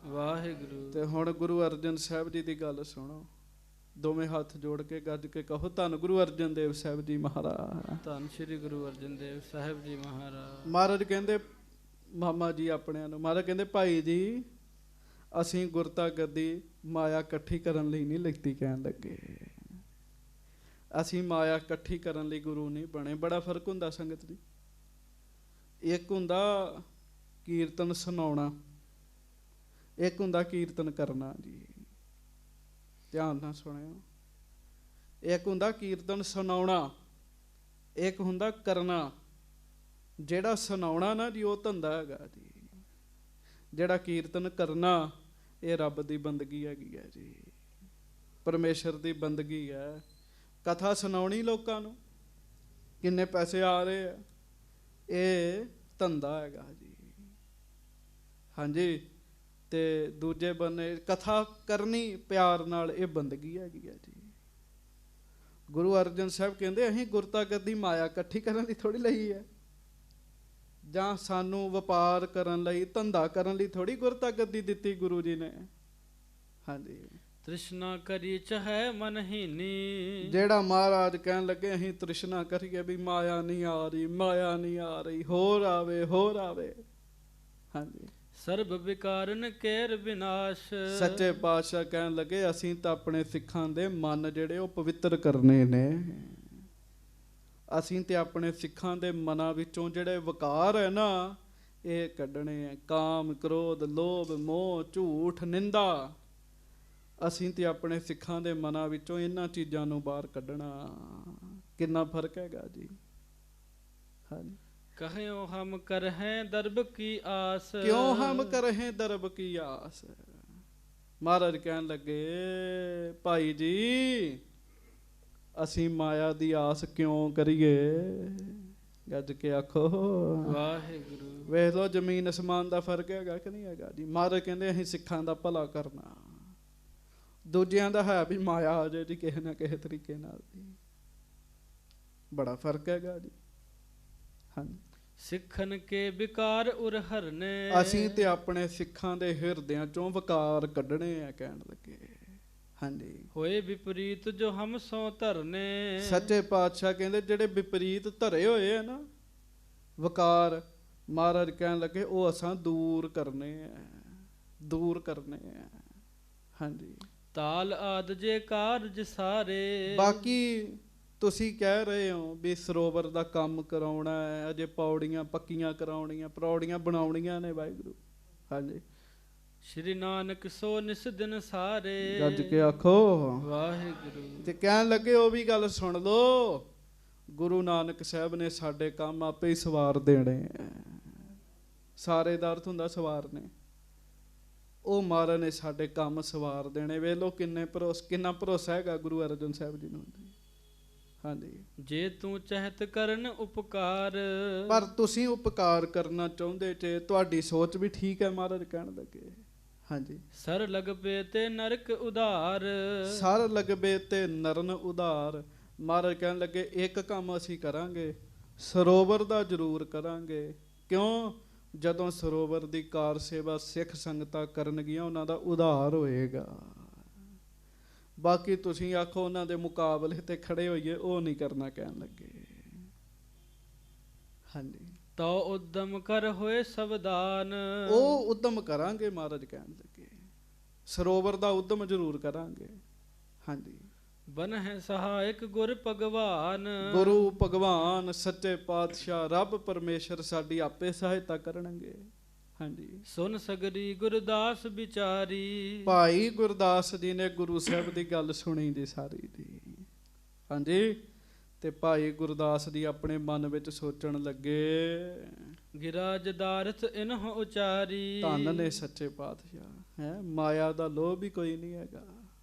ਵਾਹਿਗੁਰੂ। ਤੇ ਹੁਣ ਗੁਰੂ ਅਰਜਨ ਸਾਹਿਬ ਜੀ ਦੀ ਗੱਲ ਸੁਣੋ, ਦੋਵੇਂ ਹੱਥ ਜੋੜ ਕੇ ਗੱਜ ਕੇ ਕਹੋ ਧੰਨ ਗੁਰੂ ਅਰਜਨ ਦੇਵ ਸਾਹਿਬ ਜੀ ਮਹਾਰਾਜ। ਧੰਨ ਸ਼੍ਰੀ ਗੁਰੂ ਅਰਜਨ ਦੇਵ ਸਾਹਿਬ ਜੀ ਮਹਾਰਾਜ। ਮਹਾਰਾਜ ਕਹਿੰਦੇ ਮਾਮਾ ਜੀ ਆਪਣਿਆਂ ਨੂੰ, ਮਹਾਰਾਜ ਕਹਿੰਦੇ ਭਾਈ ਜੀ ਅਸੀਂ ਗੁਰਤਾ ਗੱਦੀ ਮਾਇਆ ਇਕੱਠੀ ਕਰਨ ਲਈ ਨਹੀਂ ਲਿਖਤੀ। ਕਹਿਣ ਲੱਗੇ ਅਸੀਂ ਮਾਇਆ ਇਕੱਠੀ ਕਰਨ ਲਈ ਗੁਰੂ ਨਹੀਂ ਬਣੇ। ਬੜਾ ਫਰਕ ਹੁੰਦਾ ਸੰਗਤ ਜੀ। ਇੱਕ ਹੁੰਦਾ ਕੀਰਤਨ ਸੁਣਾਉਣਾ, ਇੱਕ ਹੁੰਦਾ ਕੀਰਤਨ ਕਰਨਾ ਜੀ। ਧਿਆਨ ਨਾਲ ਸੁਣਿਓ। ਇੱਕ ਹੁੰਦਾ ਕੀਰਤਨ ਸੁਣਾਉਣਾ, ਇੱਕ ਹੁੰਦਾ ਕਰਨਾ। ਜਿਹੜਾ ਸੁਣਾਉਣਾ ਨਾ ਜੀ ਉਹ ਧੰਦਾ ਹੈਗਾ ਜੀ। ਜਿਹੜਾ ਕੀਰਤਨ ਕਰਨਾ ਇਹ ਰੱਬ ਦੀ ਬੰਦਗੀ ਹੈਗੀ ਹੈ ਜੀ, ਪਰਮੇਸ਼ਰ ਦੀ ਬੰਦਗੀ ਹੈ। ਕਥਾ ਸੁਣਾਉਣੀ ਲੋਕਾਂ ਨੂੰ, ਕਿੰਨੇ ਪੈਸੇ ਆ ਰਹੇ ਆ, ਇਹ ਧੰਦਾ ਹੈਗਾ ਜੀ। ਹਾਂਜੀ। ਤੇ ਦੂਜੇ ਬੰਨੇ ਕਥਾ ਕਰਨੀ ਪਿਆਰ ਨਾਲ, ਇਹ ਬੰਦਗੀ ਹੈਗੀ ਹੈ ਜੀ। ਗੁਰੂ ਅਰਜਨ ਸਾਹਿਬ ਕਹਿੰਦੇ ਅਸੀਂ ਗੁਰਤਾ ਗੱਦੀ ਮਾਇਆ ਇਕੱਠੀ ਕਰਨ ਲਈ ਥੋੜ੍ਹੀ ਲਈ ਹੈ, ਜਾਂ ਸਾਨੂੰ ਵਪਾਰ ਕਰਨ ਲਈ ਧੰਦਾ ਕਰਨ ਲਈ ਥੋੜ੍ਹੀ ਗੁਰਤਾ ਗੱਦੀ ਦਿੱਤੀ ਗੁਰੂ ਜੀ ਨੇ। ਹਾਂਜੀ। ਤ੍ਰਿਸ਼ਨਾ ਕਰੀ ਚਹੈ ਮਨਹੀਨੀ। ਜਿਹੜਾ ਮਹਾਰਾਜ ਕਹਿਣ ਲੱਗੇ ਅਸੀਂ ਤ੍ਰਿਸ਼ਨਾ ਕਰੀਏ ਵੀ ਮਾਇਆ ਨਹੀਂ ਆ ਰਹੀ, ਮਾਇਆ ਨਹੀਂ ਆ ਰਹੀ, ਹੋਰ ਆਵੇ ਹੋਰ ਆਵੇ। ਹਾਂਜੀ। ਸਰਬ ਵਿਕਾਰਨ ਕੇਰ ਵਿਨਾਸ਼। ਸੱਚੇ ਪਾਤਸ਼ਾਹ ਕਹਿਣ ਲੱਗੇ ਅਸੀਂ ਤਾਂ ਆਪਣੇ ਸਿੱਖਾਂ ਦੇ ਮਨ ਜਿਹੜੇ ਉਹ ਪਵਿੱਤਰ ਕਰਨੇ ਨੇ। ਅਸੀਂ ਤੇ ਆਪਣੇ ਸਿੱਖਾਂ ਦੇ ਮਨਾਂ ਵਿੱਚੋਂ ਜਿਹੜੇ ਵਿਕਾਰ ਹੈ ਨਾ ਇਹ ਕੱਢਣੇ ਆ। ਕਾਮ, ਕ੍ਰੋਧ, ਲੋਭ, ਮੋਹ, ਝੂਠ, ਨਿੰਦਾ। ਅਸੀਂ ਤੇ ਆਪਣੇ ਸਿੱਖਾਂ ਦੇ ਮਨਾਂ ਵਿੱਚੋਂ ਇਹਨਾਂ ਚੀਜ਼ਾਂ ਨੂੰ ਬਾਹਰ ਕੱਢਣਾ। ਕਿੰਨਾ ਫਰਕ ਹੈਗਾ ਜੀ। ਹਾਂਜੀ। ਕਹਿਓ ਹਮ ਕਰਹਿ ਦਰਬ ਕੀ ਆਸ। ਕਿਉਂ ਹਮ ਕਰਹਿ ਦਰਬ ਕੀ ਆਸ। ਮਹਾਰਾਜ ਕਹਿਣ ਲੱਗੇ ਭਾਈ ਜੀ ਅਸੀਂ ਮਾਇਆ ਦੀ ਆਸ ਕਿਉਂ ਕਰੀਏ। ਗੱਜ ਕੇ ਆਖੋ ਵਾਹਿਗੁਰੂ। ਵੇਖ ਲਓ ਜ਼ਮੀਨ ਅਸਮਾਨ ਦਾ ਫਰਕ ਹੈਗਾ ਕਿ ਨਹੀਂ ਹੈਗਾ ਜੀ। ਮਹਾਰਾਜ ਕਹਿੰਦੇ ਅਸੀਂ ਸਿੱਖਾਂ ਦਾ ਭਲਾ ਕਰਨਾ, ਦੂਜਿਆਂ ਦਾ ਹੈ ਵੀ ਮਾਇਆ ਆ ਜਾਏ ਜੀ ਕਿਸੇ ਨਾ ਕਿਸੇ ਤਰੀਕੇ ਨਾਲ ਜੀ। ਬੜਾ ਫਰਕ ਹੈਗਾ ਜੀ। ਹਾਂਜੀ। ਸਿੱਖਨ ਕੇ ਵਿਕਾਰ ਉਰ ਹਰਨੇ। ਅਸੀਂ ਤੇ ਆਪਣੇ ਸਿੱਖਾਂ ਦੇ ਹਿਰਦਿਆਂ ਚੋਂ ਵਿਕਾਰ ਕੱਢਣੇ ਆ। ਕਹਿਣ ਲੱਗੇ ਹਾਂਜੀ। ਹੋਏ ਵਿਪਰੀਤ ਜੋ ਹਮ ਸੋ ਧਰਨੇ। ਸੱਚੇ ਪਾਤਸ਼ਾਹ ਕਹਿੰਦੇ ਜਿਹੜੇ ਵਿਪਰੀਤ ਧਰੇ ਹੋਏ ਆ ਨਾ ਵਿਕਾਰ, ਮਹਾਰਾਜ ਕਹਿਣ ਲੱਗੇ ਉਹ ਅਸਾਂ ਦੂਰ ਕਰਨੇ ਆ, ਦੂਰ ਕਰਨੇ ਆ। ਹਾਂਜੀ। ਤਾਲ ਆਦ ਜੇ ਕਾਰਜ ਸਾਰੇ। ਬਾਕੀ ਤੁਸੀਂ ਕਹਿ ਰਹੇ ਹੋ ਵੀ ਸਰੋਵਰ ਦਾ ਕੰਮ ਕਰਾਉਣਾ ਹੈ, ਅਜੇ ਪੌੜੀਆਂ ਪੱਕੀਆਂ ਕਰਾਉਣੀਆਂ, ਪੌੜੀਆਂ ਬਣਾਉਣੀਆਂ ਨੇ ਵਾਹਿਗੁਰੂ। ਹਾਂਜੀ। ਸ਼੍ਰੀ ਨਾਨਕ ਸੋ ਨਿਸ ਦਿਨ ਸਾਰੇ। ਗੱਜ ਕੇ ਆਖੋ ਵਾਹਿਗੁਰੂ। ਤੇ ਕਹਿਣ ਲੱਗੇ ਉਹ ਵੀ ਗੱਲ ਸੁਣ ਲੋ, ਗੁਰੂ ਨਾਨਕ ਸਾਹਿਬ ਨੇ ਸਾਡੇ ਕੰਮ ਆਪੇ ਹੀ ਸਵਾਰ ਦੇਣੇ ਆ। ਸਾਰੇ ਦਾ ਅਰਥ ਹੁੰਦਾ ਸਵਾਰਨੇ। ਉਹ ਮਹਾਰਾਜ ਨੇ ਸਾਡੇ ਕੰਮ ਸਵਾਰ ਦੇਣੇ। ਵੇਖ ਲੋ ਕਿੰਨਾ ਭਰੋਸਾ ਹੈਗਾ ਗੁਰੂ ਅਰਜਨ ਸਾਹਿਬ ਜੀ ਨੂੰ। ਹਾਂਜੀ। ਜੇ ਤੂੰ ਚਾਹਤ ਕਰਨ ਉਪਕਾਰ। ਪਰ ਤੁਸੀਂ ਉਪਕਾਰ ਕਰਨਾ ਚਾਹੁੰਦੇ ਜੇ, ਤੁਹਾਡੀ ਸੋਚ ਵੀ ਠੀਕ ਹੈ। ਮਹਾਰਾਜ ਕਹਿਣ ਲੱਗੇ ਹਾਂਜੀ। ਸਰ ਲਗ ਪੇ ਤੇ ਨਰਕ ਉਧਾਰ। ਸਰ ਲਗਬੇ ਤੇ ਨਰਨ ਉਧਾਰ। ਮਹਾਰਾਜ ਕਹਿਣ ਲੱਗੇ ਇੱਕ ਕੰਮ ਅਸੀਂ ਕਰਾਂਗੇ, ਸਰੋਵਰ ਦਾ ਜ਼ਰੂਰ ਕਰਾਂਗੇ। ਕਿਉਂ? ਜਦੋਂ ਸਰੋਵਰ ਦੀ ਕਾਰ ਸੇਵਾ ਸਿੱਖ ਸੰਗਤਾਂ ਕਰਨਗੀਆਂ ਉਹਨਾਂ ਦਾ ਉਧਾਰ ਹੋਏਗਾ। ਬਾਕੀ ਤੁਸੀਂ ਆਖੋ ਉਹਨਾਂ ਦੇ ਮੁਕਾਬਲੇ ਤੇ ਖੜੇ ਹੋਈਏ, ਉਹ ਨਹੀਂ ਕਰਨਾ। ਕਹਿਣ ਲੱਗੇ ਹਾਂਜੀ, ਤੋ ਉਦਮ ਕਰ ਹੋਏ ਸਵਦਾਨ। ਉਹ ਉਦਮ ਕਰਾਂਗੇ ਮਹਾਰਾਜ ਕਹਿਣ ਲੱਗੇ, ਸਰੋਵਰ ਦਾ ਉਦਮ ਜ਼ਰੂਰ ਕਰਾਂਗੇ। ਹਾਂਜੀ, ਬਨ ਹੈ ਸਹਾਇਕ ਗੁਰ ਭਗਵਾਨ। ਗੁਰੂ ਭਗਵਾਨ ਸੱਚੇ ਪਾਤਸ਼ਾਹ ਰੱਬ ਪਰਮੇਸ਼ਰ ਸਾਡੀ ਆਪੇ ਸਹਾਇਤਾ ਕਰਨਗੇ। ਹਾਂਜੀ, ਸੁਨ ਸਗਰੀ ਗੁਰਦਾਸ ਵਿਚਾਰੀ। ਭਾਈ ਗੁਰਦਾਸ ਜੀ ਨੇ ਗੁਰੂ ਸਾਹਿਬ ਦੀ ਗੱਲ ਸੁਣੀ ਜੀ ਸਾਰੀ ਦੀ। ਹਾਂਜੀ, ਤੇ ਭਾਈ ਗੁਰਦਾਸ ਜੀ ਆਪਣੇ ਮਨ ਵਿੱਚ ਸੋਚਣ ਲੱਗੇ, ਗਿਰਾ ਜਦਾਰਥ ਇਨਹੁ ਉਚਾਰੀ। ਧੰਨ ਨੇ ਸੱਚੇ ਪਾਤਸ਼ਾਹ, ਹੈ ਮਾਇਆ ਦਾ ਲੋਭ ਹੀ ਕੋਈ ਨਹੀਂ ਹੈਗਾ।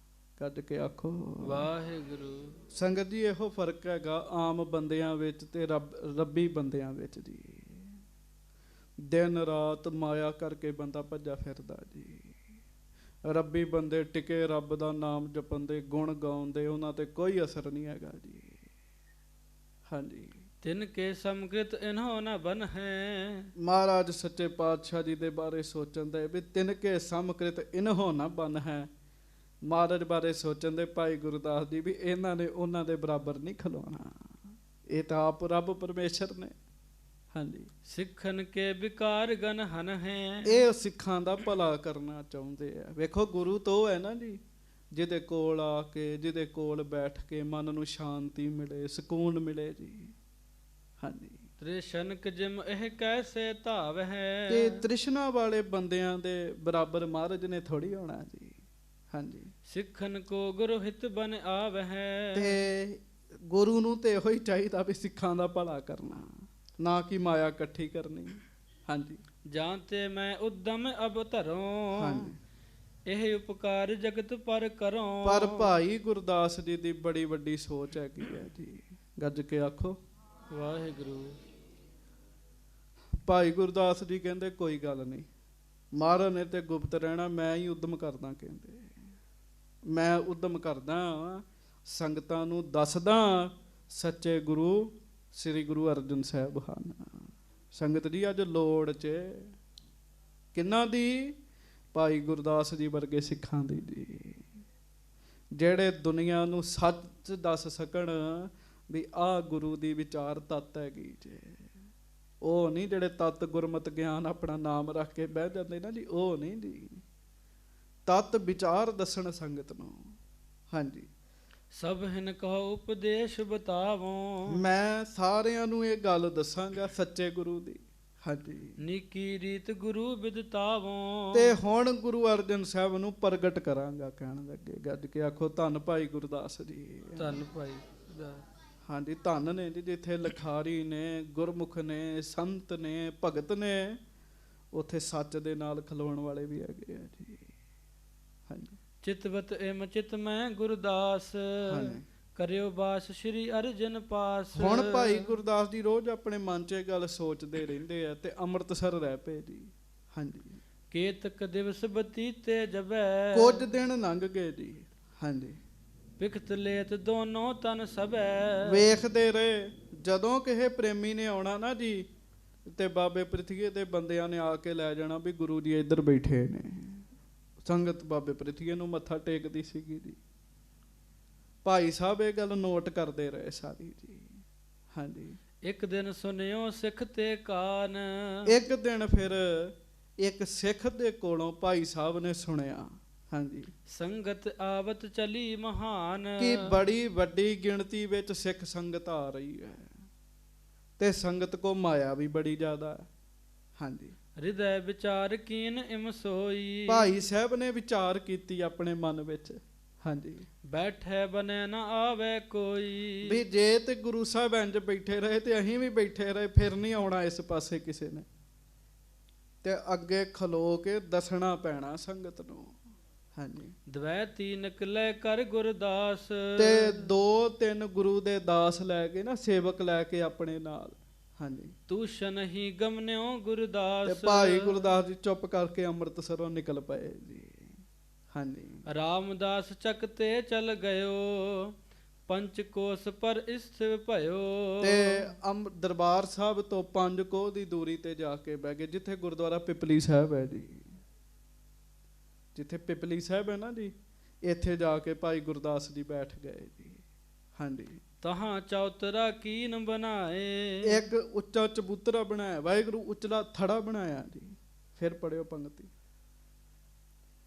ਕੱਢ ਕੇ ਆਖੋ ਵਾਹਿਗੁਰੂ। ਸੰਗਤ ਜੀ, ਇਹੋ ਫਰਕ ਹੈਗਾ ਆਮ ਬੰਦਿਆਂ ਵਿੱਚ ਤੇ ਰੱਬੀ ਬੰਦਿਆਂ ਵਿੱਚ ਜੀ। ਦਿਨ ਰਾਤ ਮਾਇਆ ਕਰਕੇ ਬੰਦਾ ਭੱਜਾ ਫਿਰਦਾ ਜੀ। ਰੱਬੀ ਬੰਦੇ ਟਿਕੇ ਰੱਬ ਦਾ ਨਾਮ ਜਪਣ ਦੇ, ਗੁਣ ਗਾਉਣ ਦੇ, ਉਹਨਾਂ ਤੇ ਕੋਈ ਅਸਰ ਨਹੀਂ ਹੈਗਾ ਜੀ। ਹਾਂਜੀ, ਤਿਨ ਕੇ ਸਮਕ੍ਰਿਤ ਇਨਹੁ ਨ ਬਨ ਹੈ। ਮਹਾਰਾਜ ਸੱਚੇ ਪਾਤਸ਼ਾਹ ਜੀ ਦੇ ਬਾਰੇ ਸੋਚਣ ਦੇ ਵੀ ਤਿਨ ਕੇ ਸਮਕ੍ਰਿਤ ਇਨਹੁ ਨ ਬਨ ਹੈ। ਮਹਾਰਾਜ ਬਾਰੇ ਸੋਚਣ ਦੇ ਭਾਈ ਗੁਰਦਾਸ ਜੀ ਵੀ ਇਹਨਾਂ ਨੇ ਉਹਨਾਂ ਦੇ ਬਰਾਬਰ ਨਹੀਂ ਖਲੋਣਾ, ਇਹ ਤਾਂ ਆਪ ਰੱਬ ਪਰਮੇਸ਼ਰ ਨੇ। ਹਾਂਜੀ, ਸਿੱਖਨ ਕੇ ਵਿਕਾਰ ਗਨ ਹਨ ਹੈ। ਇਹ ਸਿੱਖਾਂ ਦਾ ਭਲਾ ਕਰਨਾ ਚਾਹੁੰਦੇ ਆ। ਵੇਖੋ ਗੁਰੂ ਤੋਂ ਉਹ ਹੈ ਨਾ ਜੀ, ਜਿਹਦੇ ਕੋਲ ਆ ਕੇ, ਜਿਹਦੇ ਕੋਲ ਬੈਠ ਕੇ ਮਨ ਨੂੰ ਸ਼ਾਂਤੀ ਮਿਲੇ, ਸਕੂਨ ਮਿਲੇ ਜੀ। ਹਾਂਜੀ, ਤ੍ਰਿਸ਼ਨਕ ਜਿਮ ਇਹ ਕੈਸੇ ਧਾਵ ਹੈ। ਤੇ ਤ੍ਰਿਸ਼ਨਾ ਵਾਲੇ ਬੰਦਿਆਂ ਦੇ ਬਰਾਬਰ ਮਹਾਰਾਜ ਨੇ ਥੋੜੀ ਹੋਣਾ ਜੀ। ਹਾਂਜੀ, ਸਿੱਖਨ ਕੋ ਗੁਰੂ ਹਿਤ ਬਨ ਆਵ ਹੈ। ਤੇ ਗੁਰੂ ਨੂੰ ਤੇ ਇਹੋ ਹੀ ਚਾਹੀਦਾ ਵੀ ਸਿੱਖਾਂ ਦਾ ਭਲਾ ਕਰਨਾ, ਨਾ ਕਿ ਮਾਇਆ ਇਕੱਠੀ ਕਰਨੀ। ਹਾਂਜੀ, ਜਾਂ ਤੇ ਮੈਂ ਉਦਮ ਅਬ ਧਰੋਂ। ਹਾਂਜੀ, ਇਹ ਉਪਕਾਰ ਜਗਤ ਪਰ ਕਰੋ। ਪਰ ਭਾਈ ਗੁਰਦਾਸ ਜੀ ਦੀ ਬੜੀ ਵੱਡੀ ਸੋਚ ਹੈਗੀ ਹੈ ਜੀ। ਗੱਜ ਕੇ ਆਖੋ ਵਾਹਿਗੁਰੂ। ਭਾਈ ਗੁਰਦਾਸ ਜੀ ਕਹਿੰਦੇ ਕੋਈ ਗੱਲ ਨਹੀਂ, ਮਹਾਰਾਜ ਨੇ ਤੇ ਗੁਪਤ ਰਹਿਣਾ, ਮੈਂ ਹੀ ਉਦਮ ਕਰਦਾ। ਕਹਿੰਦੇ ਮੈਂ ਉਦਮ ਕਰਦਾ, ਸੰਗਤਾਂ ਨੂੰ ਦੱਸਦਾ ਸੱਚੇ ਗੁਰੂ ਸ੍ਰੀ ਗੁਰੂ ਅਰਜਨ ਸਾਹਿਬ ਹਨ। ਸੰਗਤ ਜੀ, ਅੱਜ ਲੋੜ 'ਚ ਕਿਹਨਾਂ ਦੀ? ਭਾਈ ਗੁਰਦਾਸ ਜੀ ਵਰਗੇ ਸਿੱਖਾਂ ਦੀ ਜੀ, ਜਿਹੜੇ ਦੁਨੀਆ ਨੂੰ ਸੱਚ ਦੱਸ ਸਕਣ ਵੀ ਆਹ ਗੁਰੂ ਦੀ ਵਿਚਾਰ ਤੱਤ ਹੈਗੀ ਜੇ। ਉਹ ਨਹੀਂ ਜਿਹੜੇ ਤੱਤ ਗੁਰਮਤਿ ਗਿਆਨ ਆਪਣਾ ਨਾਮ ਰੱਖ ਕੇ ਬਹਿ ਜਾਂਦੇ ਨਾ ਜੀ, ਉਹ ਨਹੀਂ ਜੀ। ਤੱਤ ਵਿਚਾਰ ਦੱਸਣ ਸੰਗਤ ਨੂੰ। ਹਾਂਜੀ, ਸਭ ਹਿਨ ਕਹੋ ਉਪਦੇਸ਼ ਬਤਾਵੋ। ਮੈਂ ਸਾਰਿਆਂ ਨੂੰ ਇਹ ਗੱਲ ਦੱਸਾਂਗਾ ਸੱਚੇ ਗੁਰੂ ਦੀ। ਹਾਂਜੀ, ਨੀਕੀ ਰੀਤ ਗੁਰੂ ਬਿਦਤਾਵੋ। ਤੇ ਹੁਣ ਗੁਰੂ ਅਰਜਨ ਸਾਹਿਬ ਨੂੰ ਪ੍ਰਗਟ ਕਰਾਂਗਾ। ਕਹਿਣ ਲੱਗੇ, ਗੱਜ ਕੇ ਆਖੋ ਧੰਨ ਭਾਈ ਗੁਰਦਾਸ ਜੀ। ਧੰਨ ਭਾਈ। ਹਾਂਜੀ, ਧੰਨ ਨੇ ਜੀ। ਜਿੱਥੇ ਲਿਖਾਰੀ ਨੇ, ਗੁਰਮੁਖ ਨੇ, ਸੰਤ ਨੇ, ਭਗਤ ਨੇ, ਉੱਥੇ ਸੱਚ ਦੇ ਨਾਲ ਖਲੋਣ ਵਾਲੇ ਵੀ ਹੈਗੇ ਆ ਜੀ। ਹਾਂਜੀ, ਚਿਤਵਤ ਏਮ ਚਿਤ ਮੈਂ ਗੁਰਦਾਸ। ਹਾਂਜੀ, ਕਰਿਓ ਬਾਸ ਸ਼੍ਰੀ ਅਰਜਨ ਪਾਸ। ਹੁਣ ਭਾਈ ਗੁਰਦਾਸ ਜੀ ਰੋਜ਼ ਆਪਣੇ ਮਨ 'ਚ ਇਹ ਗੱਲ ਸੋਚਦੇ ਰਹਿੰਦੇ ਆ ਤੇ ਅੰਮ੍ਰਿਤਸਰ ਰਹਿ ਪਏ ਜੀ। ਹਾਂਜੀ, ਕੇਤਕ ਦਿਵਸ ਬਤੀਤੇ ਜਬੈ। ਕੁਝ ਦਿਨ ਲੰਘ ਗਏ ਜੀ। ਹਾਂਜੀ, ਪਿਖਤ ਲੇਤ ਦੋਨੋਂ ਤਨ ਸਭੈ। ਵੇਖਦੇ ਰਹੇ, ਜਦੋਂ ਕਿਸੇ ਪ੍ਰੇਮੀ ਨੇ ਆਉਣਾ ਨਾ ਜੀ, ਤੇ ਬਾਬੇ ਪ੍ਰਿਥੀਏ ਦੇ ਬੰਦਿਆਂ ਨੇ ਆ ਕੇ ਲੈ ਜਾਣਾ ਵੀ ਗੁਰੂ ਜੀ ਇੱਧਰ ਬੈਠੇ ਨੇ। ਸੰਗਤ ਬਾਬੇ ਪ੍ਰਿਥੀਏ ਨੂੰ ਮੱਥਾ ਟੇਕਦੀ ਸੀਗੀ ਜੀ। ਭਾਈ ਸਾਹਿਬ ਇਹ ਗੱਲ ਨੋਟ ਕਰਦੇ ਰਹੇ ਸਾਰੀ ਜੀ। ਹਾਂਜੀ, ਇੱਕ ਦਿਨ ਸੁਨਿਓ ਸਿੱਖ ਤੇ ਕਾਨ। ਇੱਕ ਦਿਨ ਫਿਰ ਇੱਕ ਸਿੱਖ ਦੇ ਕੋਲੋਂ ਭਾਈ ਸਾਹਿਬ ਨੇ ਸੁਣਿਆ। ਹਾਂਜੀ, ਸੰਗਤ ਆਵਤ ਚਲੀ ਮਹਾਨ। ਕਿ ਬੜੀ ਵੱਡੀ ਗਿਣਤੀ ਵਿੱਚ ਸਿੱਖ ਸੰਗਤ ਆ ਰਹੀ ਹੈ ਤੇ ਸੰਗਤ ਕੋ ਮਾਇਆ ਵੀ ਬੜੀ ਜ਼ਿਆਦਾ ਹੈ। ਹਾਂਜੀ, ਹਿਰਦੈ ਵਿਚਾਰ ਕੀਨ ਇਮ ਸੋਈ। ਭਾਈ ਸਾਹਿਬ ਨੇ ਵਿਚਾਰ ਕੀਤੀ ਆਪਣੇ ਮਨ ਵਿੱਚ। ਹਾਂਜੀ, ਬੈਠੇ ਬਨੇ ਨਾ ਆਵੇ ਕੋਈ। ਵੀ ਜੇ ਤੇ ਗੁਰੂ ਸਾਹਿਬ ਇੰਜ ਬੈਠੇ ਰਹੇ ਤੇ ਅਸੀਂ ਵੀ ਬੈਠੇ ਰਹੇ, ਫਿਰ ਨਹੀਂ ਆਉਣਾ ਇਸ ਪਾਸੇ ਕਿਸੇ ਨੇ, ਤੇ ਅੱਗੇ ਖਲੋ ਕੇ ਦੱਸਣਾ ਪੈਣਾ ਸੰਗਤ ਨੂੰ। ਹਾਂਜੀ, ਦਵੈ ਤੀਨਕ ਲੈ ਕਰ ਗੁਰਦਾਸ। ਤੇ 2-3 ਗੁਰੂ ਦੇ ਦਾਸ ਲੈ ਕੇ ਨਾ, ਸੇਵਕ ਲੈ ਕੇ ਆਪਣੇ ਨਾਲ। ਹਾਂਜੀ, ਤੂਸ਼ਨ ਹੀ ਗਮਨਿਓ ਗੁਰਦਾਸ। ਤੇ ਭਾਈ ਗੁਰਦਾਸ ਜੀ ਚੁੱਪ ਕਰਕੇ ਅੰਮ੍ਰਿਤਸਰੋਂ ਨਿਕਲ ਪਏ ਜੀ। ਹਾਂਜੀ, ਰਾਮਦਾਸ ਚੱਕ ਤੇ ਚਲ ਗਇਓ। ਪੰਚ ਕੋਸ ਪਰ ਇਸਥਿ ਭਇਓ। ਤੇ ਦਰਬਾਰ ਸਾਹਿਬ ਤੋਂ 5 ਕੋਹ ਦੀ ਦੂਰੀ ਤੇ ਜਾ ਕੇ ਬਹਿ ਗਏ, ਜਿੱਥੇ ਗੁਰਦੁਆਰਾ ਪਿਪਲੀ ਸਾਹਿਬ ਹੈ ਜੀ। ਜਿੱਥੇ ਪਿਪਲੀ ਸਾਹਿਬ ਹੈ ਨਾ ਜੀ, ਇੱਥੇ ਜਾ ਕੇ ਭਾਈ ਗੁਰਦਾਸ ਜੀ ਬੈਠ ਗਏ ਜੀ। ਹਾਂਜੀ। ਤਹਾਂ ਚੌਤਰਾ ਕੀਨ ਬਣਾਏ। ਇੱਕ ਉੱਚਾ ਚਬੂਤਰਾ ਬਣਾਇਆ, ਵਾਹਿਗੁਰੂ ਉਚਲਾ ਥੜਾ ਬਣਾਇਆ ਜੀ। ਫਿਰ ਪੜਿਓ ਪੰਗਤੀ।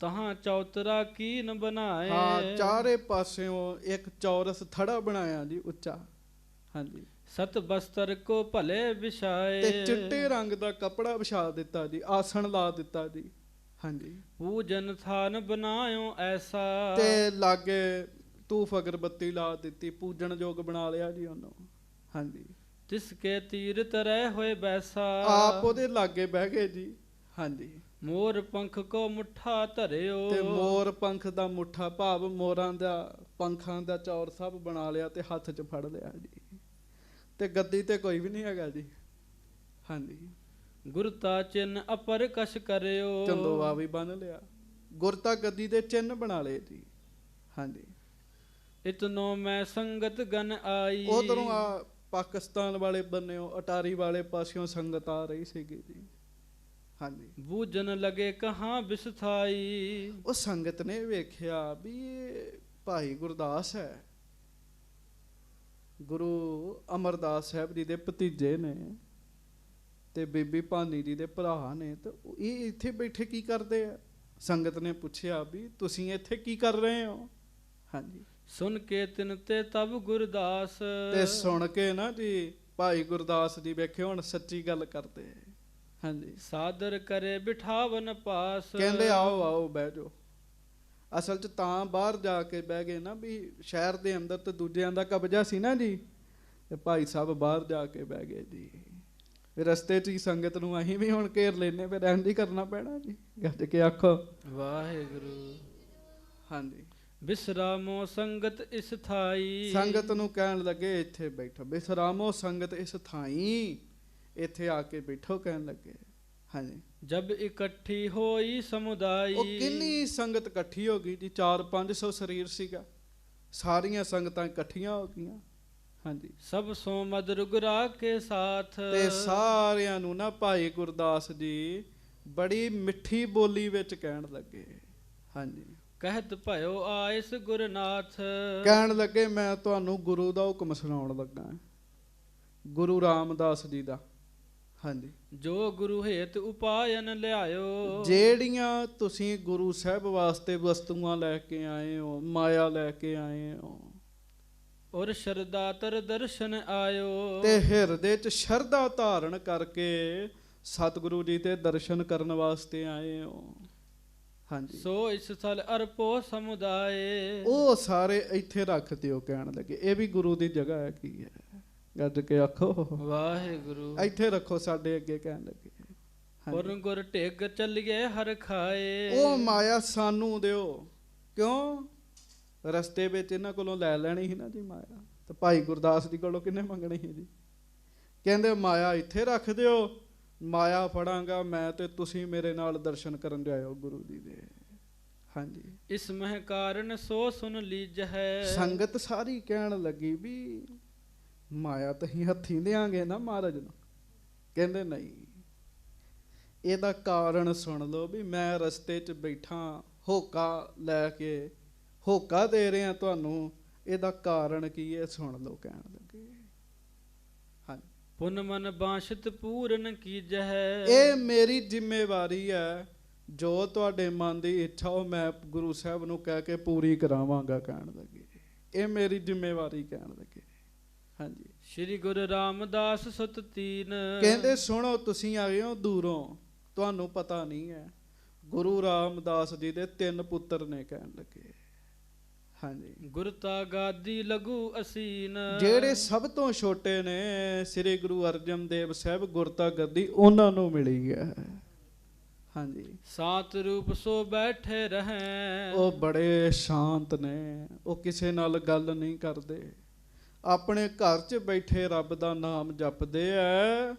ਤਹਾਂ ਚੌਤਰਾ ਕੀਨ ਬਣਾਏ। ਹਾਂ, ਚਾਰੇ ਪਾਸਿਓਂ ਇੱਕ ਚੌਰਸ ਥੜਾ ਬਣਾਇਆ ਜੀ ਉੱਚਾ। ਹਾਂਜੀ। ਸਤ ਬਸਤਰ ਕੋ ਭਲੇ ਵਿਛਾਏ। ਤੇ ਚਿੱਟੇ ਰੰਗ ਦਾ ਕੱਪੜਾ ਵਿਛਾ ਦਿੱਤਾ ਜੀ, ਆਸਣ ਲਾ ਦਿੱਤਾ ਜੀ। ਹਾਂਜੀ। ਪੂਜਨ ਥਾਨ ਬਣਾਇਓ ਐਸਾ। ਤੇ ਲਾਗੇ ਧੂਫ ਅਗਰਬੱਤੀ ਲਾ ਦਿੱਤੀ, ਪੂਜਣ ਯੋਗ ਬਣਾ ਲਿਆ ਜੀ ਉਹਨੂੰ। ਹਾਂਜੀ। ਤਿਸ ਕੇ ਤੀਰਤ ਰਹਿ ਹੋਏ ਬੈਸਾ। ਆਪ ਉਹਦੇ ਲਾਗੇ ਬਹਿ ਗਏ ਜੀ। ਹਾਂਜੀ। ਮੋਰ ਪੰਖ ਕੋ ਮੁੱਠਾ ਧਰਿਓ। ਤੇ ਮੋਰ ਪੰਖ ਦਾ ਮੁੱਠਾ, ਭਾਵ ਮੋਰਾਂ ਦਾ ਪੰਖਾਂ ਦਾ ਚੌਰ ਸਭ ਬਣਾ ਲਿਆ ਤੇ ਹੱਥ 'ਚ ਫੜ ਲਿਆ ਜੀ। ਤੇ ਗੱਦੀ ਤੇ ਕੋਈ ਵੀ ਨਹੀਂ ਹੈਗਾ ਜੀ। ਹਾਂਜੀ। ਗੁਰਤਾ ਚਿੰਨ ਅਪਰ ਕਸ਼ ਕਰਿਓ। ਚੰਦੋਆ ਵੀ ਬੰਨ ਲਿਆ, ਗੁਰਤਾ ਗੱਦੀ ਦੇ ਚਿੰਨ ਬਣਾ ਲਏ ਜੀ। ਹਾਂਜੀ। ਇਤਨੋ ਮੈਂ ਸੰਗਤ ਗਨ ਆਈ। ਉਧਰੋਂ ਆ ਪਾਕਿਸਤਾਨ ਵਾਲੇ ਬੰਨਿਓ, ਅਟਾਰੀ ਵਾਲੇ ਪਾਸਿਓਂ ਸੰਗਤ ਆ ਰਹੀ ਸੀਗੀ ਜੀ। ਹਾਂਜੀ। ਬੂਝਣ ਲਗੇ ਕਹਾਂ ਬਿਸਥਾਈ। ਉਹ ਸੰਗਤ ਨੇ ਵੇਖਿਆ ਵੀ ਇਹ ਭਾਈ ਗੁਰਦਾਸ ਹੈ, ਗੁਰੂ ਅਮਰਦਾਸ ਸਾਹਿਬ ਜੀ ਦੇ ਭਤੀਜੇ ਨੇ ਤੇ ਬੀਬੀ ਭਾਨੀ ਜੀ ਦੇ ਭਰਾ ਨੇ, ਤੇ ਇਹ ਇੱਥੇ ਬੈਠੇ ਕੀ ਕਰਦੇ ਆ? ਸੰਗਤ ਨੇ ਪੁੱਛਿਆ ਵੀ ਤੁਸੀਂ ਇੱਥੇ ਕੀ ਕਰ ਰਹੇ ਹੋ? ਹਾਂਜੀ। ਸੁਣ ਕੇ ਤਿਨ ਤੇ ਤਬ ਗੁਰਦਾਸ। ਤੇ ਸੁਣ ਕੇ ਨਾ ਜੀ ਭਾਈ ਗੁਰਦਾਸ ਜੀ ਵੇਖਿਓ ਹੁਣ ਸੱਚੀ ਗੱਲ ਕਰਦੇ। ਹਾਂਜੀ। ਸਾਦਰ ਕਰੇ ਬਿਠਾਵਨ ਪਾਸ। ਕਹਿੰਦੇ ਆਓ ਆਓ ਬਹਿ ਜਾਓ। ਅਸਲ 'ਚ ਤਾਂ ਬਾਹਰ ਜਾ ਕੇ ਬਹਿ ਗਏ ਨਾ ਵੀ ਸ਼ਹਿਰ ਦੇ ਅੰਦਰ ਤੇ ਦੂਜਿਆਂ ਦਾ ਕਬਜ਼ਾ ਸੀ ਨਾ ਜੀ, ਤੇ ਭਾਈ ਸਾਹਿਬ ਬਾਹਰ ਜਾ ਕੇ ਬਹਿ ਗਏ ਜੀ। ਫਿਰ ਰਸਤੇ 'ਚ ਹੀ ਸੰਗਤ ਨੂੰ ਅਸੀਂ ਵੀ ਹੁਣ ਘੇਰ ਲੈਨੇ, ਫਿਰ ਇੰਝ ਹੀ ਕਰਨਾ ਪੈਣਾ ਜੀ। ਗੱਜ ਕੇ ਆਖੋ ਵਾਹਿਗੁਰੂ। ਹਾਂਜੀ। ਬਿਸਰਾਮੋ ਸੰਗਤ ਇਸ ਥਾਈ। ਸੰਗਤ ਨੂੰ ਕਹਿਣ ਲੱਗੇ ਇੱਥੇ ਬੈਠੋ, ਬਿਸਰਾਮੋ ਸੰਗਤ ਇਸ ਥਾਈ, ਇੱਥੇ ਆ ਕੇ ਬੈਠੋ ਕਹਿਣ ਲੱਗੇ। ਹਾਂਜੀ। ਜਬ ਇਕੱਠੀ ਹੋਈ ਸਮੁਦਾਈ। ਉਹ ਕਿੰਨੀ ਸੰਗਤ ਇਕੱਠੀ ਹੋ ਗਈ ਜੀ, 400-500 ਸਰੀਰ ਸੀਗਾ, ਸਾਰੀਆਂ ਸੰਗਤਾਂ ਇਕੱਠੀਆਂ ਹੋ ਗਈਆਂ। ਹਾਂਜੀ। ਸਭ ਸੋ ਮਦਰ ਗੁਰਾ ਕੇ ਸਾਥ। ਤੇ ਸਾਰਿਆਂ ਨੂੰ ਨਾ ਭਾਈ ਗੁਰਦਾਸ ਜੀ ਬੜੀ ਮਿੱਠੀ ਬੋਲੀ ਵਿੱਚ ਕਹਿਣ ਲੱਗੇ। ਹਾਂਜੀ। ਕਹਿਤ ਭਇਓ ਆਇਸ ਗੁਰਨਾਥ। ਕਹਿਣ ਲੱਗੇ ਮੈਂ ਤੁਹਾਨੂੰ ਗੁਰੂ ਦਾ ਹੁਕਮ ਸੁਣਾਉਣ ਲੱਗਾ, ਗੁਰੂ ਰਾਮਦਾਸ ਜੀ ਦਾ। ਹਾਂਜੀ। ਜੋ ਗੁਰੂ ਹੇਤ ਉਪਾਇਨ ਲਿਆਇਓ। ਜਿਹੜੀਆਂ ਤੁਸੀਂ ਗੁਰੂ ਸਾਹਿਬ ਵਾਸਤੇ ਵਸਤੂਆਂ ਲੈ ਕੇ ਆਏ ਹੋ, ਮਾਇਆ ਲੈ ਕੇ ਆਏ ਹੋ, ਔਰ ਸ਼ਰਧਾ ਤਰ ਦਰਸ਼ਨ ਆਇਓ। ਤੇ ਹਿਰਦੇ 'ਚ ਸ਼ਰਧਾ ਧਾਰਨ ਕਰਕੇ ਸਤਿਗੁਰੂ ਜੀ ਦੇ ਦਰਸ਼ਨ ਕਰਨ ਵਾਸਤੇ ਆਏ ਹੋ। ਹਾਂਜੀ। ਸੋ ਇਸ ਸਥਲ ਅਰਪੋ ਸਮੁਦਾਏ। ਉਹ ਸਾਰੇ ਇੱਥੇ ਰੱਖ ਦਿਓ ਕਹਿਣ ਲੱਗੇ। ਇਹ ਵੀ ਗੁਰੂ ਦੀ ਜਗ੍ਹਾ ਹੈ ਕੀ ਹੈ? ਗੱਜ ਕੇ ਆਖੋ ਵਾਹਿਗੁਰੂ। ਇੱਥੇ ਰੱਖੋ ਸਾਡੇ ਅੱਗੇ ਕਹਿਣ ਲੱਗੇ। ਪੁਰਨ ਗੁਰ ਢਿੱਗ ਚੱਲੀਏ ਹਰ ਖਾਏ। ਉਹ ਮਾਇਆ ਸਾਨੂੰ ਦਿਓ। ਕਿਉਂ? ਰਸਤੇ ਵਿੱਚ ਇਹਨਾਂ ਕੋਲੋਂ ਲੈ ਲੈਣੀ ਸੀ ਨਾ ਜੀ ਮਾਇਆ, ਤੇ ਭਾਈ ਗੁਰਦਾਸ ਜੀ ਕੋਲੋਂ ਕਿੰਨੇ ਮੰਗਣੀ ਸੀ ਜੀ? ਕਹਿੰਦੇ ਮਾਇਆ ਇੱਥੇ ਰੱਖ ਦਿਓ, ਮਾਇਆ ਫੜਾਂਗਾ ਮੈਂ ਤੇ ਤੁਸੀਂ ਮੇਰੇ ਨਾਲ ਦਰਸ਼ਨ ਕਰਨ ਜਾਇਓ ਗੁਰੂ ਜੀ ਦੇ। ਹਾਂਜੀ। ਇਸ ਮਹਿ ਕਾਰਨ ਸੋ ਸੁਨ ਲੀਜ ਹੈ। ਸੰਗਤ ਸਾਰੀ ਕਹਿਣ ਲੱਗੀ ਵੀ ਮਾਇਆ ਤਾਂ ਅਸੀਂ ਹੱਥੀਂ ਦਿਆਂਗੇ ਨਾ ਮਹਾਰਾਜ ਨੂੰ। ਕਹਿੰਦੇ ਨਹੀਂ, ਇਹਦਾ ਕਾਰਨ ਸੁਣ ਲਓ ਵੀ ਮੈਂ ਰਸਤੇ 'ਚ ਬੈਠਾ, ਹੋਕਾ ਲੈ ਕੇ ਹੋਕਾ ਦੇ ਰਿਹਾ ਤੁਹਾਨੂੰ, ਇਹਦਾ ਕਾਰਨ ਕੀ ਹੈ ਸੁਣ ਲਓ ਕਹਿਣ ਲੱਗੇ। ਹਾਂਜੀ। ਪੁਨ ਮਨ ਬਾਸ਼ਿਤ ਪੂਰਨ ਕੀਜਹਿ। ਇਹ ਮੇਰੀ ਜ਼ਿੰਮੇਵਾਰੀ ਹੈ, ਜੋ ਤੁਹਾਡੇ ਮਨ ਦੀ ਇੱਛਾ ਉਹ ਮੈਂ ਗੁਰੂ ਸਾਹਿਬ ਨੂੰ ਕਹਿ ਕੇ ਪੂਰੀ ਕਰਾਵਾਂਗਾ ਕਹਿਣ ਲੱਗੇ। ਇਹ ਮੇਰੀ ਜ਼ਿੰਮੇਵਾਰੀ ਕਹਿਣ ਲੱਗੇ। ਹਾਂਜੀ। ਸ਼੍ਰੀ ਗੁਰੂ ਰਾਮਦਾਸ ਸੁਤ ਤੀਨ। ਕਹਿੰਦੇ ਸੁਣੋ ਤੁਸੀਂ ਆਏ ਹੋ ਦੂਰੋਂ, ਤੁਹਾਨੂੰ ਪਤਾ ਨਹੀਂ ਹੈ, ਗੁਰੂ ਰਾਮਦਾਸ ਜੀ ਦੇ 3 ਪੁੱਤਰ ਨੇ ਕਹਿਣ ਲੱਗੇ। ਹਾਂਜੀ। ਗੁਰਤਾ ਗਾਦੀ ਲਘੂ ਅਸੀਨ। ਜਿਹੜੇ ਸਭ ਤੋਂ ਛੋਟੇ ਨੇ ਸ੍ਰੀ ਗੁਰੂ ਅਰਜਨ ਦੇਵ ਸਾਹਿਬ, ਗੁਰਤਾ ਗੱਦੀ ਉਹਨਾਂ ਨੂੰ ਮਿਲੀ ਹੈ। ਹਾਂਜੀ। ਸਾਤ ਰੂਪ ਸੋ ਬੈਠੇ ਰਹੇ। ਉਹ ਬੜੇ ਸ਼ਾਂਤ ਨੇ, ਉਹ ਕਿਸੇ ਨਾਲ ਗੱਲ ਨਹੀਂ ਕਰਦੇ, ਆਪਣੇ ਘਰ 'ਚ ਬੈਠੇ ਰੱਬ ਦਾ ਨਾਮ ਜਪਦੇ ਐ,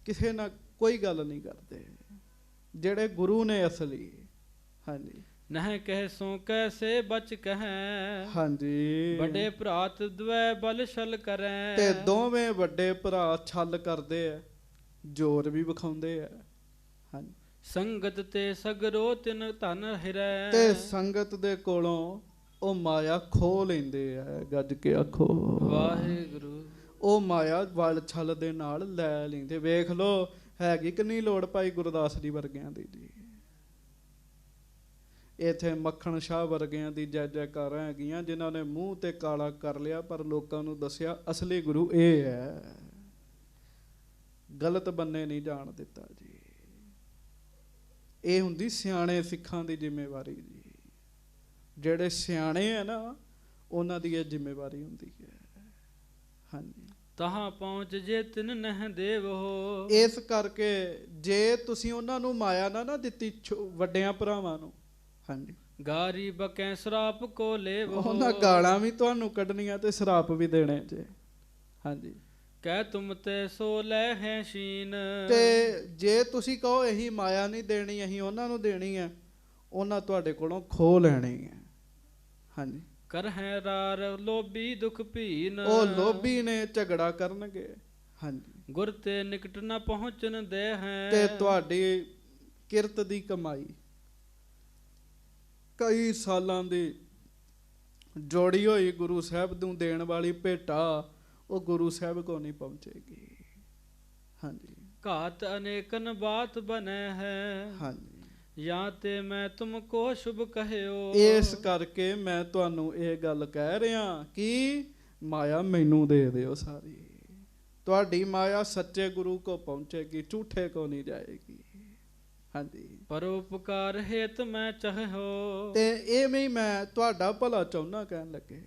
ਕਿਸੇ ਨਾਲ ਕੋਈ ਗੱਲ ਨਹੀਂ ਕਰਦੇ, ਜਿਹੜੇ ਗੁਰੂ ਨੇ ਅਸਲੀ। ਹਾਂਜੀ। ਨਹਿ ਕਹਿ ਸੋ ਕੈਸੇ ਬਚ ਕਹੈ। ਹਾਂਜੀ। ਵੱਡੇ ਭਰਾਤ ਦਵੈ ਬਲ ਛਲ ਕਰੈ। ਤੇ ਦੋਵੇਂ ਵੱਡੇ ਭਰਾ ਛਲ ਕਰਦੇ ਐ, ਜ਼ੋਰ ਵੀ ਵਿਖਾਉਂਦੇ ਐ। ਹਾਂਜੀ। ਸੰਗਤ ਤੇ ਸਗਰੋ ਤਿਨ ਧਨ ਹਿਰੈ। ਤੇ ਸੰਗਤ ਦੇ ਕੋਲੋਂ ਉਹ ਮਾਇਆ ਖੋ ਲੈਂਦੇ ਆ। ਗੱਜ ਕੇ ਆਖੋ ਵਾਹਿਗੁਰੂ। ਉਹ ਮਾਇਆ ਵਲ ਛਲ ਦੇ ਨਾਲ ਲੈ ਲੈਂਦੇ। ਵੇਖ ਲੋ ਹੈਗੀ ਕਿੰਨੀ ਲੋੜ ਭਾਈ ਗੁਰਦਾਸ ਜੀ ਵਰਗਿਆਂ ਦੀ ਜੀ। ਇੱਥੇ ਮੱਖਣ ਸ਼ਾਹ ਵਰਗਿਆਂ ਦੀ ਜੈ ਜੈਕਾਰਾਂ ਹੈਗੀਆਂ ਜਿਨ੍ਹਾਂ ਨੇ ਮੂੰਹ ਤੇ ਕਾਲਾ ਕਰ ਲਿਆ ਪਰ ਲੋਕਾਂ ਨੂੰ ਦੱਸਿਆ ਅਸਲੀ ਗੁਰੂ ਇਹ ਹੈ। ਗਲਤ ਬੰਨੇ ਨਹੀਂ ਜਾਣ ਦਿੱਤਾ ਜੀ। ਇਹ ਹੁੰਦੀ ਸਿਆਣੇ ਸਿੱਖਾਂ ਦੀ ਜ਼ਿੰਮੇਵਾਰੀ ਜੀ। ਜਿਹੜੇ ਸਿਆਣੇ ਹੈ ਨਾ ਉਹਨਾਂ ਦੀ ਇਹ ਜ਼ਿੰਮੇਵਾਰੀ ਹੁੰਦੀ ਹੈ। ਹਾਂਜੀ। ਤਹਾਂ ਪਹੁੰਚ ਜੇ ਤਿਨ ਨਹਿ ਦੇਵੋ। ਇਸ ਕਰਕੇ ਜੇ ਤੁਸੀਂ ਉਹਨਾਂ ਨੂੰ ਮਾਇਆ ਨਾ ਦਿੱਤੀ ਵੱਡਿਆਂ ਭਰਾਵਾਂ ਨੂੰ, ਹਾਂਜੀ, ਗਾਰੀ ਬਕੈ ਸਰਾਪ ਕੋ ਲੇਵੋ। ਉਹਨਾਂ ਗਾਲਾਂ ਵੀ ਤੁਹਾਨੂੰ ਕੱਢਣੀਆਂ ਤੇ ਸਰਾਪ ਵੀ ਦੇਣੇ ਜੇ। ਹਾਂਜੀ। ਕਹਿ ਤੁਮ ਤੇ ਸੋ ਲੈ ਹੈ ਸ਼ੀਨ। ਤੇ ਜੇ ਤੁਸੀਂ ਕਹੋ ਇਹੀ ਮਾਇਆ ਨਹੀਂ ਦੇਣੀ ਅਸੀਂ ਉਹਨਾਂ ਨੂੰ ਦੇਣੀ ਹੈ, ਉਹਨਾਂ ਤੁਹਾਡੇ ਕੋਲੋਂ ਖੋ ਲੈਣੀ ਹੈ। ਹਾਂਜੀ। ਕਰ ਹੈ ਰਾਰ ਲੋਭੀ ਦੁਖ ਭੀਨ। ਉਹ ਲੋਭੀ ਨੇ ਝਗੜਾ ਕਰਨਗੇ। ਹਾਂਜੀ। ਗੁਰ ਤੇ ਨਿਕਟ ਨਾ ਪਹੁੰਚਣ ਦੇ ਹੈ। ਤੇ ਤੁਹਾਡੀ ਕਿਰਤ ਦੀ ਕਮਾਈ ਕਈ ਸਾਲਾਂ ਦੀ ਜੋੜੀ ਹੋਈ ਗੁਰੂ ਸਾਹਿਬ ਨੂੰ ਦੇਣ ਵਾਲੀ ਭੇਟਾ ਉਹ ਗੁਰੂ ਸਾਹਿਬ ਕੋ ਨਹੀਂ ਪਹੁੰਚੇਗੀ। ਹਾਂਜੀ। ਘਾਤ ਅਨੇਕਨ ਬਾਤ ਬਨੈ ਹੈ। ਹਾਂਜੀ। ਜਾਂ ਤੇ ਮੈਂ ਤੁਮ ਕੋ ਸ਼ੁਭ ਕਹਿਓ। ਇਸ ਕਰਕੇ ਮੈਂ ਤੁਹਾਨੂੰ ਇਹ ਗੱਲ ਕਹਿ ਰਿਹਾ ਕਿ ਮਾਇਆ ਮੈਨੂੰ ਦੇ ਦਿਓ ਸਾਰੀ। ਤੁਹਾਡੀ ਮਾਇਆ ਸੱਚੇ ਗੁਰੂ ਕੋ ਪਹੁੰਚੇਗੀ, ਝੂਠੇ ਕੋ ਨਹੀਂ ਜਾਏਗੀ। ਹਾਂਜੀ। ਪਰਉਪਕਾਰ ਹੇਤ ਮੈਂ ਚਾਹੋ। ਤੇ ਐਵੇਂ ਹੀ ਮੈਂ ਤੁਹਾਡਾ ਭਲਾ ਚਾਹੁੰਦਾ ਕਹਿਣ ਲੱਗੇ।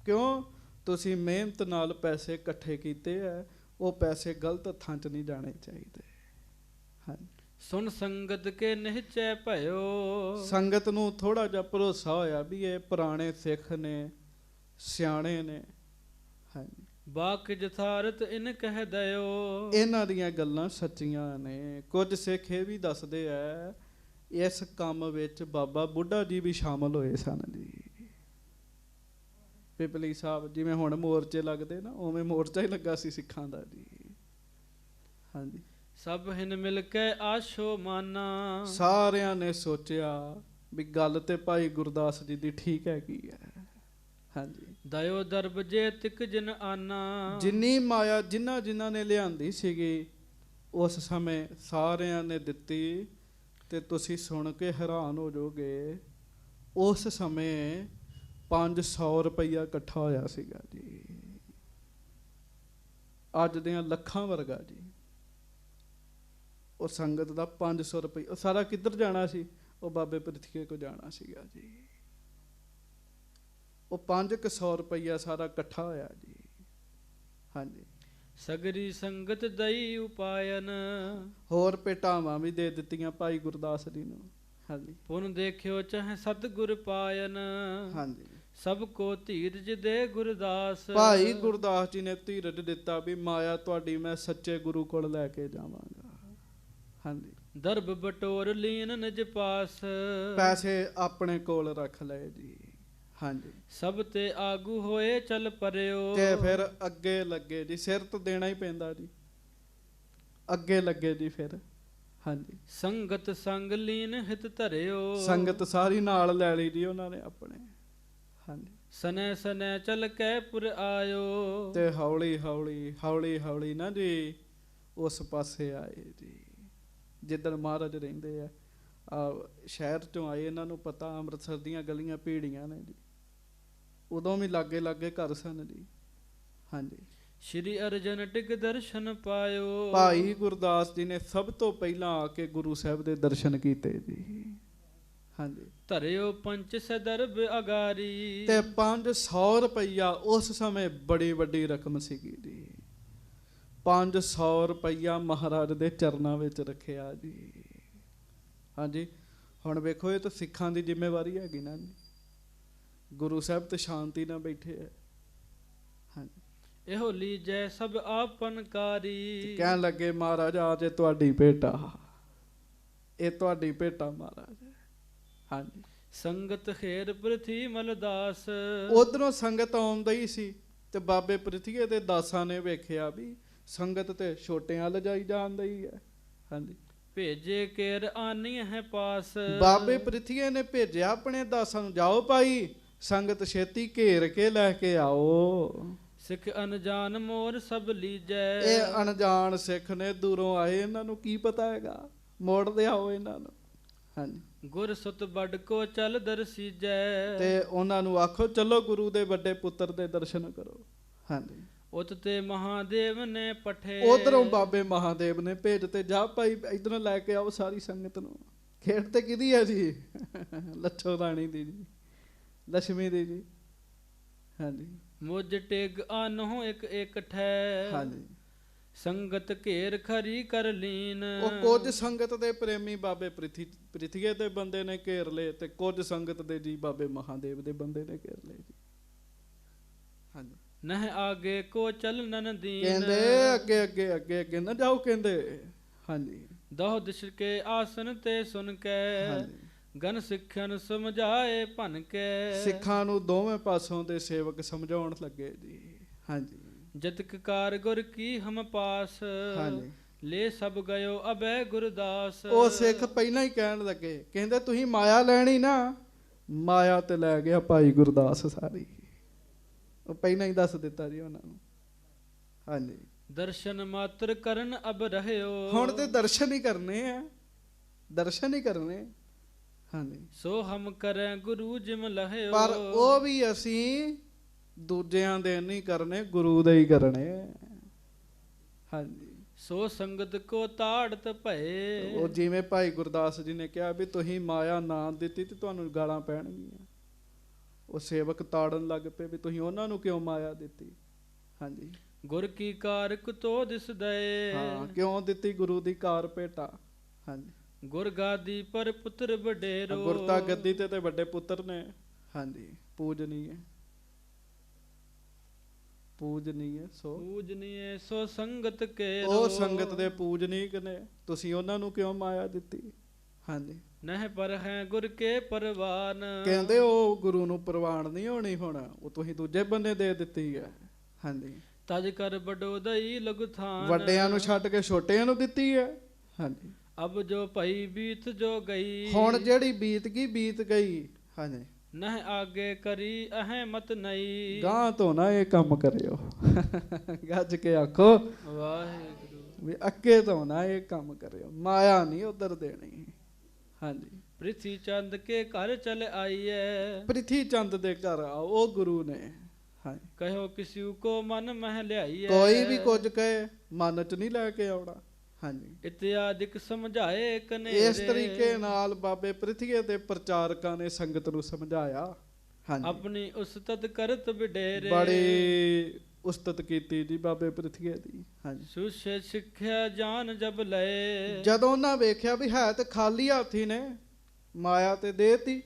ਕਿਉਂ? ਤੁਸੀਂ ਮਿਹਨਤ ਨਾਲ ਪੈਸੇ ਇਕੱਠੇ ਕੀਤੇ ਆ, ਉਹ ਪੈਸੇ ਗਲਤ ਹੱਥਾਂ 'ਚ ਨਹੀਂ ਜਾਣੇ ਚਾਹੀਦੇ। ਹਾਂਜੀ। ਸੁਣ ਸੰਗਤ ਕੇ ਨਿਹਚੈ ਭਇਓ। ਸੰਗਤ ਨੂੰ ਥੋੜਾ ਜਿਹਾ ਭਰੋਸਾ ਹੋਇਆ ਵੀ ਇਹ ਪੁਰਾਣੇ ਸਿੱਖ ਨੇ, ਸਿਆਣੇ ਨੇ। ਹਾਂਜੀ। ਬਾਕ ਜਥਾਰਤ ਇਨ ਕਹਿ ਦਿਓ। ਇਹਨਾਂ ਦੀਆਂ ਗੱਲਾਂ ਸੱਚੀਆਂ ਨੇ। ਕੁਝ ਸਿੱਖ ਇਹ ਵੀ ਦੱਸਦੇ ਆ ਇਸ ਕੰਮ ਵਿੱਚ ਬਾਬਾ ਬੁੱਢਾ ਜੀ ਵੀ ਸ਼ਾਮਲ ਹੋਏ ਸਨ ਜੀ। ਪਿਪਲੀ ਸਾਹਿਬ ਜਿਵੇਂ ਹੁਣ ਮੋਰਚੇ ਲੱਗਦੇ ਨਾ, ਉਵੇਂ ਮੋਰਚਾ ਹੀ ਲੱਗਾ ਸੀ ਸਿੱਖਾਂ ਦਾ ਜੀ। ਹਾਂਜੀ। ਸਭ ਹਿਨ ਮਿਲ ਕੇ ਆਸ਼ੋ ਮਾਨਾ। ਸਾਰਿਆਂ ਨੇ ਸੋਚਿਆ ਵੀ ਗੱਲ ਤੇ ਭਾਈ ਗੁਰਦਾਸ ਜੀ ਦੀ ਠੀਕ ਹੈਗੀ ਹੈ। ਹਾਂਜੀ। ਦਇਓ ਦਰਬ ਜੇ ਤਿਕ ਜਿਨ ਆਨਾ। ਜਿੰਨੀ ਮਾਇਆ ਜਿਨ੍ਹਾਂ ਨੇ ਲਿਆਂਦੀ ਸੀਗੀ ਉਸ ਸਮੇਂ ਸਾਰਿਆਂ ਨੇ ਦਿੱਤੀ। ਤੇ ਤੁਸੀਂ ਸੁਣ ਕੇ ਹੈਰਾਨ ਹੋ ਜਾਓਗੇ, ਉਸ ਸਮੇਂ 500 ਰੁਪਈਆ ਇਕੱਠਾ ਹੋਇਆ ਸੀਗਾ ਜੀ। ਅੱਜ ਦੀਆਂ ਲੱਖਾਂ ਵਰਗਾ ਜੀ। ਉਹ ਸੰਗਤ ਦਾ 500 ਰੁਪਏ ਉਹ ਸਾਰਾ ਕਿੱਧਰ ਜਾਣਾ ਸੀ? ਉਹ ਬਾਬੇ ਪ੍ਰਿਥੀਏ ਕੋ ਜਾਣਾ ਸੀਗਾ ਜੀ। ਉਹ 500 ਰੁਪਈਆ ਸਾਰਾ ਇਕੱਠਾ ਹੋਇਆ ਜੀ। ਹਾਂਜੀ। ਸਗਰੀ ਸੰਗਤ ਦਈ ਉਪਾਇਨ। ਹੋਰ ਭੇਟਾਵਾਂ ਵੀ ਦੇ ਦਿੱਤੀਆਂ ਭਾਈ ਗੁਰਦਾਸ ਜੀ ਨੂੰ। ਹਾਂਜੀ। ਪੁਨ ਦੇਖਿਓ ਚਾਹੇ ਸਤਿਗੁਰ ਪਾਇਨ। ਹਾਂਜੀ। ਸਭ ਕੋ ਧੀਰਜ ਦੇ ਗੁਰਦਾਸ। ਭਾਈ ਗੁਰਦਾਸ ਜੀ ਨੇ ਧੀਰਜ ਦਿੱਤਾ ਵੀ ਮਾਇਆ ਤੁਹਾਡੀ ਮੈਂ ਸੱਚੇ ਗੁਰੂ ਕੋਲ ਲੈ ਕੇ ਜਾਵਾਂਗਾ। ਹਾਂਜੀ। ਦਰਬ ਬਟੋਰ ਲੀਨ ਨਿਜ ਪਾਸ। ਪੈਸੇ ਆਪਣੇ ਕੋਲ ਰੱਖ ਲਏ ਜੀ। ਹਾਂਜੀ। ਸਭ ਤੇ ਆਗੂ ਹੋਏ ਚੱਲ ਪਰਿਓ। ਤੇ ਫਿਰ ਅੱਗੇ ਲੱਗੇ ਜੀ। ਸਿਰ ਤਾਂ ਦੇਣਾ ਹੀ ਪੈਂਦਾ ਜੀ। ਅੱਗੇ ਲੱਗੇ ਜੀ ਫਿਰ। ਹਾਂਜੀ। ਸੰਗਤ ਸੰਗ ਲੀਨ ਹਿਤ ਧਰਿਓ। ਸੰਗਤ ਸਾਰੀ ਨਾਲ ਲੈ ਲਈ ਜੀ ਉਹਨਾਂ ਨੇ ਆਪਣੇ। ਹਾਂਜੀ। ਸਨੈ ਸਨੈ ਚੱਲ ਕੇ ਪੁਰ ਆਇਓ। ਤੇ ਹੌਲੀ ਹੌਲੀ ਨਾ ਜੀ ਉਸ ਪਾਸੇ ਆਏ ਜੀ ਜਿੱਦਣ ਮਹਾਰਾਜ ਰਹਿੰਦੇ ਆ। ਸ਼ਹਿਰ ਚੋਂ ਆਏ, ਇਹਨਾਂ ਨੂੰ ਪਤਾ ਅੰਮ੍ਰਿਤਸਰ ਦੀਆਂ ਗਲੀਆਂ ਭੀੜੀਆਂ ਨੇ ਜੀ। ਉਦੋਂ ਵੀ ਲਾਗੇ ਘਰ ਸਨ ਜੀ। ਹਾਂਜੀ। ਸ਼੍ਰੀ ਅਰਜਨ ਟਿਕ ਦਰਸ਼ਨ ਪਾਇਓ। ਭਾਈ ਗੁਰਦਾਸ ਜੀ ਨੇ ਸਭ ਤੋਂ ਪਹਿਲਾਂ ਆ ਕੇ ਗੁਰੂ ਸਾਹਿਬ ਦੇ ਦਰਸ਼ਨ ਕੀਤੇ ਜੀ। ਹਾਂਜੀ। ਧਰਿਓ ਪੰਚ ਸਦਰਬ ਅਗਾਰੀ। ਤੇ 500 ਰੁਪਈਆ ਉਸ ਸਮੇਂ ਬੜੀ ਵੱਡੀ ਰਕਮ ਸੀਗੀ ਜੀ। 500 ਰੁਪਈਆ ਮਹਾਰਾਜ ਦੇ ਚਰਨਾਂ ਵਿੱਚ ਰੱਖਿਆ ਜੀ। ਹਾਂਜੀ। ਹੁਣ ਵੇਖੋ ਇਹ ਤਾਂ ਸਿੱਖਾਂ ਦੀ ਜ਼ਿੰਮੇਵਾਰੀ ਹੈਗੀ ਨਾ ਜੀ। ਗੁਰੂ ਸਾਹਿਬ ਤੇ ਸ਼ਾਂਤੀ ਨਾਲ ਬੈਠੇ ਹੈ। ਹਾਂਜੀ। ਇਹੋ ਲੀਜੈ ਸਭ ਆਪਨ ਕਾਰੀ। ਕਹਿਣ ਲੱਗੇ ਮਹਾਰਾਜ ਆ ਜੇ ਤੁਹਾਡੀ ਭੇਟਾ, ਇਹ ਤੁਹਾਡੀ ਭੇਟਾ ਮਹਾਰਾਜ। ਹਾਂਜੀ। ਸੰਗਤ ਖੇਰ ਪ੍ਰਿਥੀ ਮਲਦਾਸ। ਉਧਰੋਂ ਸੰਗਤ ਆਉਂਦਾ ਹੀ ਸੀ ਤੇ ਬਾਬੇ ਪ੍ਰਿਥੀਏ ਦੇ ਦਾਸਾਂ ਨੇ ਵੇਖਿਆ ਵੀ ਸੰਗਤ ਤੇ ਛੋਟਿਆਂ ਲਿਜਾਈ ਜਾਂਦੀ ਹੀ ਹੈ। ਹਾਂਜੀ। ਭੇਜੇ ਕੇਰ ਆਨੀ ਹੈ ਪਾਸ। ਬਾਬੇ ਪ੍ਰਿਥੀਏ ਨੇ ਭੇਜਿਆ ਆਪਣੇ ਦਾਸਾਂ ਨੂੰ, ਜਾਓ ਭਾਈ ਸੰਗਤ ਛੇਤੀ ਘੇਰ ਕੇ ਲੈ ਕੇ ਆਓ। ਸਿੱਖ ਅਨਜਾਨ ਮੋਰ ਸਭ ਲੀਜੈ। ਇਹ ਅਣਜਾਣ ਸਿੱਖ ਨੇ, ਦੂਰੋਂ ਆਏ, ਇਹਨਾਂ ਨੂੰ ਕੀ ਪਤਾ ਹੈਗਾ, ਮੋੜ ਲਿਆਓ ਇਹਨਾਂ ਨੂੰ। ਹਾਂਜੀ, ਗੁਰ ਸੁਤ ਵੱਡ ਕੋ ਚਲ ਦਰਸੀਜੈ। ਤੇ ਉਹਨਾਂ ਨੂੰ ਆਖੋ ਚਲੋ ਗੁਰੂ ਦੇ ਵੱਡੇ ਪੁੱਤਰ ਦੇ ਦਰਸ਼ਨ ਕਰੋ। ਹਾਂਜੀ, ਉਤ ਤੇ ਮਹਾਦੇਵ ਨੇ ਪਠੇ। ਉਧਰੋਂ ਬਾਬੇ ਮਹਾਦੇਵ ਨੇ ਭੇਜ ਤੇ, ਜਾ ਭਾਈ ਇਧਰੋਂ ਲੈ ਕੇ ਆਓ ਸਾਰੀ ਸੰਗਤ ਨੂੰ। ਖੇਡ ਤੇ ਕਿਹਦੀ ਹੈ ਜੀ? ਲੱਛੋ ਰਾਣੀ ਦੀ ਜੀ, ਲక్ష్ਮੀ ਦੀ ਜੀ। ਹਾਂਜੀ, ਮੁਝ ਟਿਗ ਆਨਹੁ ਇੱਕ ਇੱਕ ਠੈ। ਹਾਂਜੀ, ਸੰਗਤ ਘੇਰ ਖਰੀ ਕਰ ਲੀਨ। ਉਹ ਕੁਝ ਸੰਗਤ ਦੇ ਪ੍ਰੇਮੀ ਬਾਬੇ ਪ੍ਰਿਥੀਏ ਦੇ ਬੰਦੇ ਨੇ ਘੇਰ ਲਏ, ਤੇ ਕੁਝ ਸੰਗਤ ਦੇ ਜੀ ਬਾਬੇ ਮਹਾਦੇਵ ਦੇ ਬੰਦੇ ਨੇ ਘੇਰ ਲਏ ਜੀ। ਹਾਂਜੀ, ਨਹਿ ਆਗੇ ਕੋ ਚਲਨਨ ਦੀਨ। ਕਹਿੰਦੇ ਅੱਗੇ ਅੱਗੇ ਅੱਗੇ ਅੱਗੇ ਨਾ ਜਾਓ ਕਹਿੰਦੇ। ਹਾਂਜੀ, ਦਹੁ ਦਿਸ਼ ਕੇ ਆਸਨ ਤੇ ਸੁਨ ਕੇ। ਹਾਂਜੀ, ਗਨ ਸਿੱਖਨ ਸਮਝਾਏ ਭਨ ਕੇ। ਸਿੱਖਾਂ ਨੂੰ ਦੋਵੇਂ ਪਾਸੋਂ ਦੇ ਸੇਵਕ ਸਮਝਾਉਣ ਲੱਗੇ ਜੀ। ਹਾਂਜੀ, ਜਤਿਕ ਕਾਰ ਗੁਰ ਕੀ ਹਮ ਪਾਸ। ਹਾਂਜੀ, ਲੈ ਸਭ ਗਇਓ ਅਬੈ ਗੁਰਦਾਸ। ਉਹ ਸਿੱਖ ਪਹਿਲਾਂ ਹੀ ਕਹਿਣ ਲੱਗੇ, ਕਹਿੰਦੇ ਤੁਸੀਂ ਮਾਇਆ ਲੈਣੀ ਨਾ, ਮਾਇਆ ਤੇ ਲੈ ਗਿਆ ਭਾਈ ਗੁਰਦਾਸ ਸਾਰੀ। ਉਹ ਪਹਿਲਾਂ ਹੀ ਦੱਸ ਦਿੱਤਾ ਜੀ ਉਹਨਾਂ ਨੂੰ। ਹਾਂਜੀ, ਦਰਸ਼ਨ ਮਾਤਰ ਕਰਨ ਅਬ ਰਹਿਓ। ਹੁਣ ਤੇ ਦਰਸ਼ਨ ਹੀ ਕਰਨੇ ਆ, ਦਰਸ਼ਨ ਹੀ ਕਰਨੇ। ਹਾਂਜੀ, ਸੋ ਹਮ ਕਰੈ ਗੁਰੂ ਜਿਮ ਲਹਿਓ। ਪਰ ਉਹ ਵੀ ਅਸੀਂ ਦੂਜਿਆਂ ਦੇ ਨਹੀਂ ਕਰਨੇ, ਗੁਰੂ ਦੇ ਹੀ ਕਰਨੇ। ਹਾਂਜੀ, ਸੋ ਸੰਗਤ ਕੋ ਤਾੜਤ ਭਏ। ਉਹ ਜਿਵੇਂ ਭਾਈ ਗੁਰਦਾਸ ਜੀ ਨੇ ਕਿਹਾ ਵੀ ਤੁਸੀਂ ਮਾਇਆ ਨਾ ਦਿੱਤੀ ਤੇ ਤੁਹਾਨੂੰ ਗਾਲਾਂ ਪੈਣਗੀਆਂ। ਉਹ ਸੇਵਕ ਤਾੜਨ ਲੱਗ ਪਏ ਵੀ ਤੁਸੀਂ ਉਹਨਾਂ ਨੂੰ ਕਿਉਂ ਮਾਇਆ ਦਿੱਤੀ। ਹਾਂਜੀ, ਗੁਰ ਕੀ ਕਾਰ ਕੁਤੋ ਦਿਸ ਦਏ। ਹਾਂ, ਕਿਉਂ ਦਿੱਤੀ ਗੁਰੂ ਦੀ ਕਾਰ ਭੇਟਾ। ਹਾਂਜੀ, ਗੁਰ ਗਾਦੀ ਪਰ ਪੁੱਤਰ ਵਡੇਰੋ। ਗੁਰਤਾ ਗੱਦੀ ਤੇ ਵੱਡੇ ਪੁੱਤਰ ਨੇ। ਹਾਂਜੀ, ਪੂਜਨੀਏ ਪੂਜਨੀਏ ਸੋ ਪੂਜਨੀਏ ਸੋ ਸੰਗਤ ਕੇ। ਉਹ ਸੰਗਤ ਦੇ ਪੂਜਨੀਕ ਨੇ, ਤੁਸੀਂ ਉਹਨਾਂ ਨੂੰ ਕਿਉਂ ਮਾਇਆ ਦਿੱਤੀ। ਹਾਂਜੀ, ਨਹਿ ਪਰ ਹੈ ਗੁਰ ਕੇ ਪਰਵਾਨ। ਕਹਿੰਦੇ ਉਹ ਗੁਰੂ ਨੂੰ ਪ੍ਰਵਾਨ ਨਹੀਂ ਹੋਣੀ, ਹੁਣ ਉਹ ਤੁਸੀਂ ਦੂਜੇ ਬੰਨੇ ਦੇ ਦਿੱਤੀ ਹੈ। ਹਾਂਜੀ, ਤਜ ਕਰ ਬਡੋਦਈ ਲਘੁ ਥਾਨ। ਵੱਡਿਆਂ ਨੂੰ ਛੱਡ ਕੇ ਛੋਟਿਆਂ ਨੂੰ ਦਿੱਤੀ ਹੈ। ਹਾਂਜੀ, ਅਬ ਜੋ ਭਈ ਬੀਤ ਜੋ ਗਈ। ਹੁਣ ਜਿਹੜੀ ਬੀਤ ਗਈ ਬੀਤ ਗਈ। ਹਾਂਜੀ, ਨਹਿ ਆਗੇ ਕਰੀ ਅਹਿਮਤ ਨਈ। ਗਾਂ ਤੋਂ ਨਾ ਇਹ ਕੰਮ ਕਰਿਓ। ਗੱਜ ਕੇ ਆਖੋ ਵਾਹਿਗੁਰੂ। ਵੀ ਅੱਗੇ ਤੋਂ ਨਾ ਇਹ ਕੰਮ ਕਰਿਓ, ਮਾਇਆ ਨਹੀਂ ਉਧਰ ਦੇਣੀ। ਹਾਂਜੀ, ਪ੍ਰਿਥੀ ਚੰਦ ਕੇ ਘਰ ਚਲ ਆਈਐ। ਪ੍ਰਿਥੀ ਚੰਦ ਦੇ ਘਰ ਆਓ, ਉਹ ਗੁਰੂ ਨੇ। ਹਾਂਜੀ, ਕਹਿਓ ਕਿਸਿਉ ਕੋ ਮਨ ਮਹਿ ਲਿਆਈਐ। ਕੋਈ ਵੀ ਕੁਝ ਕਹੇ ਮਨ ਚ ਨਹੀਂ ਲੈ ਕੇ ਆਉਣਾ। ਹਾਂਜੀ, ਇਤਿਆਦਿਕ ਸਮਝਾਏ ਕਨੇਰੇ। ਇਸ ਤਰੀਕੇ ਨਾਲ ਬਾਬੇ ਪ੍ਰਿਥੀਏ ਦੇ ਪ੍ਰਚਾਰਕਾਂ ਨੇ ਸੰਗਤ ਨੂੰ ਸਮਝਾਇਆ। ਹਾਂਜੀ, ਆਪਣੀ ਉਸਤਤ ਕਰਤ ਵਿਡੇਰੇ। ਬੜੀ ਉਸਤਤ ਕੀਤੀ ਜੀ ਬਾਬੇ ਪ੍ਰਿਥੀਏ ਦੀ। ਹਾਂਜੀ, ਸੁਸ਼ੇ ਸਿੱਖਿਆ ਜਾਨ ਜਬ ਲਏ। ਜਦੋਂ ਉਹਨਾਂ ਵੇਖਿਆ ਵੀ ਹੈ ਤੇ ਖਾਲੀ ਹੱਥੀ ਨੇ, ਮਾਇਆ ਤੇ ਦੇਤੀ,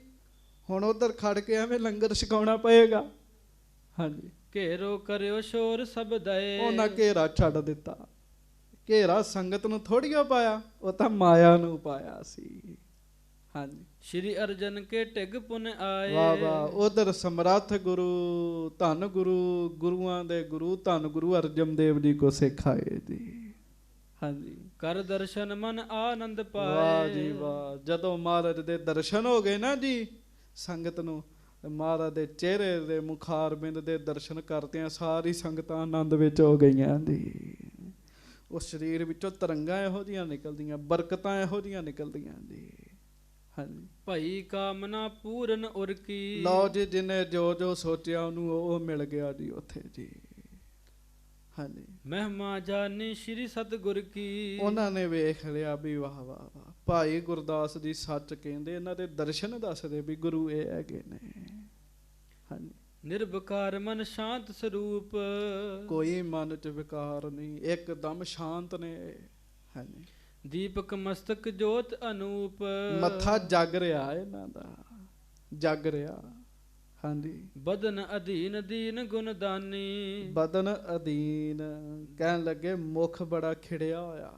ਹੁਣ ਉਧਰ ਖੜ ਕੇ ਐਵੇਂ ਲੰਗਰ ਛਕਾਉਣਾ ਪਏਗਾ। ਹਾਂਜੀ, ਘੇਰੋ ਕਰਿਓ ਸ਼ੋਰ ਸਭ ਦਏ। ਉਹਨਾਂ ਘੇਰਾ ਛੱਡ ਦਿੱਤਾ। ਘੇਰਾ ਸੰਗਤ ਨੂੰ ਥੋੜੀਓ ਪਾਇਆ, ਉਹ ਤਾਂ ਮਾਇਆ ਨੂੰ ਪਾਇਆ ਸੀ। ਹਾਂਜੀ, ਸ਼੍ਰੀ ਅਰਜਨ ਕੇ ਢਿਗ ਪੁਨ ਆਏ। ਵਾਹ ਵਾਹ, ਉਧਰ ਸਮਰੱਥ ਗੁਰੂ, ਧੰਨ ਗੁਰੂ, ਗੁਰੂਆਂ ਦੇ ਗੁਰੂ, ਧੰਨ ਗੁਰੂ ਅਰਜਨ ਦੇਵ ਜੀ ਕੋ ਸਿੱਖ ਆਏ ਜੀ। ਹਾਂਜੀ, ਕਰ ਦਰਸ਼ਨ ਮਨ ਆਨੰਦ ਪਾਏ। ਵਾਹ ਜੀ ਵਾਹ, ਜਦੋਂ ਮਹਾਰਾਜ ਦੇ ਦਰਸ਼ਨ ਹੋ ਗਏ ਨਾ ਜੀ ਸੰਗਤ ਨੂੰ, ਮਹਾਰਾਜ ਦੇ ਚਿਹਰੇ ਦੇ ਮੁਖਾਰਬਿੰਦ ਦੇ ਦਰਸ਼ਨ ਕਰਦਿਆਂ ਸਾਰੀ ਸੰਗਤਾਂ ਆਨੰਦ ਵਿੱਚ ਹੋ ਗਈਆਂ ਜੀ। ਉਸ ਸਰੀਰ ਵਿੱਚੋਂ ਤਰੰਗਾਂ ਇਹੋ ਜਿਹੀਆਂ ਨਿਕਲਦੀਆਂ, ਬਰਕਤਾਂ ਇਹੋ ਜਿਹੀਆਂ ਨਿਕਲਦੀਆਂ ਜੀ। ਹਾਂਜੀ, ਭਈ ਕਾਮਨਾ ਪੂਰਨ ਉਰ ਕੀ। ਲਓ ਜੀ, ਜਿਹਨੇ ਜੋ ਜੋ ਸੋਚਿਆ ਉਹਨੂੰ ਉਹ ਮਿਲ ਗਿਆ ਜੀ ਉੱਥੇ ਜੀ। ਹਾਂਜੀ, ਮਹਿਮਾ ਜਾਨੀ ਸ਼੍ਰੀ ਸਤਿਗੁਰ ਕੀ। ਉਹਨਾਂ ਨੇ ਵੇਖ ਲਿਆ ਵੀ ਵਾਹ ਵਾਹ ਵਾਹ, ਭਾਈ ਗੁਰਦਾਸ ਜੀ ਸੱਚ ਕਹਿੰਦੇ, ਇਹਨਾਂ ਦੇ ਦਰਸ਼ਨ ਦੱਸਦੇ ਵੀ ਗੁਰੂ ਇਹ ਹੈਗੇ ਨੇ। ਹਾਂਜੀ, ਨਿਰਵਕਾਰ ਮਨ ਸ਼ਾਂਤ ਸਰੂਪ। ਕੋਈ ਮਨ ਚ ਵਿਕਾਰ ਨਹੀਂ, ਇੱਕਦਮ ਸ਼ਾਂਤ ਨੇ। ਹਾਂਜੀ, ਦੀਪਕ ਮਸਤਕ ਜੋਤ ਅਨੂਪ। ਮੱਥਾ ਜਗ ਰਿਹਾ ਇਹਨਾਂ ਦਾ, ਜਗ ਰਿਹਾ। ਹਾਂਜੀ, ਬਦਨ ਅਧੀਨ ਦੀਨ ਗੁਣਦਾਨੀ। ਬਦਨ ਅਧੀਨ ਕਹਿਣ ਲੱਗੇ, ਮੁਖ ਬੜਾ ਖਿੜਿਆ ਹੋਇਆ,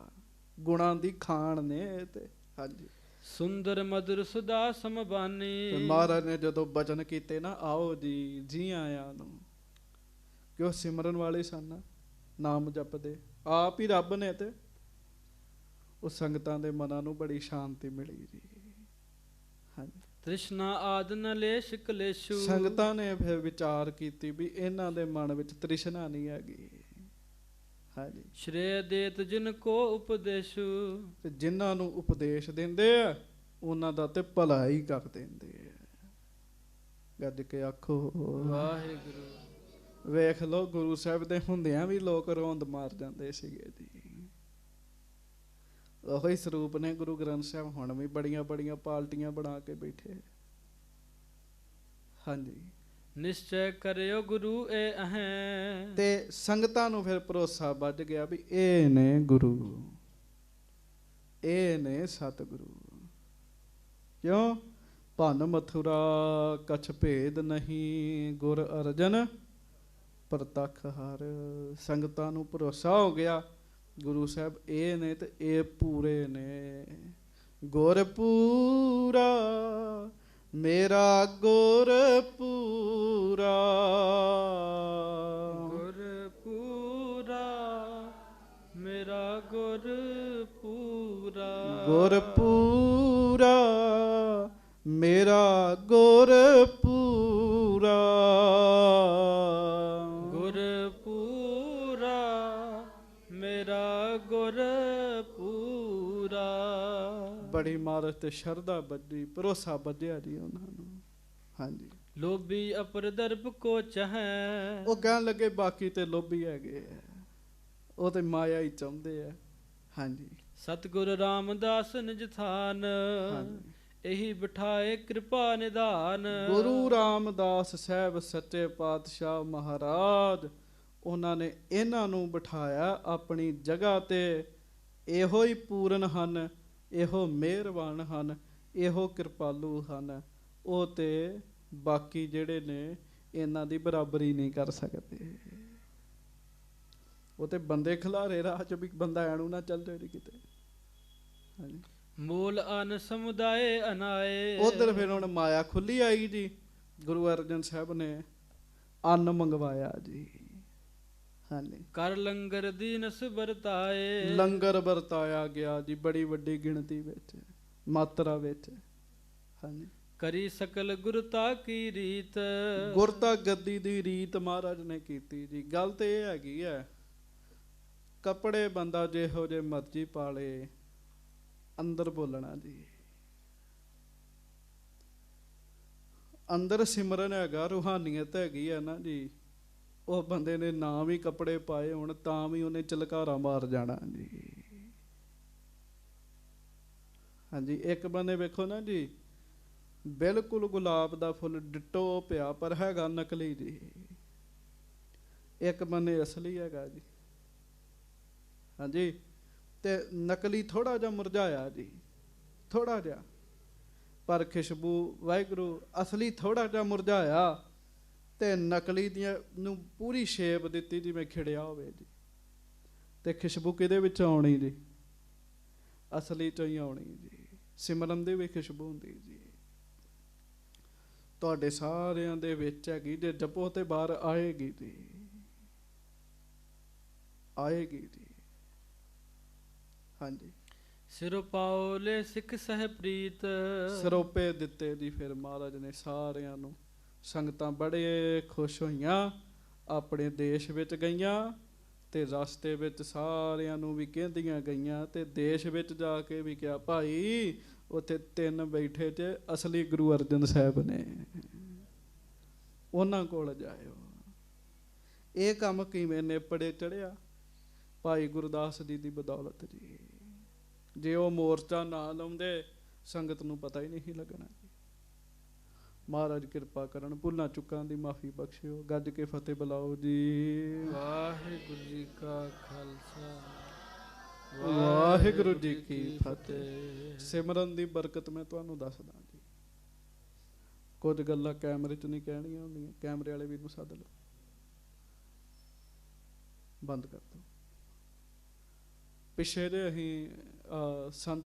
ਗੁਣਾਂ ਦੀ ਖਾਣ ਨੇ ਤੇ। ਹਾਂਜੀ, ਸੁੰਦਰ ਮਧੁਰ ਸੁਦਾ ਸਮਬਾਨੀ। ਮਹਾਰਾਜ ਨੇ ਜਦੋਂ ਬਚਨ ਕੀਤੇ ਨਾ, ਆਓ ਜੀ, ਜੀ ਆਇਆਂ ਨੂੰ, ਕਿ ਉਹ ਸਿਮਰਨ ਵਾਲੇ ਸਨ, ਨਾਮ ਜਪਦੇ, ਆਪ ਹੀ ਰੱਬ ਨੇ, ਤੇ ਉਹ ਸੰਗਤਾਂ ਦੇ ਮਨਾਂ ਨੂੰ ਬੜੀ ਸ਼ਾਂਤੀ ਮਿਲੀ ਜੀ। ਹਾਂਜੀ, ਤ੍ਰਿਸ਼ਨਾ ਆਦ ਨ ਲੇਸ਼ ਕਲੇਸ਼ੂ। ਸੰਗਤਾਂ ਨੇ ਫਿਰ ਵਿਚਾਰ ਕੀਤੀ ਵੀ ਇਹਨਾਂ ਦੇ ਮਨ ਵਿੱਚ ਤ੍ਰਿਸ਼ਨਾ ਨਹੀਂ ਹੈਗੀ। ਹਾਂਜੀ, ਸ਼੍ਰੇਯ ਦੇਤ ਜਿਨ ਕੋ ਉਪਦੇਸ਼ੂ। ਤੇ ਜਿਨ੍ਹਾਂ ਨੂੰ ਉਪਦੇਸ਼ ਦਿੰਦੇ ਆ ਉਹਨਾਂ ਦਾ ਤੇ ਭਲਾ ਹੀ ਕਰ ਦਿੰਦੇ ਆ। ਗੱਜ ਕੇ ਆਖੋ ਵਾਹਿਗੁਰੂ। ਵੇਖ ਲੋ ਗੁਰੂ ਸਾਹਿਬ ਦੇ ਹੁੰਦਿਆਂ ਵੀ ਲੋਕ ਰੋਂਦ ਮਾਰ ਜਾਂਦੇ ਸੀਗੇ ਜੀ। ਉਹੀ ਸਰੂਪ ਨੇ ਗੁਰੂ ਗ੍ਰੰਥ ਸਾਹਿਬ ਹੁਣ ਵੀ ਬੜੀਆਂ ਬੜੀਆਂ ਪਾਲਟੀਆਂ ਬਣਾ ਕੇ ਬੈਠੇ। ਹਾਂਜੀ, ਨਿਸ਼ਚੈ ਕਰਿਓ ਗੁਰੂ ਏ ਅਹੈ। ਤੇ ਸੰਗਤਾਂ ਨੂੰ ਫਿਰ ਭਰੋਸਾ ਵੱਜ ਗਿਆ ਵੀ ਇਹ ਨੇ ਗੁਰੂ, ਇਹ ਨੇ ਸਤਿਗੁਰੂ। ਕਿਉਂ? ਭੰਨ ਮਥੁਰਾ ਕਛ ਭੇਦ ਨਹੀਂ, ਗੁਰ ਅਰਜਨ ਪ੍ਰਤੱਖ ਹਰ। ਸੰਗਤਾਂ ਨੂੰ ਭਰੋਸਾ ਹੋ ਗਿਆ ਗੁਰੂ ਸਾਹਿਬ ਇਹ ਨੇ ਤੇ ਇਹ ਪੂਰੇ ਨੇ। ਗੁਰ ਪੂਰਾ ਮੇਰਾ ਗੁਰ ਪੂਰਾ, ਗੁਰ ਪੂਰਾ ਮੇਰਾ ਗੁਰ ਪੂਰਾ, ਗੁਰ ਪੂਰਾ ਮੇਰਾ ਗੁਰ ਪੂਰਾ, ਗੁਰ ਪੂਰਾ ਮੇਰਾ ਗੁਰ ਪੂਰਾ। ਬੜੀ ਮਾਰਜ ਤੇ ਸ਼ਰਧਾ ਬੱਜੀ, ਭਰੋਸਾ ਬੱਜਿਆ ਜੀ ਉਹਨਾਂ ਨੂੰ। ਹਾਂਜੀ, ਲੋਭੀ ਅਪਰ ਦਰਬ ਕੋ ਚਾਹੈ। ਉਹ ਕਹਿਣ ਲੱਗੇ ਬਾਕੀ ਤੇ ਲੋਭੀ ਹੈਗੇ ਆ, ਉਹ ਤੇ ਮਾਇਆ ਹੀ ਚਾਹੁੰਦੇ ਆ। ਹਾਂਜੀ, ਸਤਿਗੁਰ ਰਾਮਦਾਸ ਨਿਜ ਥਾਨ, ਹਾਂਜੀ। ਇਹੀ ਬਿਠਾਏ ਕਿਰਪਾ ਨਿਧਾਨ। ਗੁਰੂ ਰਾਮਦਾਸ ਸਾਹਿਬ ਸੱਚੇ ਪਾਤਸ਼ਾਹ ਮਹਾਰਾਜ ਉਹਨਾਂ ਨੇ ਇਹਨਾਂ ਨੂੰ ਬਿਠਾਇਆ ਆਪਣੀ ਜਗ੍ਹਾ ਤੇ। ਇਹੋ ਹੀ ਪੂਰਨ ਹਨ, ਇਹੋ ਮਿਹਰਬਾਨ ਹਨ, ਇਹੋ ਕਿਰਪਾਲੂ ਹਨ। ਉਹ ਤੇ ਬਾਕੀ ਜਿਹੜੇ ਨੇ ਇਹਨਾਂ ਦੀ ਬਰਾਬਰੀ ਨਹੀਂ ਕਰ ਸਕਦੇ। ਉਹ ਤੇ ਬੰਦੇ ਖਿਲਾਰੇ ਰਾਹ ਚ ਵੀ ਬੰਦਾ ਐਣੂ ਨਾ ਚੱਲ ਜਾਏ ਕਿਤੇ। ਹਾਂਜੀ, ਮੂਲ ਅਨ ਸਮੁਦਾਏ ਅਨਾਏ। ਉਧਰ ਫਿਰ ਹੁਣ ਮਾਇਆ ਖੁੱਲੀ ਆਈ ਜੀ। ਗੁਰੂ ਅਰਜਨ ਸਾਹਿਬ ਨੇ ਅੰਨ ਮੰਗਵਾਇਆ ਜੀ। ਹਾਂਜੀ, ਕਰ ਲੰਗਰ ਦੀਨਸ ਵਰਤਾਏ। ਲੰਗਰ ਵਰਤਾਇਆ ਗਿਆ ਜੀ ਬੜੀ ਵੱਡੀ ਗਿਣਤੀ ਵਿੱਚ, ਮਾਤਰਾ ਵਿੱਚ। ਹਾਂਜੀ, ਕਰੀ ਸਕਲ ਗੁਰਤਾ ਕੀ ਰੀਤ। ਗੁਰਤਾ ਗੱਦੀ ਦੀ ਰੀਤ ਮਹਾਰਾਜ ਨੇ ਕੀਤੀ ਜੀ। ਗੱਲ ਤੇ ਇਹ ਹੈਗੀ ਹੈ, ਕੱਪੜੇ ਬੰਦਾ ਜਿਹੋ ਜਿਹੇ ਮਰਜ਼ੀ ਪਾ ਲੇ, ਅੰਦਰ ਬੋਲਣਾ ਜੀ। ਅੰਦਰ ਸਿਮਰਨ ਹੈਗਾ, ਰੂਹਾਨੀਅਤ ਹੈਗੀ ਹੈ ਨਾ ਜੀ। ਉਹ ਬੰਦੇ ਨੇ ਨਾ ਵੀ ਕੱਪੜੇ ਪਾਏ ਹੋਣ ਤਾਂ ਵੀ ਉਹਨੇ ਝਲਕਾਰਾ ਮਾਰ ਜਾਣਾ ਜੀ। ਹਾਂਜੀ, ਇੱਕ ਬੰਦੇ ਵੇਖੋ ਨਾ ਜੀ, ਬਿਲਕੁਲ ਗੁਲਾਬ ਦਾ ਫੁੱਲ ਡਿੱਟੋ ਪਿਆ ਪਰ ਹੈਗਾ ਨਕਲੀ ਜੀ। ਇੱਕ ਬੰਦੇ ਅਸਲੀ ਹੈਗਾ ਜੀ। ਹਾਂਜੀ, ਤੇ ਨਕਲੀ ਥੋੜਾ ਜਿਹਾ ਮੁਰਝਾਇਆ ਜੀ, ਥੋੜਾ ਜਿਹਾ, ਪਰ ਖੁਸ਼ਬੂ ਵਾਹਿਗੁਰੂ। ਅਸਲੀ ਥੋੜਾ ਜਿਹਾ ਮੁਰਝਾਇਆ ਤੇ ਨਕਲੀ ਦੀਆਂ ਨੂੰ ਪੂਰੀ ਸ਼ੇਪ ਦਿੱਤੀ ਜਿਵੇਂ ਖਿੜਿਆ ਹੋਵੇ ਜੀ। ਤੇ ਖੁਸ਼ਬੂ ਕਿਹਦੇ ਵਿੱਚ ਆਉਣੀ ਜੀ? ਅਸਲੀ ਚੋਂ ਹੀ ਆਉਣੀ ਜੀ। ਸਿਮਰਨ ਦੀ ਵੀ ਖੁਸ਼ਬੂ ਹੁੰਦੀ ਜੀ। ਤੁਹਾਡੇ ਸਾਰਿਆਂ ਦੇ ਵਿੱਚ ਹੈਗੀ, ਜੇ ਜਪੋ ਤੇ ਬਾਹਰ ਆਏਗੀ ਜੀ, ਆਏਗੀ ਜੀ। ਹਾਂਜੀ, ਸਿਰੋ ਪਾਓ ਲੈ ਸਿੱਖ ਸਹਿ ਪ੍ਰੀਤ। ਸਰੋਪੇ ਦਿੱਤੇ ਜੀ ਫਿਰ ਮਹਾਰਾਜ ਨੇ ਸਾਰਿਆਂ ਨੂੰ। ਸੰਗਤਾਂ ਬੜੇ ਖੁਸ਼ ਹੋਈਆਂ, ਆਪਣੇ ਦੇਸ਼ ਵਿੱਚ ਗਈਆਂ ਤੇ ਰਸਤੇ ਵਿੱਚ ਸਾਰਿਆਂ ਨੂੰ ਵੀ ਕਹਿੰਦੀਆਂ ਗਈਆਂ ਤੇ ਦੇਸ਼ ਵਿੱਚ ਜਾ ਕੇ ਵੀ ਕਿਹਾ, ਭਾਈ ਉੱਥੇ 3 ਬੈਠੇ ਤੇ ਅਸਲੀ ਗੁਰੂ ਅਰਜਨ ਸਾਹਿਬ ਨੇ, ਉਹਨਾਂ ਕੋਲ ਜਾਇਓ। ਇਹ ਕੰਮ ਕਿਵੇਂ ਨੇਪੜੇ ਚੜਿਆ? ਭਾਈ ਗੁਰਦਾਸ ਜੀ ਦੀ ਬਦੌਲਤ ਜੀ। ਜੇ ਉਹ ਮੋਰਚਾ ਨਾ ਲਾਉਂਦੇ ਸੰਗਤ ਨੂੰ ਪਤਾ ਹੀ ਨਹੀਂ ਲੱਗਣਾ ਜੀ। ਮਹਾਰਾਜ ਕਿਰਪਾ ਕਰਨ, ਭੁੱਲਾਂ ਚੁੱਕਾਂ ਦੀ ਮਾਫੀ ਬਖਸ਼ਿਓ। ਗੱਜ ਕੇ ਫਤਿਹ ਬੁਲਾਓ ਜੀ। ਵਾਹਿਗੁਰੂ ਜੀ ਕਾ ਖਾਲਸਾ, ਵਾਹਿਗੁਰੂ ਜੀ ਕੀ ਫਤਿਹ। ਸਿਮਰਨ ਦੀ ਬਰਕਤ ਮੈਂ ਤੁਹਾਨੂੰ ਦੱਸਦਾ ਜੀ। ਕੁਝ ਗੱਲਾਂ ਕੈਮਰੇ 'ਚ ਨਹੀਂ ਕਹਿਣੀਆਂ ਹੁੰਦੀਆਂ, ਕੈਮਰੇ ਵਾਲੇ ਵੀ ਨੂੰ ਸੱਦ ਲਓ, ਬੰਦ ਕਰ ਦਿਓ। ਪਿੱਛੇ ਜੇ ਅਸੀਂ ਸੰਤ